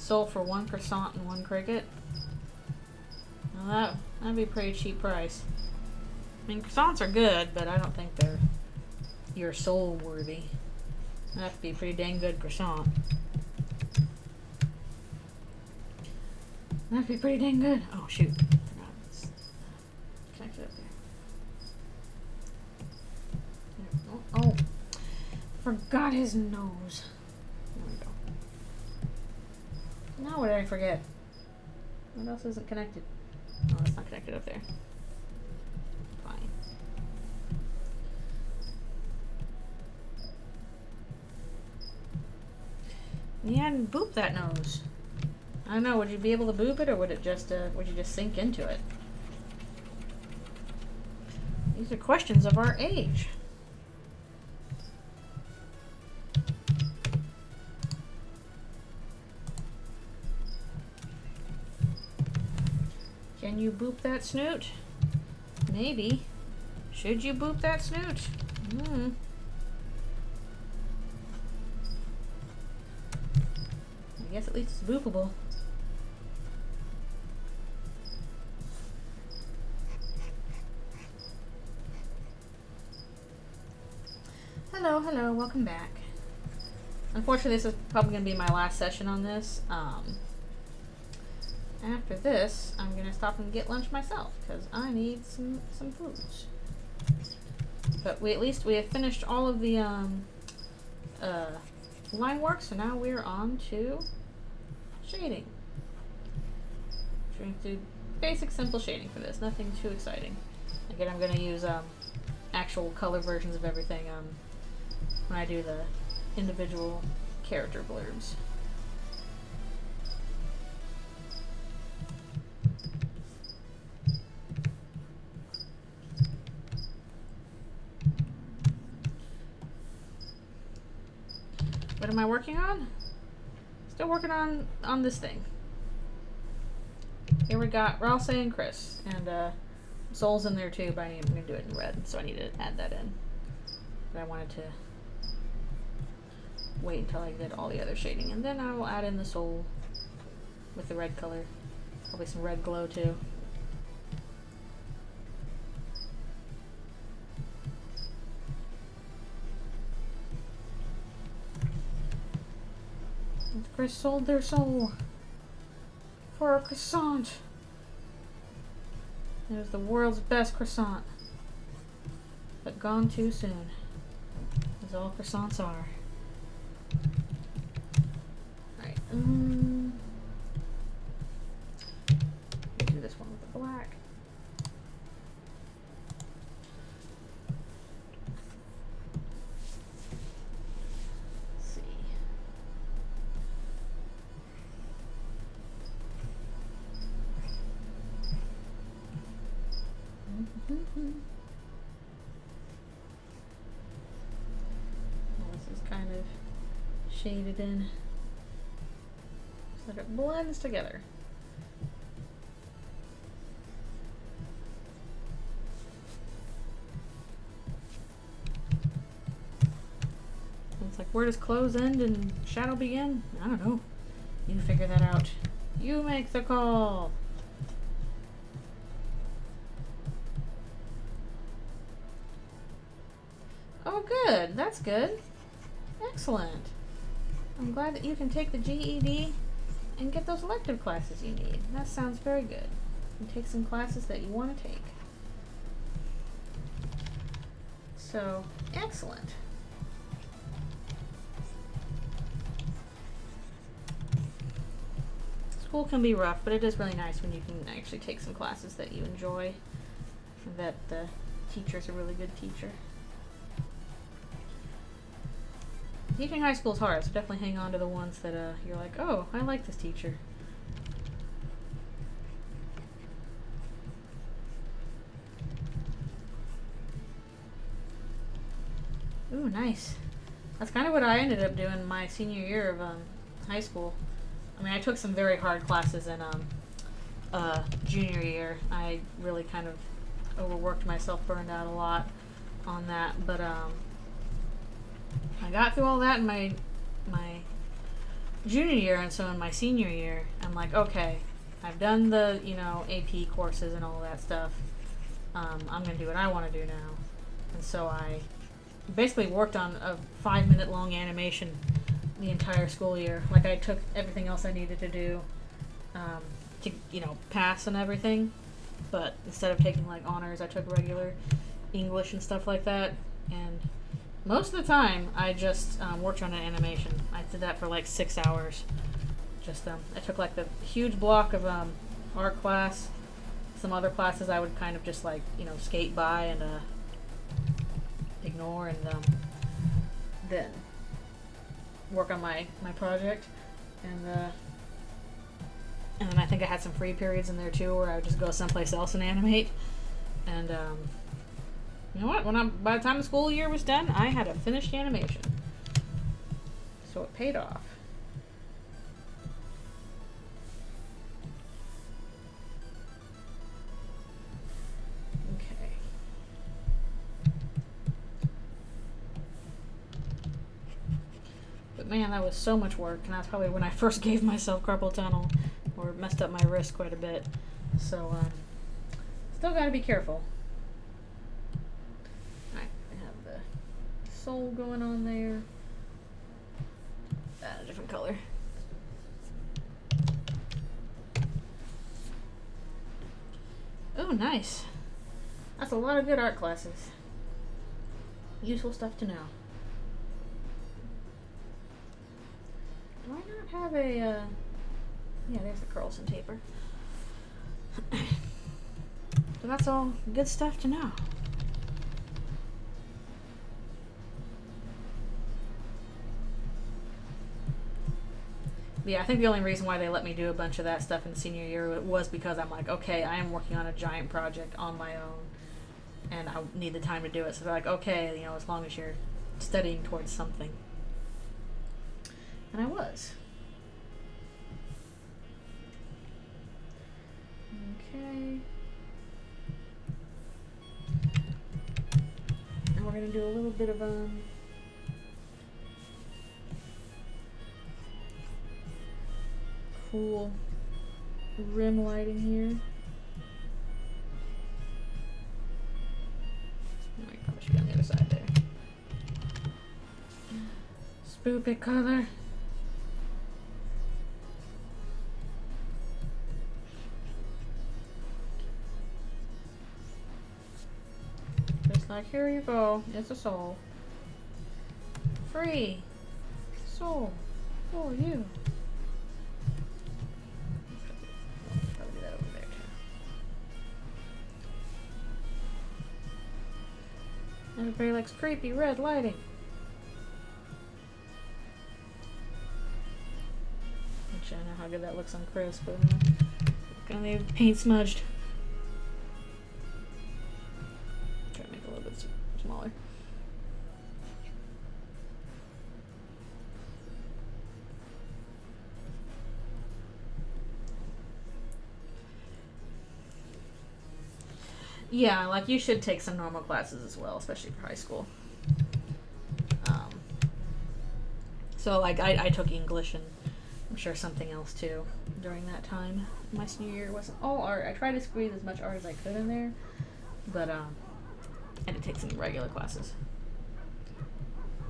sold for 1 croissant and 1 cricket. Well, that'd be a pretty cheap price. I mean, croissants are good, but I don't think they're your soul worthy. That'd have to be a pretty dang good croissant. That'd be pretty dang good. Oh shoot. Forgot it's connected up there. Oh. Forgot his nose. There we go. Now what did I forget? What else isn't connected? Oh, it's not connected up there. Fine. Yeah, and boop that nose. I don't know, would you be able to boop it, or would it just, would you just sink into it? These are questions of our age. Can you boop that snoot? Maybe. Should you boop that snoot? I guess at least it's boopable. Hello, welcome back. Unfortunately, this is probably going to be my last session on this. After this, I'm going to stop and get lunch myself, because I need some foods. But we have finished all of the line work, so now we're on to shading. We're going to do basic, simple shading for this, nothing too exciting. Again, I'm going to use actual color versions of everything when I do the individual character blurbs. What am I working on? Still working on this thing. Here we got Ralse and Chris, and Soul's in there too, but I'm going to do it in red, so I need to add that in. But I wanted to wait until I did all the other shading, and then I will add in the Soul with the red color. Probably some red glow too. And Chris sold their soul for a croissant. It was the world's best croissant, but gone too soon, as all croissants are. Alright, do this one with the black. Let's see. This is kind of shaded in so that it blends together. It's like, where does close end and shadow begin? I don't know. You figure that out. You make the call. Oh, good. That's good. Excellent. I'm glad that you can take the GED and get those elective classes you need. That sounds very good. And take some classes that you want to take. So, excellent. School can be rough, but it is really nice when you can actually take some classes that you enjoy and that the teacher's a really good teacher. Teaching high school is hard, so definitely hang on to the ones that you're like, oh, I like this teacher. Ooh, nice. That's kind of what I ended up doing my senior year of high school. I mean, I took some very hard classes in junior year. I really kind of overworked myself, burned out a lot on that, but I got through all that in my junior year, and so in my senior year, I'm like, okay, I've done the, you know, AP courses and all that stuff. I'm gonna do what I want to do now. And so I basically worked on a 5-minute long animation the entire school year. Like, I took everything else I needed to do to, you know, pass and everything. But instead of taking, like, honors, I took regular English and stuff like that. And most of the time, I just worked on an animation. I did that for, like, 6 hours. Just, I took, like, the huge block of art class. Some other classes I would kind of just, like, you know, skate by and ignore, and then work on my project. And then I think I had some free periods in there too, where I would just go someplace else and animate. And you know what? By the time the school year was done, I had a finished animation. So it paid off. Okay. But man, that was so much work, and that's probably when I first gave myself carpal tunnel, or messed up my wrist quite a bit. So, still gotta be careful. Alright, I have the soul going on there. A different color. Oh, nice. That's a lot of good art classes. Useful stuff to know. Do I not have a, yeah, there's the curls and taper. So that's all good stuff to know. Yeah, I think the only reason why they let me do a bunch of that stuff in senior year was because I'm like, okay, I am working on a giant project on my own, and I need the time to do it. So they're like, okay, you know, as long as you're studying towards something. And I was. Okay. And we're going to do a little bit of cool rim lighting here. I probably should be on the other side there. Spoopy color. Just like, here you go. It's a soul. Free soul for you. Probably do that over there too. Everybody likes creepy red lighting. Actually, I know how good that looks on Chris, but gonna leave paint smudged. Try to make it a little bit smaller. Yeah, like, you should take some normal classes as well, especially for high school. So, like, I took English and I'm sure something else too during that time. My senior year wasn't all art. I tried to squeeze as much art as I could in there, but I had to take some regular classes.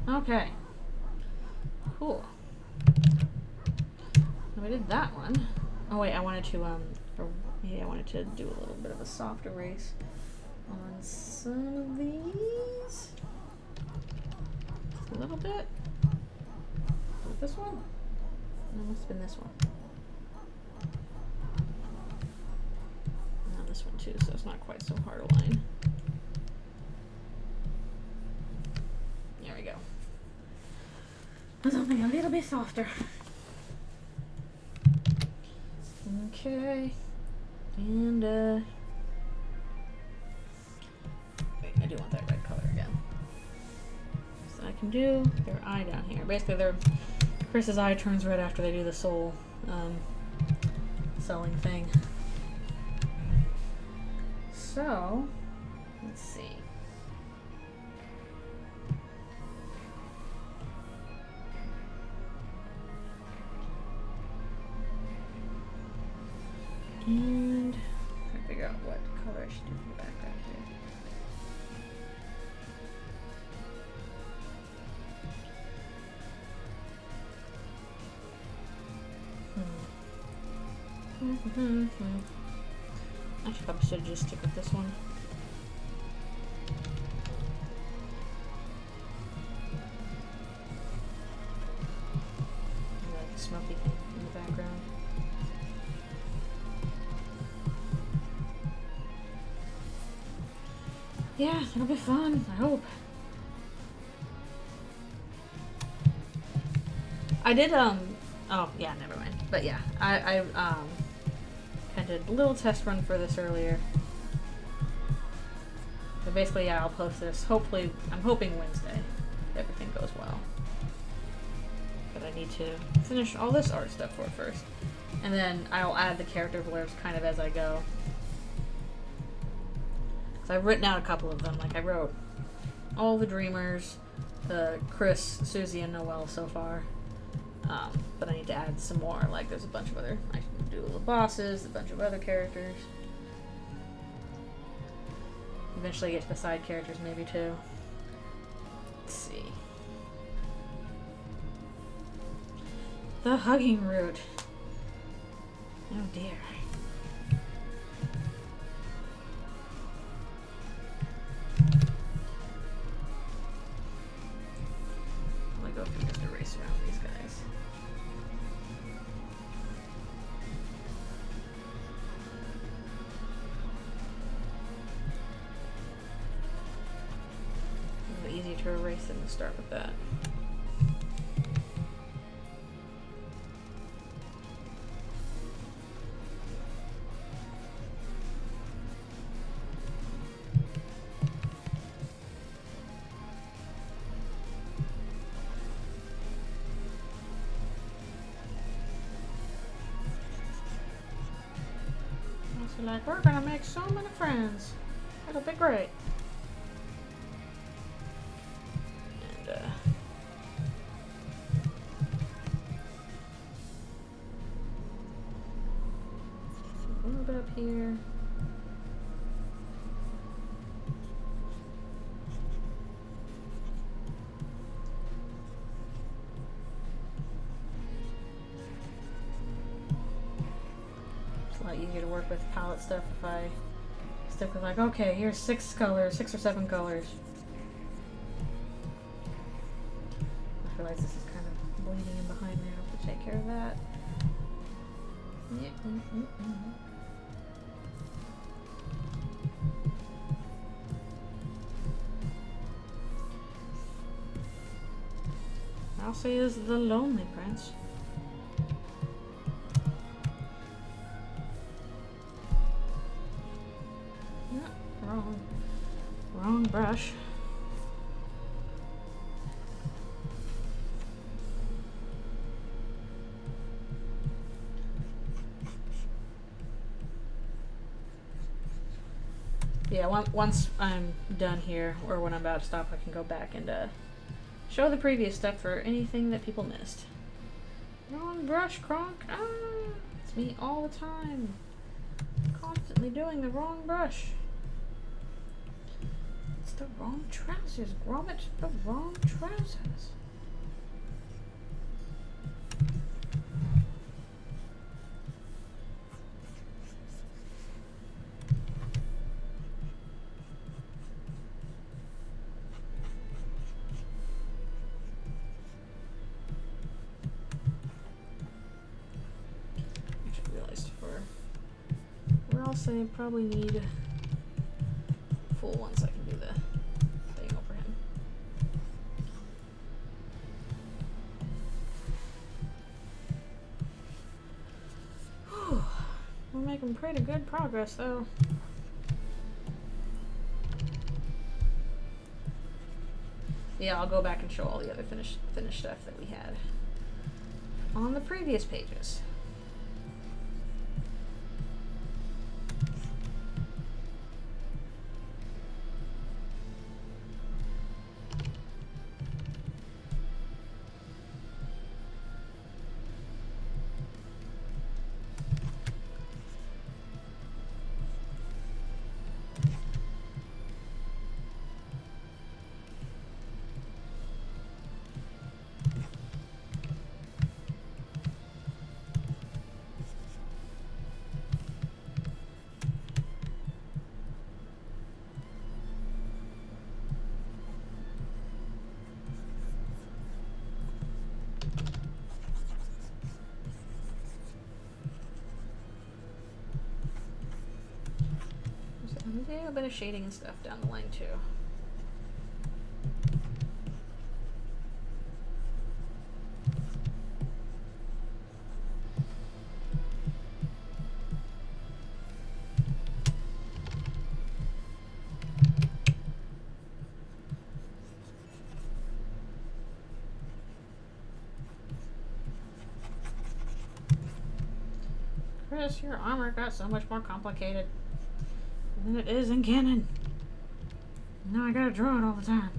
Okay. Cool. Now I did that one. Oh wait, I wanted to I wanted to do a little bit of a soft erase on some of these. Just a little bit. This one? No, it must have been this one. No, this one too, so it's not quite so hard a line. There we go. Something a little bit softer. Okay. And wait, I do want that red color again. So I can do their eye down here. Basically, Chris's eye turns red after they do the soul sewing thing. So, let's see. what color I should do for the background here. I should probably just stick with this one. Like smoky thing in the background. Yeah, it'll be fun, I hope. I did, oh, yeah, never mind. But yeah, I kind of did a little test run for this earlier. But basically, yeah, I'll post this, hopefully, I'm hoping Wednesday, if everything goes well. But I need to finish all this art stuff for it first. And then I'll add the character blurbs kind of as I go. So I've written out a couple of them. Like I wrote all the Dreamers, Chris, Susie, and Noelle so far. But I need to add some more. Like there's a bunch of other, I can do the bosses, a bunch of other characters. Eventually get to the side characters maybe too. Let's see. The hugging root. Oh dear. I'm gonna go through just a race around these guys. A little easier to erase than to start with that. Like, we're gonna make so many friends. It'll be great. And, a little bit up here. A lot easier to work with palette stuff if I stick with like, okay, here's 6 colors, 6 or 7 colors. I realize this is kind of bleeding in behind there. I have to take care of that. I'll say is the Lonely Prince. Wrong brush. Yeah, once I'm done here, or when I'm about to stop, I can go back and show the previous stuff for anything that people missed. Wrong brush, Kronk. Ah, it's me all the time. Constantly doing the wrong brush. The wrong trousers, Gromit, the wrong trousers. I just realized where else I probably need full ones so I can do the thing over him. Whew. We're making pretty good progress though. Yeah, I'll go back and show all the other finished stuff that we had on the previous pages. And do a bit of shading and stuff down the line too. Chris, your armor got so much more complicated than it is in canon. Now I gotta draw it all the time.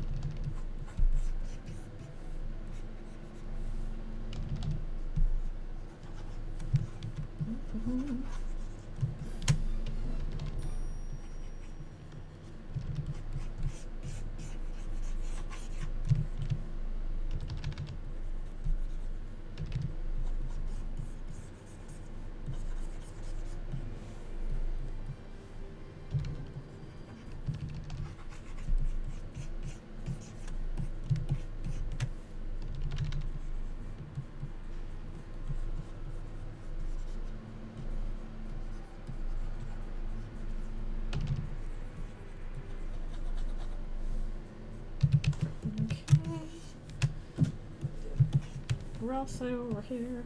We're also over here.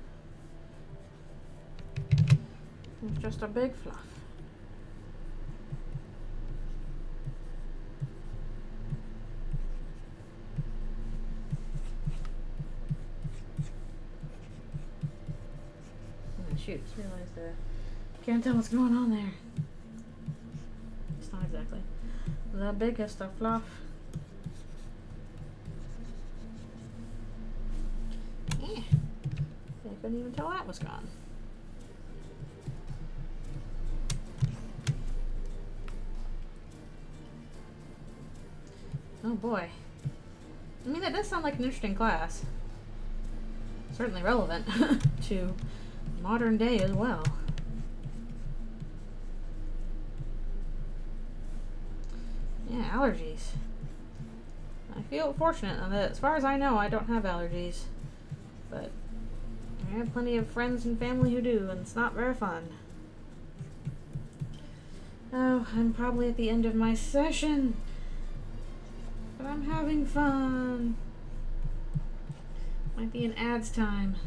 It's just a big fluff. Oh, shoot, just realized that. Can't tell what's going on there. It's not exactly the biggest of fluff. I couldn't even tell that was gone. Oh boy. I mean, that does sound like an interesting class. Certainly relevant to modern day as well. Yeah, allergies. I feel fortunate that, as far as I know, I don't have allergies. But I have plenty of friends and family who do, and it's not very fun. Oh, I'm probably at the end of my session. But I'm having fun. Might be an ads time.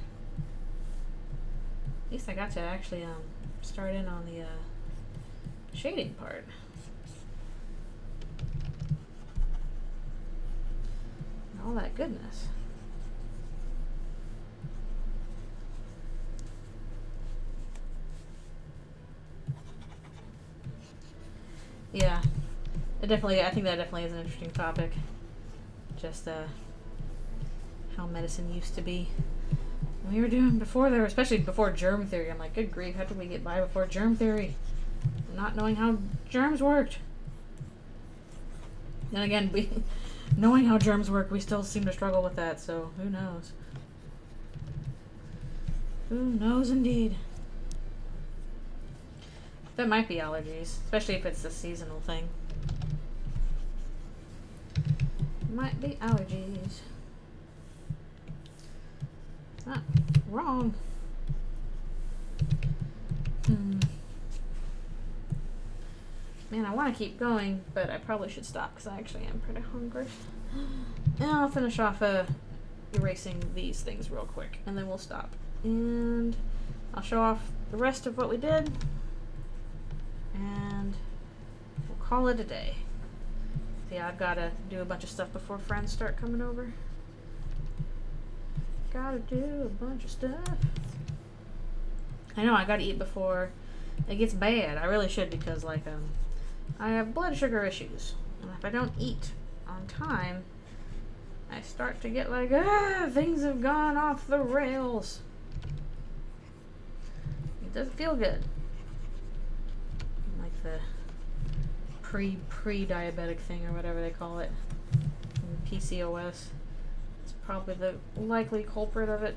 At least I got to actually start in on the shading part. And all that goodness. Yeah, I think that definitely is an interesting topic. Just how medicine used to be. We were doing before there, especially before germ theory. I'm like, good grief, how did we get by before germ theory? Not knowing how germs worked. Then again, knowing how germs work, we still seem to struggle with that, so who knows? Who knows indeed? That might be allergies, especially if it's a seasonal thing. Might be allergies. Not wrong. Man, I want to keep going, but I probably should stop because I actually am pretty hungry. And I'll finish off erasing these things real quick, and then we'll stop. And I'll show off the rest of what we did. And we'll call it a day. So yeah, I've got to do a bunch of stuff before friends start coming over. Gotta do a bunch of stuff. I know, I gotta eat before it gets bad. I really should, because like I have blood sugar issues. And if I don't eat on time, I start to get like, things have gone off the rails. It doesn't feel good. Like the pre-diabetic thing or whatever they call it. PCOS. It's probably the likely culprit of it.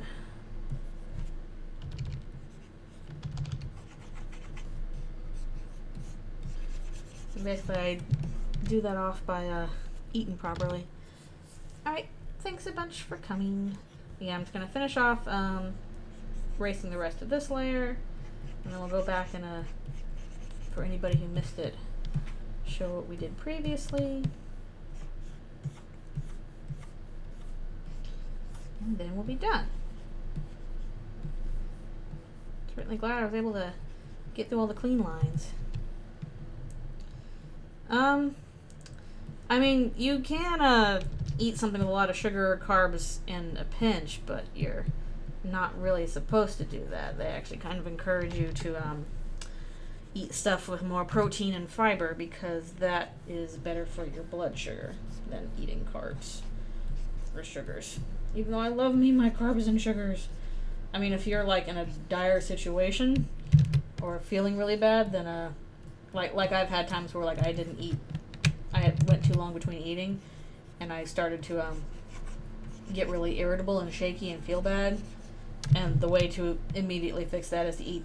So basically I do that off by eating properly. Alright, thanks a bunch for coming. Yeah, I'm just gonna finish off erasing the rest of this layer, and then we'll go back and for anybody who missed it, show what we did previously. And then we'll be done. Certainly glad I was able to get through all the clean lines. I mean, you can eat something with a lot of sugar or carbs in a pinch, but you're not really supposed to do that. They actually kind of encourage you to eat stuff with more protein and fiber because that is better for your blood sugar than eating carbs or sugars. Even though I love me my carbs and sugars. I mean, if you're like in a dire situation or feeling really bad, then like I've had times where like I didn't eat, went too long between eating, and I started to get really irritable and shaky and feel bad, and the way to immediately fix that is to eat,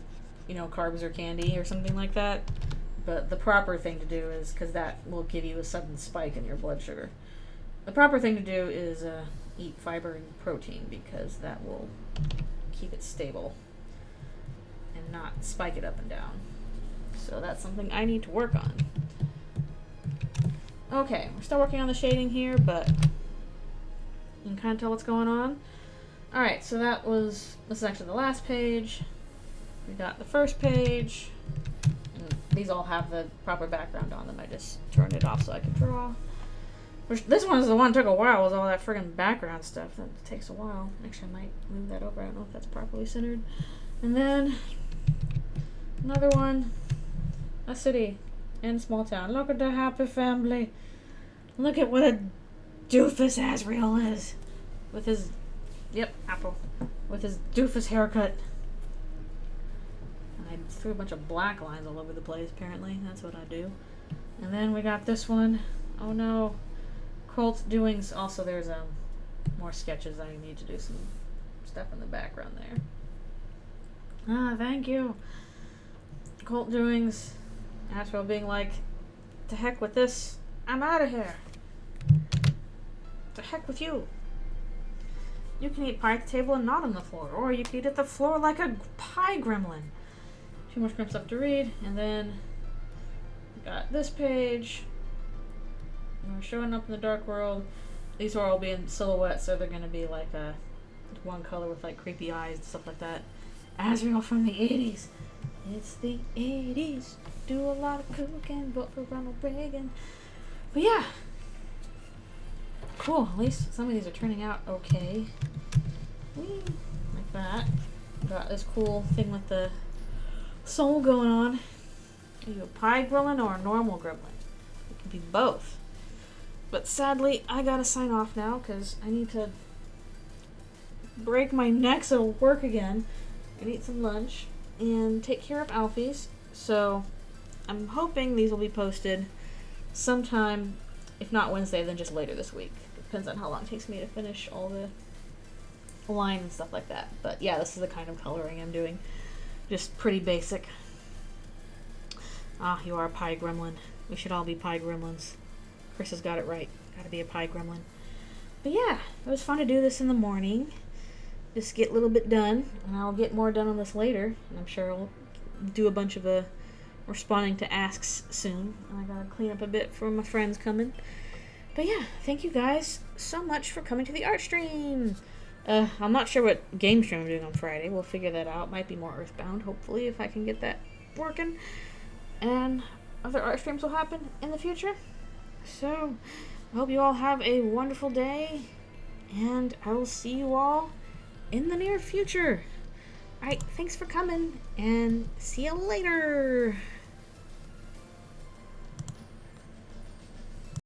carbs or candy or something like that. But the proper thing to do is, because that will give you a sudden spike in your blood sugar, the proper thing to do is eat fiber and protein, because that will keep it stable and not spike it up and down. So that's something I need to work on. Okay, we're still working on the shading here, but you can kind of tell what's going on. Alright, so this is actually the last page. We got the first page. And these all have the proper background on them. I just turned it off so I could draw. Which, this one is the one that took a while, with all that friggin' background stuff. That takes a while. Actually, I might move that over. I don't know if that's properly centered. And then another one. A city in a small town. Look at the happy family. Look at what a doofus Asriel is. With his, apple. With his doofus haircut. And I threw a bunch of black lines all over the place, apparently. That's what I do. And then we got this one. Oh no. Cult doings. Also, there's more sketches. I need to do some stuff in the background there. Ah, thank you. Cult doings. Asriel being like, to heck with this. I'm out of here. To heck with you. You can eat pie at the table and not on the floor, or you can eat at the floor like a pie gremlin. Too much grim stuff to read, and then we got this page. We're showing up in the dark world. These are all being silhouettes, so they're going to be like one color with like creepy eyes and stuff like that. Asriel from the 80s. It's the 80s. Do a lot of cooking, vote for Ronald Reagan. But yeah. Cool. At least some of these are turning out okay. Whee! Like that. Got this cool thing with the soul going on. Are you a pie gremlin or a normal gremlin? It could be both. But sadly, I gotta sign off now because I need to break my neck so it'll work again and eat some lunch and take care of Alfie's. So I'm hoping these will be posted sometime, if not Wednesday, then just later this week. Depends on how long it takes me to finish all the lines and stuff like that. But yeah, this is the kind of coloring I'm doing. Just pretty basic. Ah, you are a pie gremlin. We should all be pie gremlins. Chris has got it right. Gotta be a pie gremlin. But yeah, it was fun to do this in the morning. Just get a little bit done, and I'll get more done on this later. And I'm sure I'll do a bunch of responding to asks soon. And I gotta clean up a bit for my friends coming. But yeah, thank you guys so much for coming to the art stream. I'm not sure what game stream I'm doing on Friday. We'll figure that out. Might be more Earthbound, hopefully, if I can get that working. And other art streams will happen in the future. So, I hope you all have a wonderful day, and I will see you all in the near future. Alright, thanks for coming, and see you later!